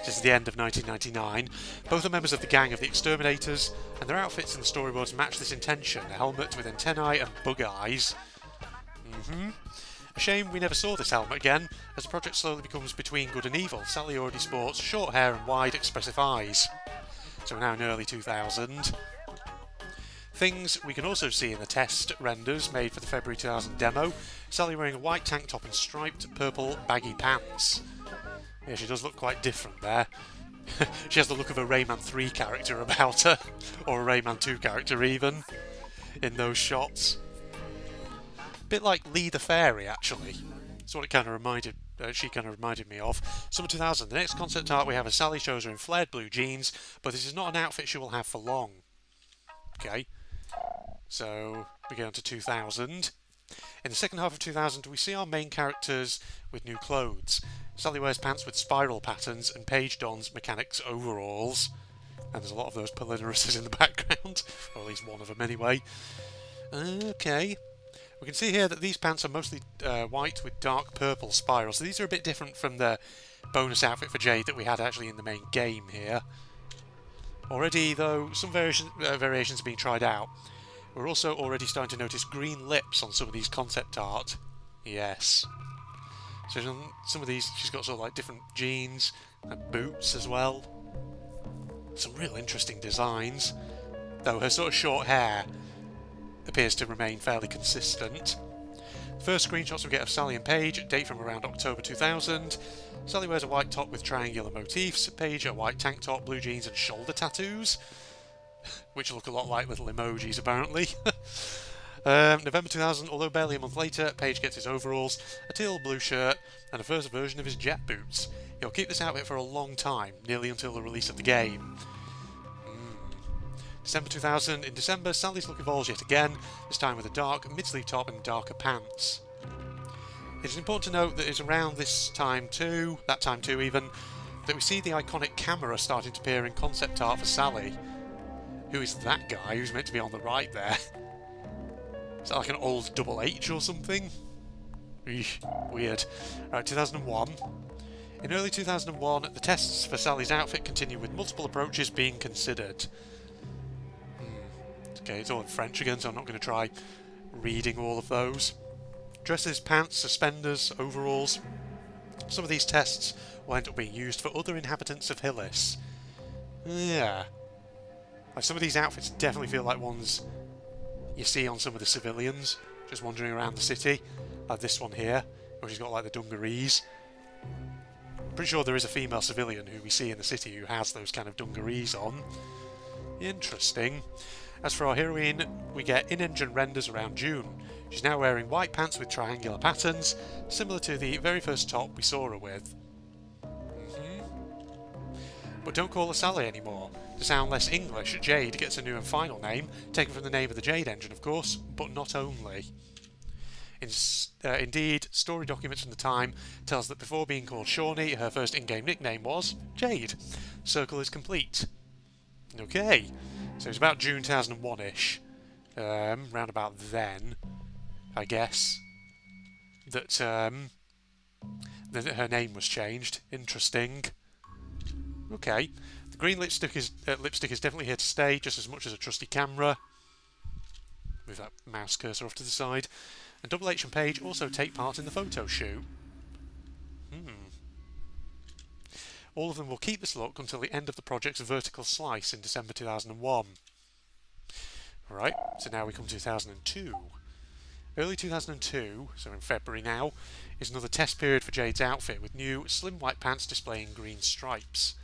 This is the end of 1999. Both are members of the gang of the Exterminators, and their outfits in the storyboards match this intention. A helmet with antennae and bug eyes. A shame we never saw this helmet again, as the project slowly becomes between good and evil. Sally already sports short hair and wide, expressive eyes. So we're now in early 2000. Things we can also see in the test renders made for the February 2000 demo. Sally wearing a white tank top and striped purple baggy pants. Yeah, she does look quite different there. She has the look of a Rayman 3 character about her, or a Rayman 2 character even, in those shots. Bit like Lee the Fairy, actually. That's what it kind of reminded. She kind of reminded me of. Summer 2000. The next concept art we have is Sally shows her in flared blue jeans, but this is not an outfit she will have for long. Okay, so we go on to 2000. In the second half of 2000, we see our main characters with new clothes. Sally wears pants with spiral patterns, and Paige dons mechanics overalls. And there's a lot of those Polinaruses in the background, or at least one of them anyway. Okay. We can see here that these pants are mostly white with dark purple spirals. So these are a bit different from the bonus outfit for Jade that we had actually in the main game here. Already, though, some variations are being tried out. We're also already starting to notice green lips on some of these concept art. Yes. So on some of these, she's got sort of like different jeans and boots as well. Some real interesting designs. Though her sort of short hair appears to remain fairly consistent. The first screenshots we get of Sally and Paige date from around October 2000. Sally wears a white top with triangular motifs, Paige a white tank top, blue jeans and shoulder tattoos, which look a lot like little emojis apparently. November 2000, although barely a month later, Paige gets his overalls, a teal blue shirt and a first version of his jet boots. He'll keep this outfit for a long time, nearly until the release of the game. December 2000. In December, Sally's look evolves yet again, this time with a dark mid-sleeve top and darker pants. It is important to note that it's around this time too, that time too even, that we see the iconic camera starting to appear in concept art for Sally. Who is that guy who's meant to be on the right there? Is that like an old Double H or something? Eesh, weird. Right, 2001. In early 2001, the tests for Sally's outfit continue with multiple approaches being considered. Okay, it's all in French again, so I'm not going to try reading all of those. Dresses, pants, suspenders, overalls. Some of these tests will end up being used for other inhabitants of Hillis. Yeah. Like some of these outfits definitely feel like ones you see on some of the civilians just wandering around the city. Like this one here, where she's got like the dungarees. Pretty sure there is a female civilian who we see in the city who has those kind of dungarees on. Interesting. As for our heroine, we get in-engine renders around June. She's now wearing white pants with triangular patterns, similar to the very first top we saw her with. But don't call her Sally anymore. To sound less English, Jade gets a new and final name, taken from the name of the Jade engine of course, but not only. Indeed, story documents from the time tell us that before being called Shawnee, her first in-game nickname was Jade. Circle is complete. Okay. So it's about June 2001-ish, round about then, I guess, that her name was changed. Interesting. Okay, the green lipstick is definitely here to stay, just as much as a trusty camera. Move that mouse cursor off to the side. And Double H and Paige also take part in the photo shoot. All of them will keep this look until the end of the project's vertical slice in December 2001. Right, so now we come to 2002. Early 2002, so in February now, is another test period for Jade's outfit, with new slim white pants displaying green stripes.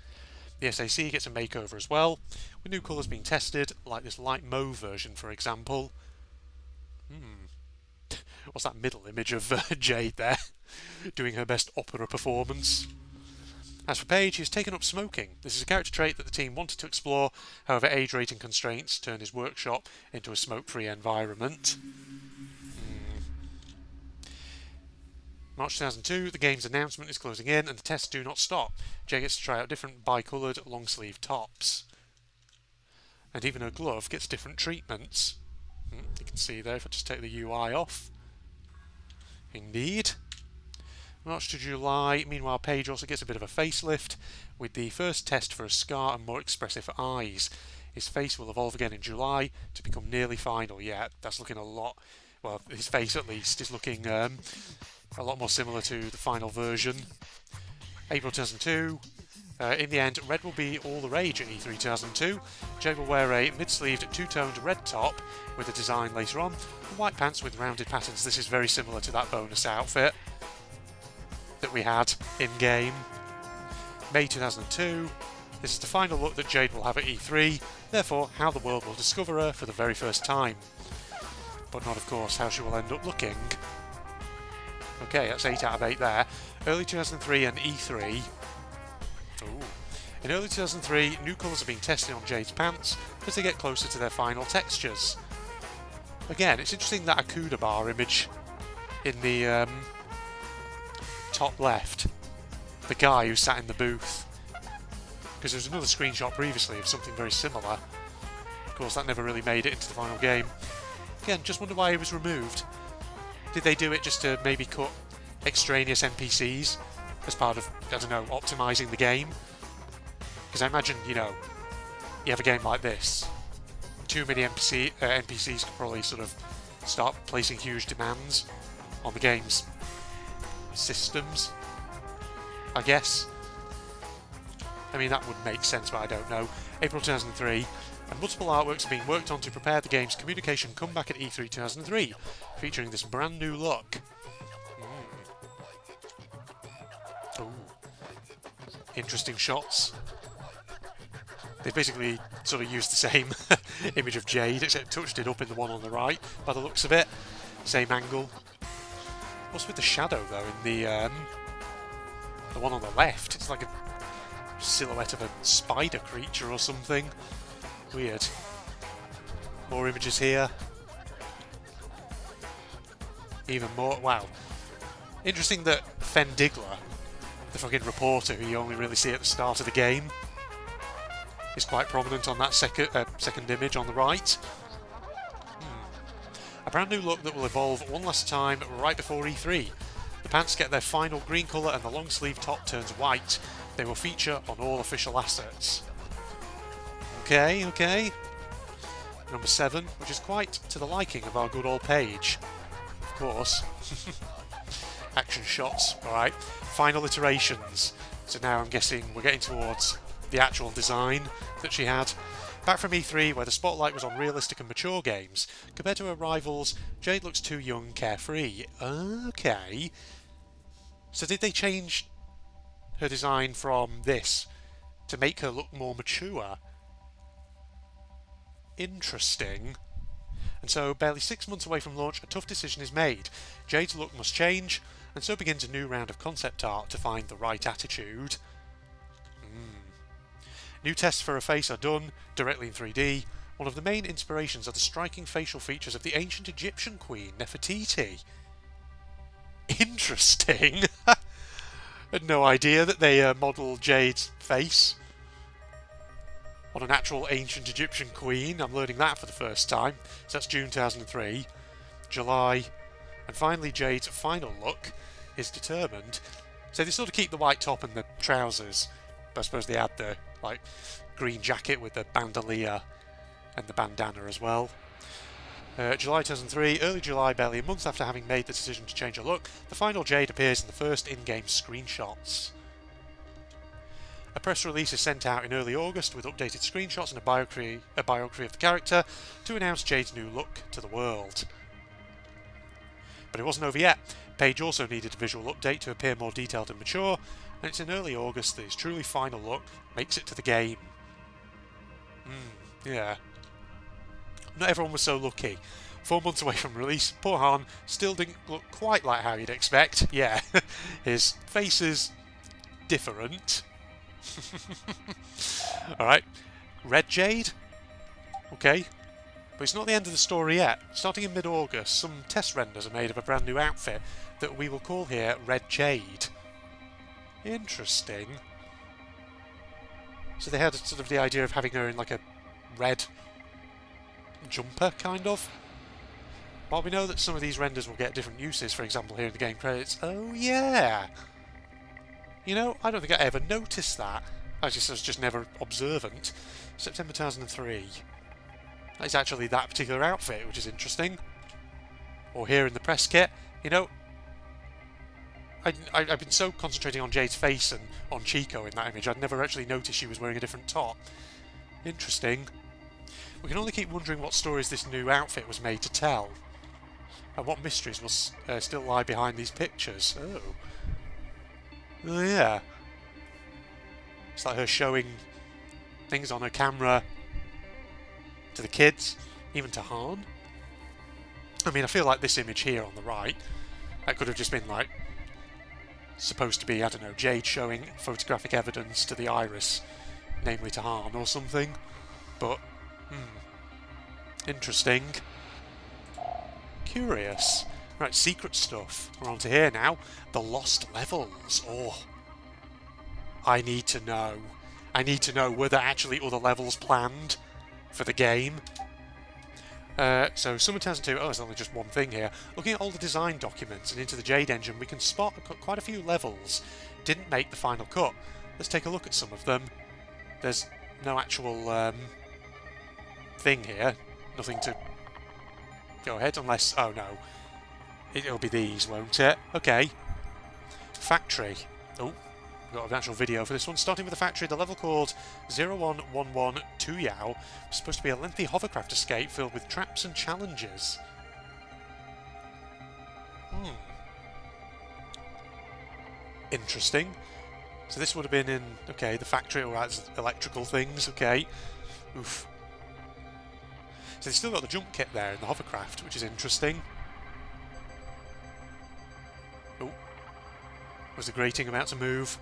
The SAC gets a makeover as well, with new colours being tested, like this light mauve version for example. What's that middle image of Jade there? Doing her best opera performance. As for Paige, he has taken up smoking. This is a character trait that the team wanted to explore, however age rating constraints turn his workshop into a smoke-free environment. March 2002, the game's announcement is closing in and the tests do not stop. Jay gets to try out different bi-coloured long-sleeve tops. And even her glove gets different treatments. You can see there if I just take the UI off. Indeed. March to July, meanwhile Paige also gets a bit of a facelift with the first test for a scar and more expressive eyes. His face will evolve again in July to become nearly final. Yeah, that's looking a lot, well, his face at least is looking a lot more similar to the final version. April 2002, in the end, red will be all the rage at E3 2002. Jay will wear a mid-sleeved two-toned red top with a design later on, and white pants with rounded patterns. This is very similar to that bonus outfit that we had in-game. May 2002, this is the final look that Jade will have at E3, therefore how the world will discover her for the very first time. But not, of course, how she will end up looking. Okay, that's 8 out of 8 there. Early 2003 and E3. Ooh. In early 2003, new colours are being tested on Jade's pants as they get closer to their final textures. Again, it's interesting that Akuda bar image in the top left, the guy who sat in the booth, because there was another screenshot previously of something very similar. Of course, that never really made it into the final game. Again, just wonder why it was removed. Did they do it just to maybe cut extraneous NPCs as part of, I don't know, optimising the game? Because I imagine, you know, you have a game like this, too many NPCs could probably sort of start placing huge demands on the game's systems, I guess. I mean, that would make sense, but I don't know. April 2003, and multiple artworks are being worked on to prepare the game's communication comeback at E3 2003, featuring this brand new look. Ooh. Interesting shots. They basically sort of used the same image of Jade, except touched it up in the one on the right, by the looks of it. Same angle. What's with the shadow, though, in the one on the left? It's like a silhouette of a spider creature or something. Weird. More images here. Even more. Wow. Interesting that Fen Digler, the fucking reporter who you only really see at the start of the game, is quite prominent on that second image on the right. A brand new look that will evolve one last time right before E3. The pants get their final green colour and the long sleeve top turns white. They will feature on all official assets. Okay, okay. Number 7, which is quite to the liking of our good old Paige. Of course. Action shots, alright. Final iterations. So now I'm guessing we're getting towards the actual design that she had. Back from E3, where the spotlight was on realistic and mature games, compared to her rivals, Jade looks too young, carefree. Okay. So did they change her design from this to make her look more mature? Interesting. And so, barely 6 months away from launch, a tough decision is made. Jade's look must change, and so begins a new round of concept art to find the right attitude. New tests for her face are done, directly in 3D. One of the main inspirations are the striking facial features of the ancient Egyptian queen, Nefertiti. Interesting! Had no idea that they modelled Jade's face on an actual ancient Egyptian queen. I'm learning that for the first time. So that's June 2003. July. And finally, Jade's final look is determined. So they sort of keep the white top and the trousers, but I suppose they add the like green jacket with the bandolier and the bandana as well. July 2003, early July, barely a month after having made the decision to change her look, the final Jade appears in the first in-game screenshots. A press release is sent out in early August with updated screenshots and a biography of the character to announce Jade's new look to the world. But it wasn't over yet. Paige also needed a visual update to appear more detailed and mature, and it's in early August that his truly final look makes it to the game. Yeah. Not everyone was so lucky. 4 months away from release, poor Han still didn't look quite like how you'd expect. Yeah, his face is different, Alright. Red Jade? Okay. But it's not the end of the story yet. Starting in mid-August, some test renders are made of a brand new outfit that we will call here Red Jade. Interesting. So they had sort of the idea of having her in like a red jumper, kind of. But we know that some of these renders will get different uses, for example here in the game credits. Oh yeah! You know, I don't think I ever noticed that. I was just never observant. September 2003. That is actually that particular outfit, which is interesting. Or here in the press kit, you know, I've been so concentrating on Jade's face and on Chico in that image, I'd never actually noticed she was wearing a different top. Interesting. We can only keep wondering what stories this new outfit was made to tell. And what mysteries will still lie behind these pictures. Oh yeah. It's like her showing things on her camera to the kids, even to Han. I mean, I feel like this image here on the right, that could have just been like supposed to be, I don't know, Jade showing photographic evidence to the Iris, namely to Han or something. But, interesting. Curious. Right, secret stuff. We're on to here now. The lost levels. Oh. I need to know. I need to know, were there actually other levels planned for the game? So Summer 2002, there's only just one thing here. Looking at all the design documents and into the Jade engine, we can spot quite a few levels didn't make the final cut. Let's take a look at some of them. There's no actual thing here. Nothing to go ahead, unless... Oh no. It'll be these, won't it? Okay. Factory. Oh, we've got an actual video for this one. Starting with the factory, the level called 0111 Tuyao was supposed to be a lengthy hovercraft escape filled with traps and challenges. Interesting. So this would have been in, okay, the factory, or as electrical things, okay. Oof. So they've still got the jump kit there in the hovercraft, which is interesting. Oh. Was the grating about to move?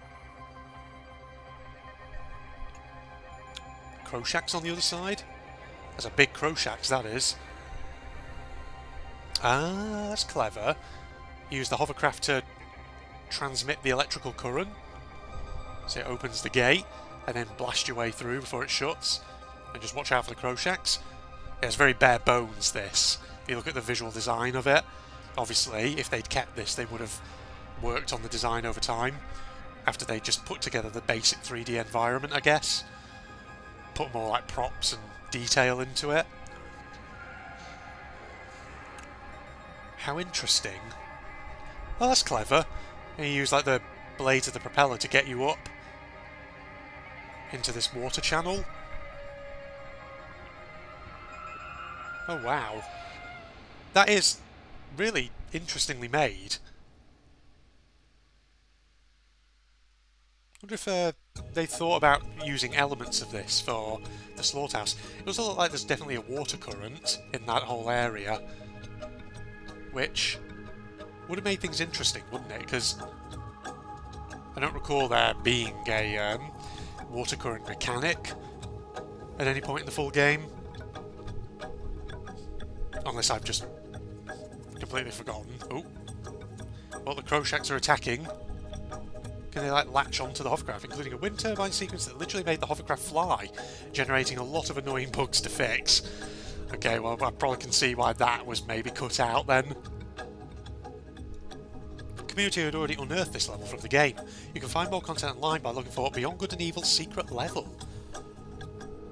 Crowshacks on the other side? There's a big Crowshacks, that is. Ah, that's clever. Use the hovercraft to transmit the electrical current. So it opens the gate, and then blast your way through before it shuts. And just watch out for the Crowshacks. It's very bare bones, this. If you look at the visual design of it, obviously, if they'd kept this, they would have worked on the design over time, after they just put together the basic 3D environment, I guess. Put more like props and detail into it. How interesting. Well, that's clever. And you use like the blades of the propeller to get you up into this water channel. Oh wow. That is really interestingly made. I wonder if they thought about using elements of this for the slaughterhouse. It also looks like there's definitely a water current in that whole area, which would have made things interesting, wouldn't it? Because I don't recall there being a water current mechanic at any point in the full game. Unless I've just completely forgotten. Oh. Well, the Crowshacks are attacking. Can they like latch onto the hovercraft, including a wind turbine sequence that literally made the hovercraft fly, generating a lot of annoying bugs to fix. Okay, well, I probably can see why that was maybe cut out then. The community had already unearthed this level from the game. You can find more content online by looking for Beyond Good and Evil's secret level.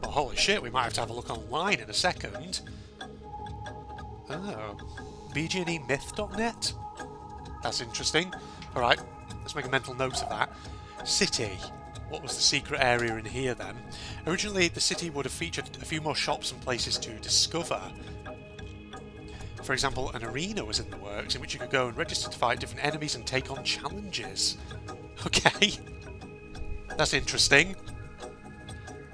Well, holy shit, we might have a look online in a second. Oh, bgnemyth.net? That's interesting. Alright, let's make a mental note of that. City. What was the secret area in here then? Originally, the city would have featured a few more shops and places to discover. For example, an arena was in the works in which you could go and register to fight different enemies and take on challenges. Okay. That's interesting.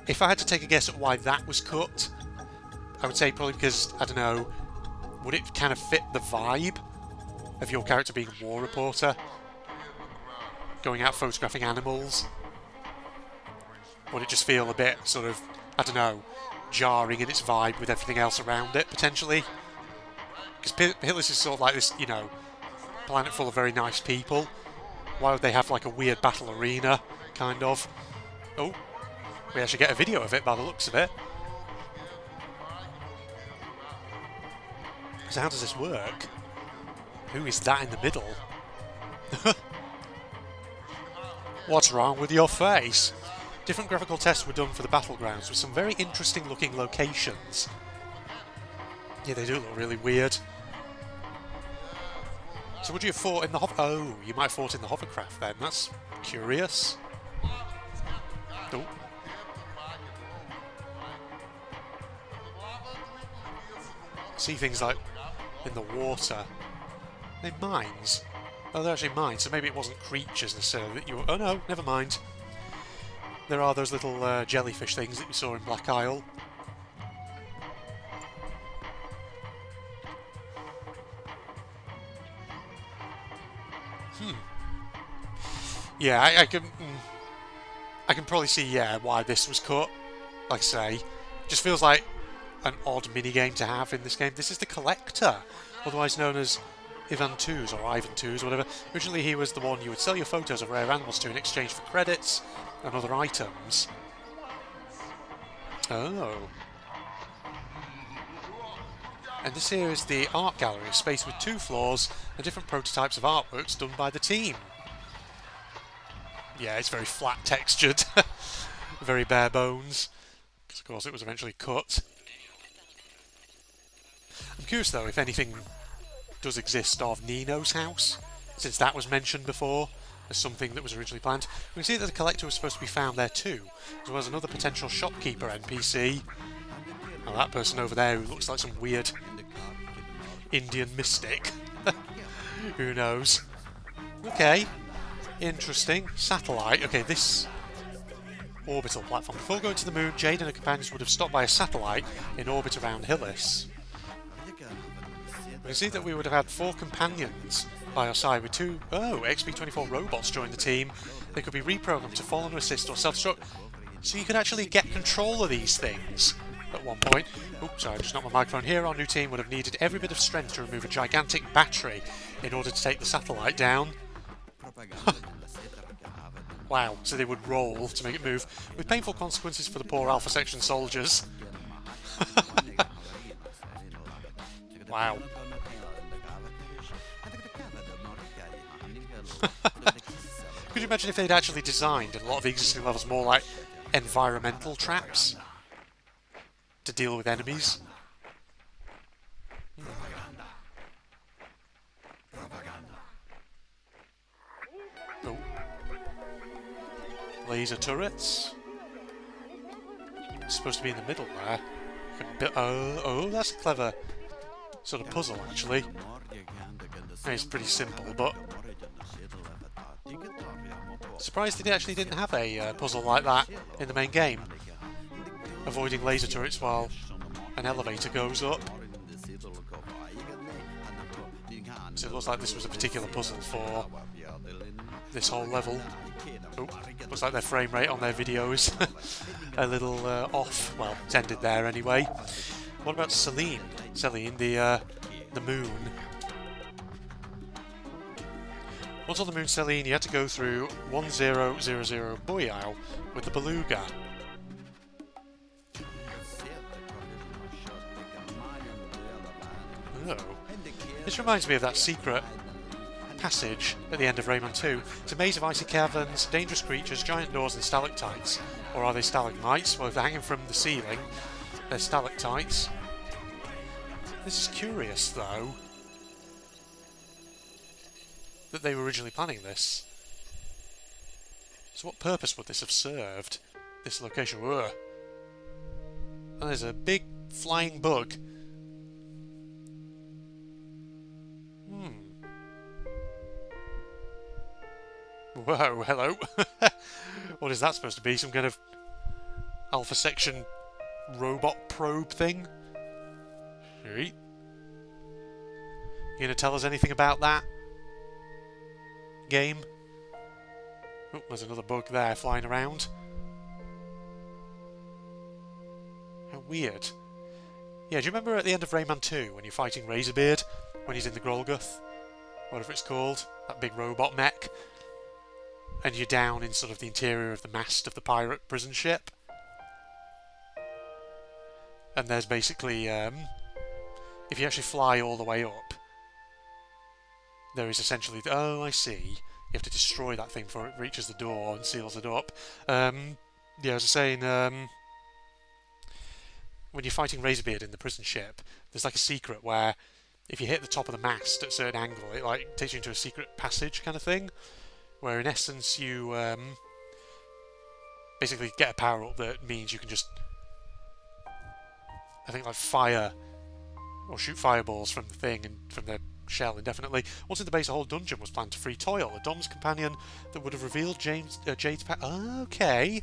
If I had to take a guess at why that was cut, I would say probably because, I don't know, would it kind of fit the vibe of your character being a war reporter? Going out photographing animals? would it just feel a bit sort of, I don't know, jarring in its vibe with everything else around it, potentially? Because Hillis is sort of like this, you know, planet full of very nice people. Why would they have like a weird battle arena, kind of? Oh, we actually get a video of it by the looks of it. So how does this work? Who is that in the middle? What's wrong with your face? Different graphical tests were done for the battlegrounds with some very interesting looking locations. Yeah, they do look really weird. So would you have fought in the hover... Oh, you might have fought in the hovercraft then. That's curious. Oh. See things like in the water. They're mines. Oh, they're actually mines, so maybe it wasn't creatures necessarily that you were... Oh no, never mind. There are those little jellyfish things that we saw in Black Isle. Yeah, I can probably see, yeah, why this was cut. Like I say, just feels like an odd minigame to have in this game. This is the Collector, otherwise known as Ivan Twos or Ivan Twos, whatever. Originally he was the one you would sell your photos of rare animals to in exchange for credits and other items. Oh. And this here is the art gallery, a space with 2 floors and different prototypes of artworks done by the team. Yeah, it's very flat textured, very bare bones, because of course it was eventually cut. I'm curious though if anything does exist of Nino's house, since that was mentioned before as something that was originally planned. We can see that the Collector was supposed to be found there too, as well as another potential shopkeeper NPC. Oh, that person over there who looks like some weird Indian mystic. Who knows? Okay. Interesting. Satellite. Okay, this orbital platform. Before going to the moon, Jade and her companions would have stopped by a satellite in orbit around Hillis. We can see that we would have had 4 companions by our side with 2 XP-24 robots join the team. They could be reprogrammed to fall and assist or self-destruct. So you could actually get control of these things at one point. Oops, sorry, I just knocked my microphone here. Our new team would have needed every bit of strength to remove a gigantic battery in order to take the satellite down. Wow, so they would roll to make it move, with painful consequences for the poor Alpha Section soldiers. Wow. Could you imagine if they'd actually designed, in a lot of the existing levels, more like environmental traps to deal with enemies? Oh. Laser turrets. It's supposed to be in the middle there. Oh, that's a clever sort of puzzle, actually. It's pretty simple, but surprised they actually didn't have a puzzle like that in the main game. Avoiding laser turrets while an elevator goes up. So it looks like this was a particular puzzle for this whole level. Oh, looks like their frame rate on their videos a little off. Well, it's ended there anyway. What about Selene? Selene, the moon. Once on the moon, Selene, you had to go through 1000 Boreal with the Beluga. Oh. This reminds me of that secret passage at the end of Rayman 2. It's a maze of icy caverns, dangerous creatures, giant doors and stalactites. Or are they stalagmites? Well, if they're hanging from the ceiling, they're stalactites. This is curious, though, that they were originally planning this. So what purpose would this have served? This location? Ugh. And there's a big flying bug. Whoa, hello. What is that supposed to be? Some kind of Alpha Section robot probe thing? You gonna tell us anything about that game? Oh, there's another bug there flying around. weird. Yeah, do you remember at the end of Rayman 2 when you're fighting Razorbeard? When he's in the Grolguth? Whatever it's called. That big robot mech. And you're down in sort of the interior of the mast of the pirate prison ship. And there's basically, if you actually fly all the way up, there is essentially, oh, I see, you have to destroy that thing before it reaches the door and seals it up. Yeah, as I was saying, when you're fighting Razorbeard in the prison ship, there's like a secret where if you hit the top of the mast at a certain angle, it like takes you into a secret passage kind of thing, where in essence you basically get a power up that means you can just, I think, like fire or shoot fireballs from the thing and from the shell indefinitely. Once in the base, a whole dungeon was planned to free Toil, a Dom's companion that would have revealed Jade's power. Okay,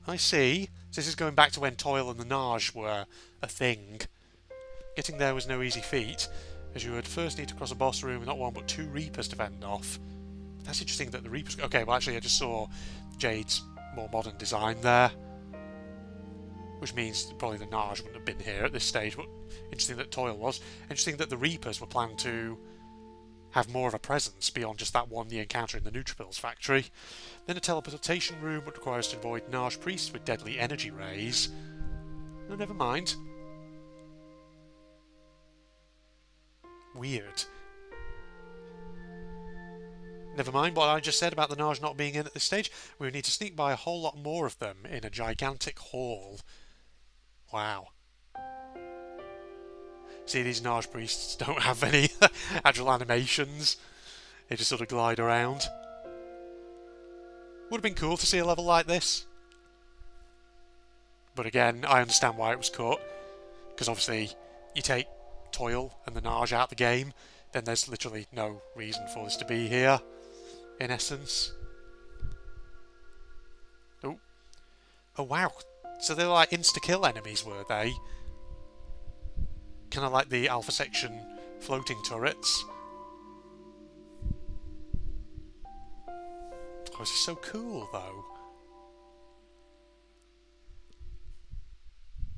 I see. So this is going back to when Toil and the Narj were a thing. Getting there was no easy feat, as you would first need to cross a boss room with not one but 2 Reapers to fend off. That's interesting that the Reapers... Okay, well actually I just saw Jade's more modern design there, which means probably the Narj wouldn't have been here at this stage, but interesting that Toil was. Interesting that the Reapers were planned to have more of a presence beyond just that one the encounter in the Neutrophils factory. Then a teleportation room would require us to avoid Narj priests with deadly energy rays. No, never mind. Weird. Never mind what I just said about the Narj not being in at this stage. We would need to sneak by a whole lot more of them in a gigantic hall. Wow. See, these Narj priests don't have any actual animations. They just sort of glide around. Would have been cool to see a level like this. But again, I understand why it was cut. Because obviously, you take Toil and the Narj out of the game, then there's literally no reason for this to be here, in essence. Oh. Oh wow. So they're like insta-kill enemies, were they? Kind of like the Alpha Section floating turrets. Oh, this is so cool, though.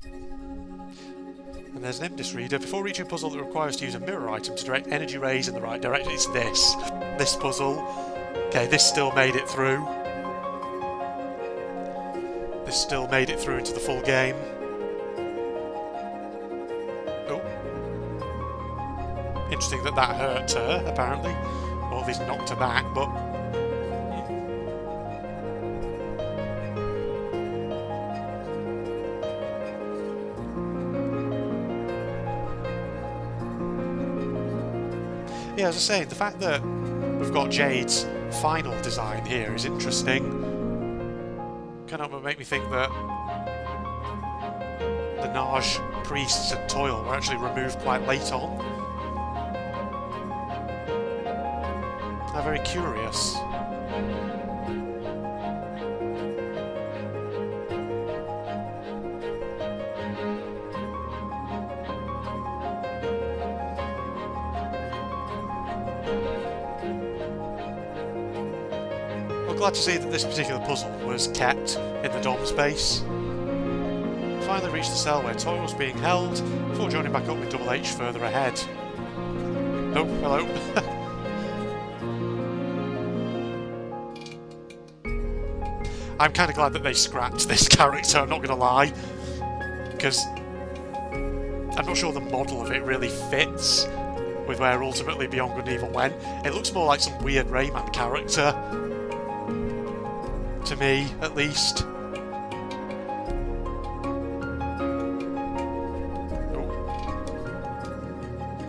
And there's an MDIS reader. Before reaching a puzzle that requires to use a mirror item to direct energy rays in the right direction, it's this. This puzzle. Okay, this still made it through. This still made it through into the full game. Oh. Interesting that that hurt her, apparently. Or at least knocked her back, but... Yeah, as I say, the fact that we've got Jade's final design here is interesting. Kind of make me think that the Narj priests and Toil were actually removed quite late on. I'm very curious. Glad to see that this particular puzzle was kept in the Dom's base. Finally reached the cell where Toil was being held before joining back up with Double H further ahead. Oh, hello. I'm kind of glad that they scrapped this character, I'm not going to lie, because I'm not sure the model of it really fits with where ultimately Beyond Good and Evil went. It looks more like some weird Rayman character. To me, at least.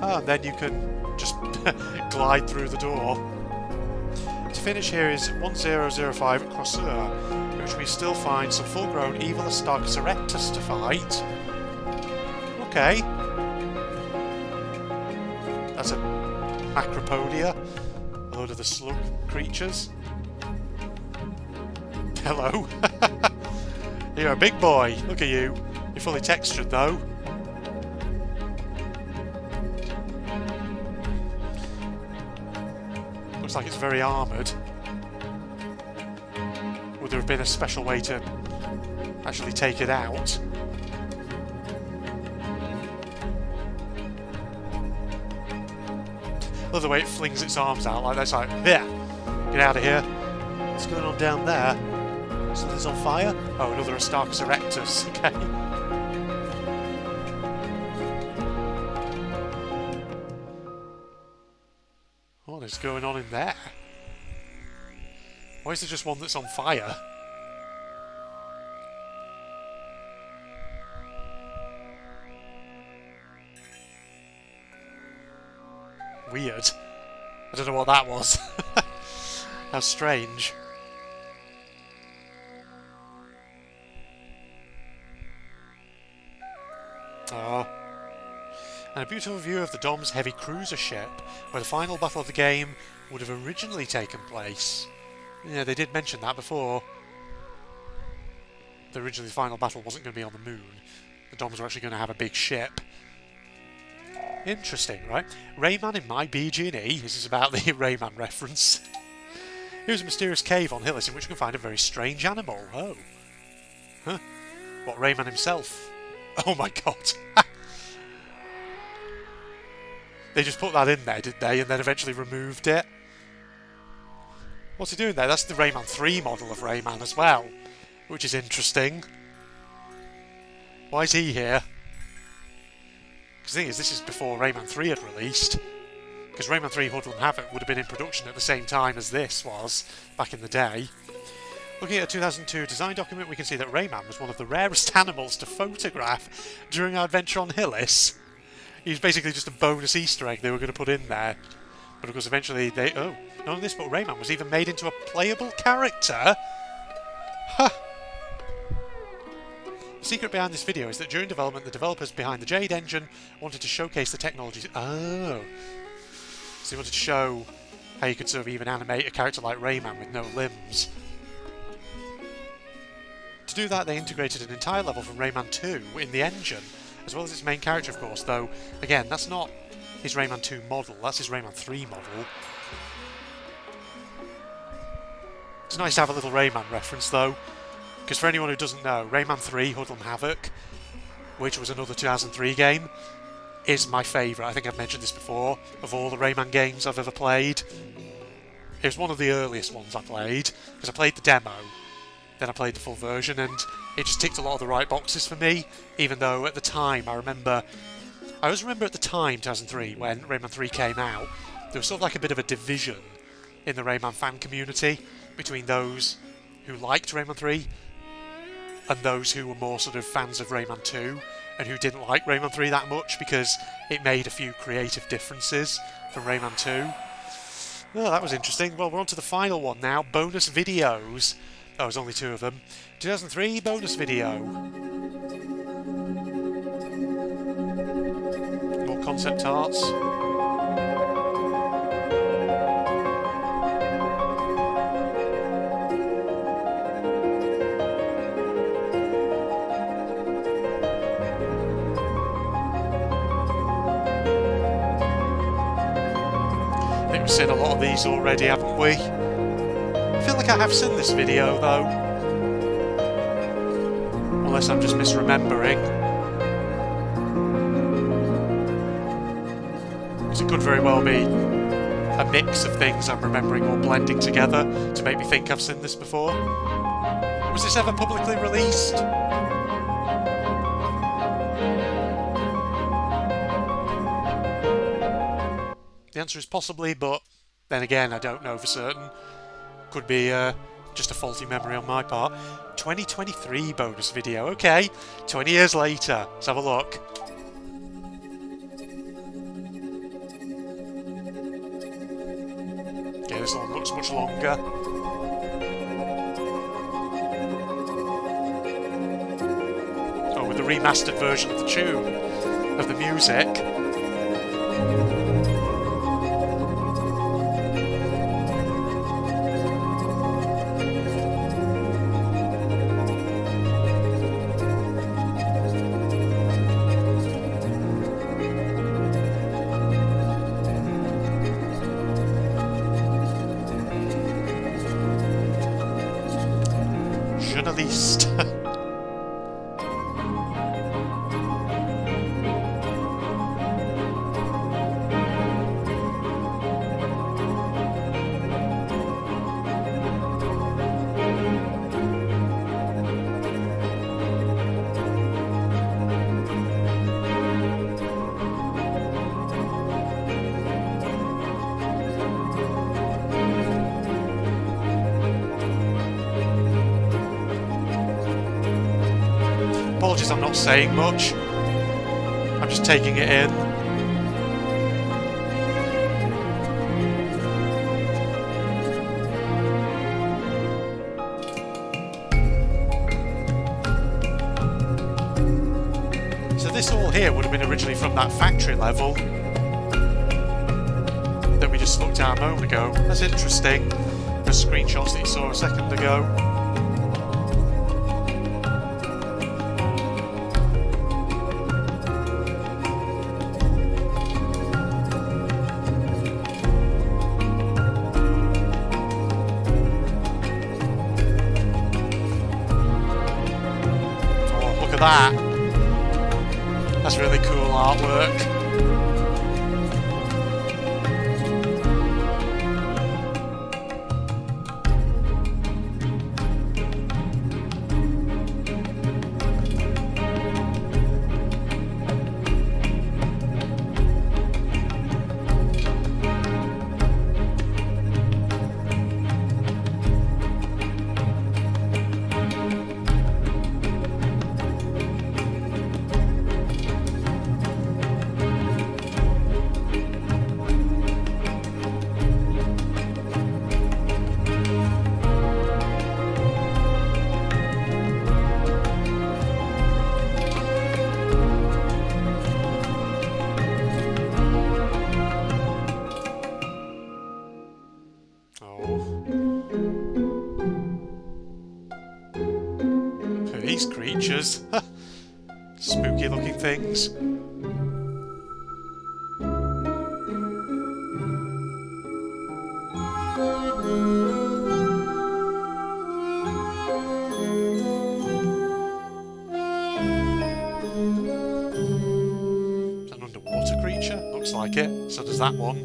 Oh, and then you can just glide through the door. To finish, here is 1005 at Crosseur, in which we still find some full-grown evil Astaghis Erectus to fight. Okay. That's a Macropodia, a load of the slug creatures. Hello. You're a big boy. Look at you. You're fully textured though. Looks like it's very armoured. Would there have been a special way to actually take it out. Love the way it flings its arms out like that's like, yeah, get out of here. What's going on down there? Something's on fire? Oh, another Aristarchus erectus. Okay. What is going on in there? Why is there just one that's on fire? Weird. I don't know what that was. How strange. Oh. And a beautiful view of the Dom's heavy cruiser ship, where the final battle of the game would have originally taken place. Yeah, they did mention that before. The originally final battle wasn't going to be on the moon. The Doms were actually going to have a big ship. Interesting, right? Rayman in my BG&E. This is about the Rayman reference. Here's a mysterious cave on Hillis in which you can find a very strange animal. Oh. Huh? What, Rayman himself? Oh my god. They just put that in there, didn't they? And then eventually removed it. What's he doing there? That's the Rayman 3 model of Rayman as well. Which is interesting. Why is he here? Because the thing is, this is before Rayman 3 had released. Because Rayman 3 Hoodlum Havoc would have been in production at the same time as this was, back in the day. Looking at a 2002 design document, we can see that Rayman was one of the rarest animals to photograph during our adventure on Hillis. He was basically just a bonus Easter egg they were going to put in there. But of course eventually they... Oh, not only this, but Rayman was even made into a playable character? Huh. The secret behind this video is that during development, the developers behind the Jade engine wanted to showcase the technologies... Oh. So they wanted to show how you could sort of even animate a character like Rayman with no limbs. To do that, they integrated an entire level from Rayman 2 in the engine, as well as its main character, of course, though, again, that's not his Rayman 2 model, that's his Rayman 3 model. It's nice to have a little Rayman reference, though, because for anyone who doesn't know, Rayman 3 Hoodlum Havoc, which was another 2003 game, is my favourite. I think I've mentioned this before, of all the Rayman games I've ever played. It was one of the earliest ones I played, because I played the demo, then I played the full version, and it just ticked a lot of the right boxes for me, even though at the time I always remember at the time, 2003, when Rayman 3 came out, there was sort of like a bit of a division in the Rayman fan community between those who liked Rayman 3 and those who were more sort of fans of Rayman 2 and who didn't like Rayman 3 that much because it made a few creative differences from Rayman 2. Oh, that was interesting. Well, we're on to the final one now, bonus videos. Oh, there's only 2 of them. 2003 bonus video. More concept arts. I think we've seen a lot of these already, haven't we? I feel like I have seen this video though. Unless I'm just misremembering. Because it could very well be a mix of things I'm remembering all blending together to make me think I've seen this before. Was this ever publicly released? The answer is possibly, but then again, I don't know for certain. Could be just a faulty memory on my part. 2023 bonus video, okay. 20 years later, let's have a look. Okay, this one looks much longer. Oh, with the remastered version of the tune, of the music. Journaliste. Apologies I'm not saying much. I'm just taking it in. So this all here would have been originally from that factory level that we just looked at a moment ago. That's interesting. The screenshots that you saw a second ago. Oh, look at that. That's really cool artwork. These creatures. Spooky looking things. Is that an underwater creature? Looks like it. So does that one.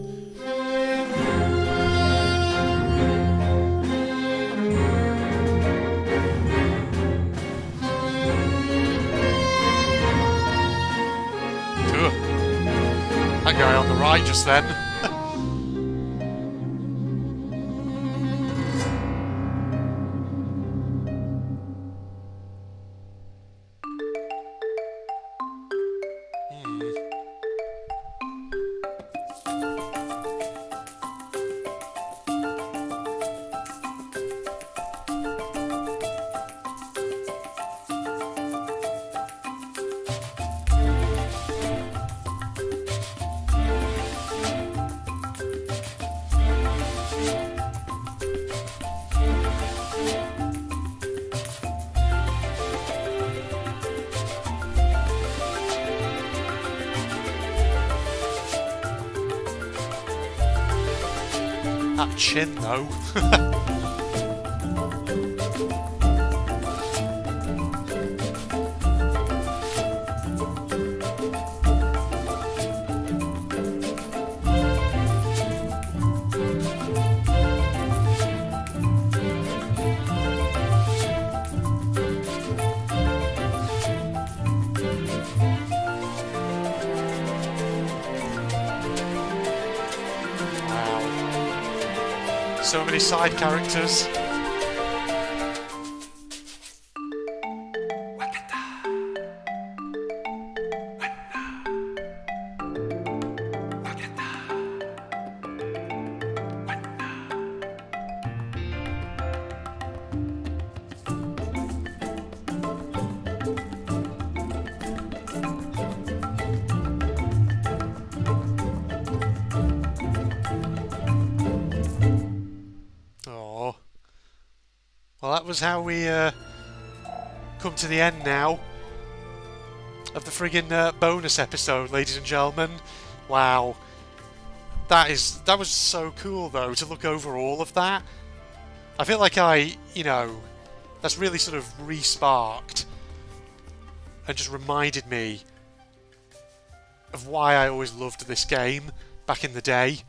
That guy on the right just then. That chin though. So many side characters. Well, that was how we come to the end now of the friggin' bonus episode, ladies and gentlemen. Wow, that was so cool though to look over all of that. I feel like that's really sort of re-sparked and just reminded me of why I always loved this game back in the day.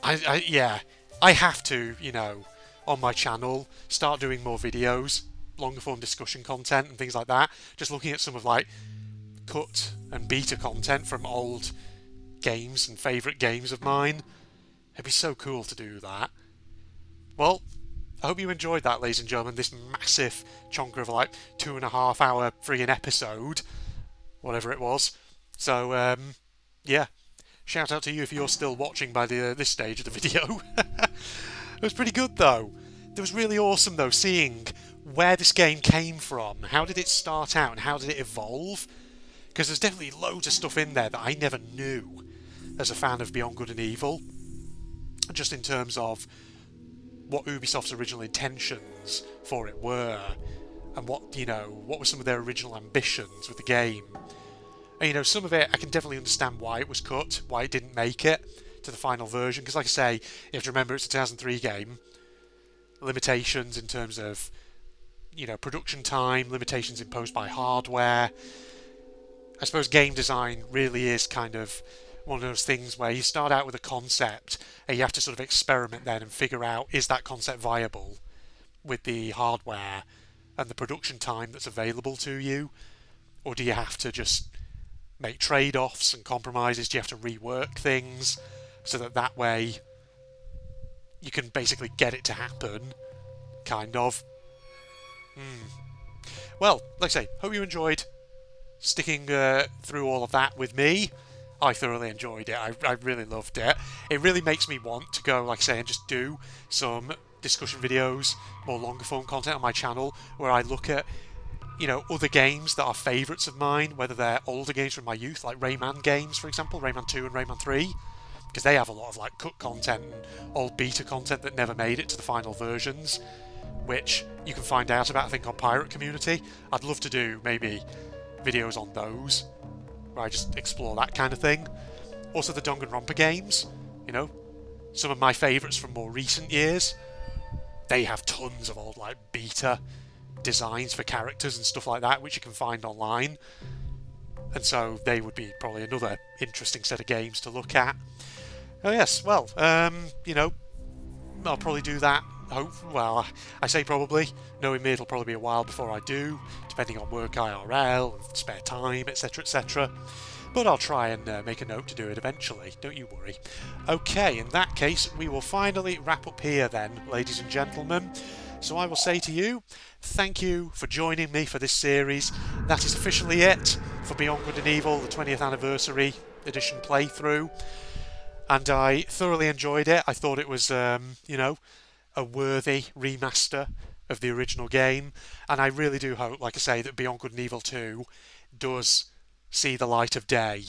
I have to, on my channel, start doing more videos, longer form discussion content and things like that. Just looking at some of like cut and beta content from old games and favourite games of mine. It'd be so cool to do that. Well, I hope you enjoyed that, ladies and gentlemen, this massive chonker of like 2.5 hour friggin' episode, whatever it was. So, yeah, shout out to you if you're still watching by this stage of the video. It was pretty good though. It was really awesome though, seeing where this game came from. How did it start out and how did it evolve? Because there's definitely loads of stuff in there that I never knew as a fan of Beyond Good and Evil. Just in terms of what Ubisoft's original intentions for it were, and what were some of their original ambitions with the game. And some of it I can definitely understand why it was cut, why it didn't make it to the final version, because like I say, you have to remember it's a 2003 game. Limitations in terms of production time, limitations imposed by hardware. I suppose game design really is kind of one of those things where you start out with a concept and you have to sort of experiment then and figure out, is that concept viable with the hardware and the production time that's available to you, or do you have to just make trade-offs and compromises? Do you have to rework things so that way you can basically get it to happen, kind of? Well, like I say, hope you enjoyed sticking through all of that with me. I thoroughly enjoyed it. I really loved it. It really makes me want to go, like I say, and just do some discussion videos, more longer form content on my channel, where I look at, other games that are favourites of mine, whether they're older games from my youth, like Rayman games, for example, Rayman 2 and Rayman 3, because they have a lot of like cut content and old beta content that never made it to the final versions, which you can find out about, I think, on Pirate Community. I'd love to do maybe videos on those, where I just explore that kind of thing. Also the Danganronpa games, some of my favourites from more recent years. They have tons of old like beta designs for characters and stuff like that, which you can find online. And so they would be probably another interesting set of games to look at. Oh yes, well, I'll probably do that. Well, I say probably, knowing me it'll probably be a while before I do, depending on work IRL, and spare time, etc, etc. But I'll try and make a note to do it eventually, don't you worry. Okay, in that case, we will finally wrap up here then, ladies and gentlemen. So I will say to you, thank you for joining me for this series. That is officially it for Beyond Good and Evil, the 20th Anniversary Edition playthrough. And I thoroughly enjoyed it. I thought it was, a worthy remaster of the original game, and I really do hope, like I say, that Beyond Good and Evil 2 does see the light of day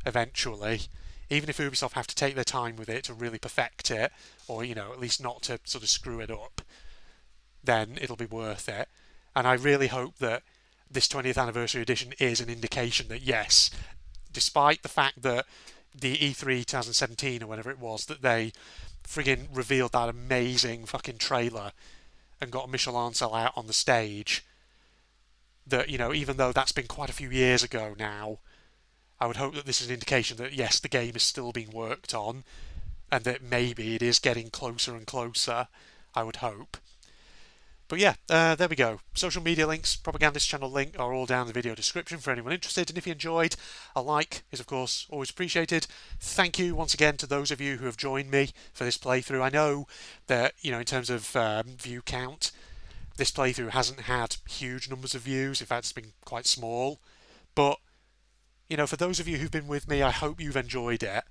eventually, even if Ubisoft have to take their time with it to really perfect it, or at least not to sort of screw it up, then it'll be worth it. And I really hope that this 20th Anniversary Edition is an indication that yes, despite the fact that the E3 2017 or whatever it was, that they friggin' revealed that amazing fucking trailer and got Michel Ancel out on the stage, that, even though that's been quite a few years ago now, I would hope that this is an indication that yes, the game is still being worked on, and that maybe it is getting closer and closer, I would hope. But yeah, there we go. Social media links, Propagandist channel link are all down in the video description for anyone interested. And if you enjoyed, a like is of course always appreciated. Thank you once again to those of you who have joined me for this playthrough. I know that, in terms of view count, this playthrough hasn't had huge numbers of views. In fact, it's been quite small. But, for those of you who've been with me, I hope you've enjoyed it.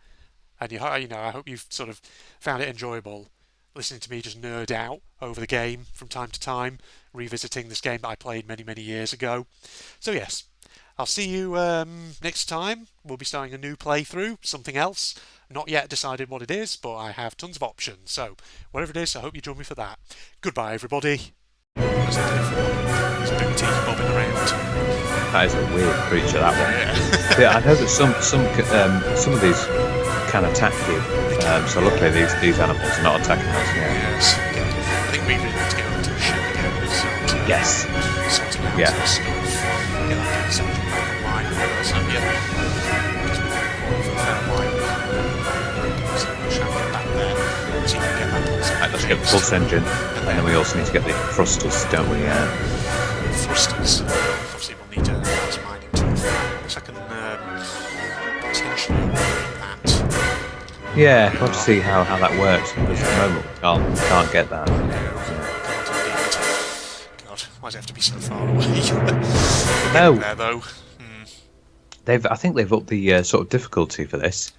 And, I hope you've sort of found it enjoyable, listening to me just nerd out over the game from time to time, revisiting this game that I played many, many years ago. So yes, I'll see you next time. We'll be starting a new playthrough, something else. Not yet decided what it is, but I have tons of options. So whatever it is, I hope you join me for that. Goodbye, everybody. There's booty bobbing around. That is a weird creature, that one. Yeah, I know that some of these can attack you. So luckily these animals are not attacking us. Yeah. Yes. I think we really need to get over to the ship again and sort Yes. Sorting out Yeah. some stuff. Get like some wine or something. Yeah. Because we've got a fair wine. So we'll try and get back there. See if we can get that pulse. Right, let's get the pulse engine, and then we also need to get the thrusters, don't we? Thrusters. Obviously we'll need a mining tool. Which I can potentially upgrade that. Yeah, we'll have to see how that works, because at the moment we can't get that. No. Why does it have to be so far away? No. There, though. I think they've upped the sort of difficulty for this.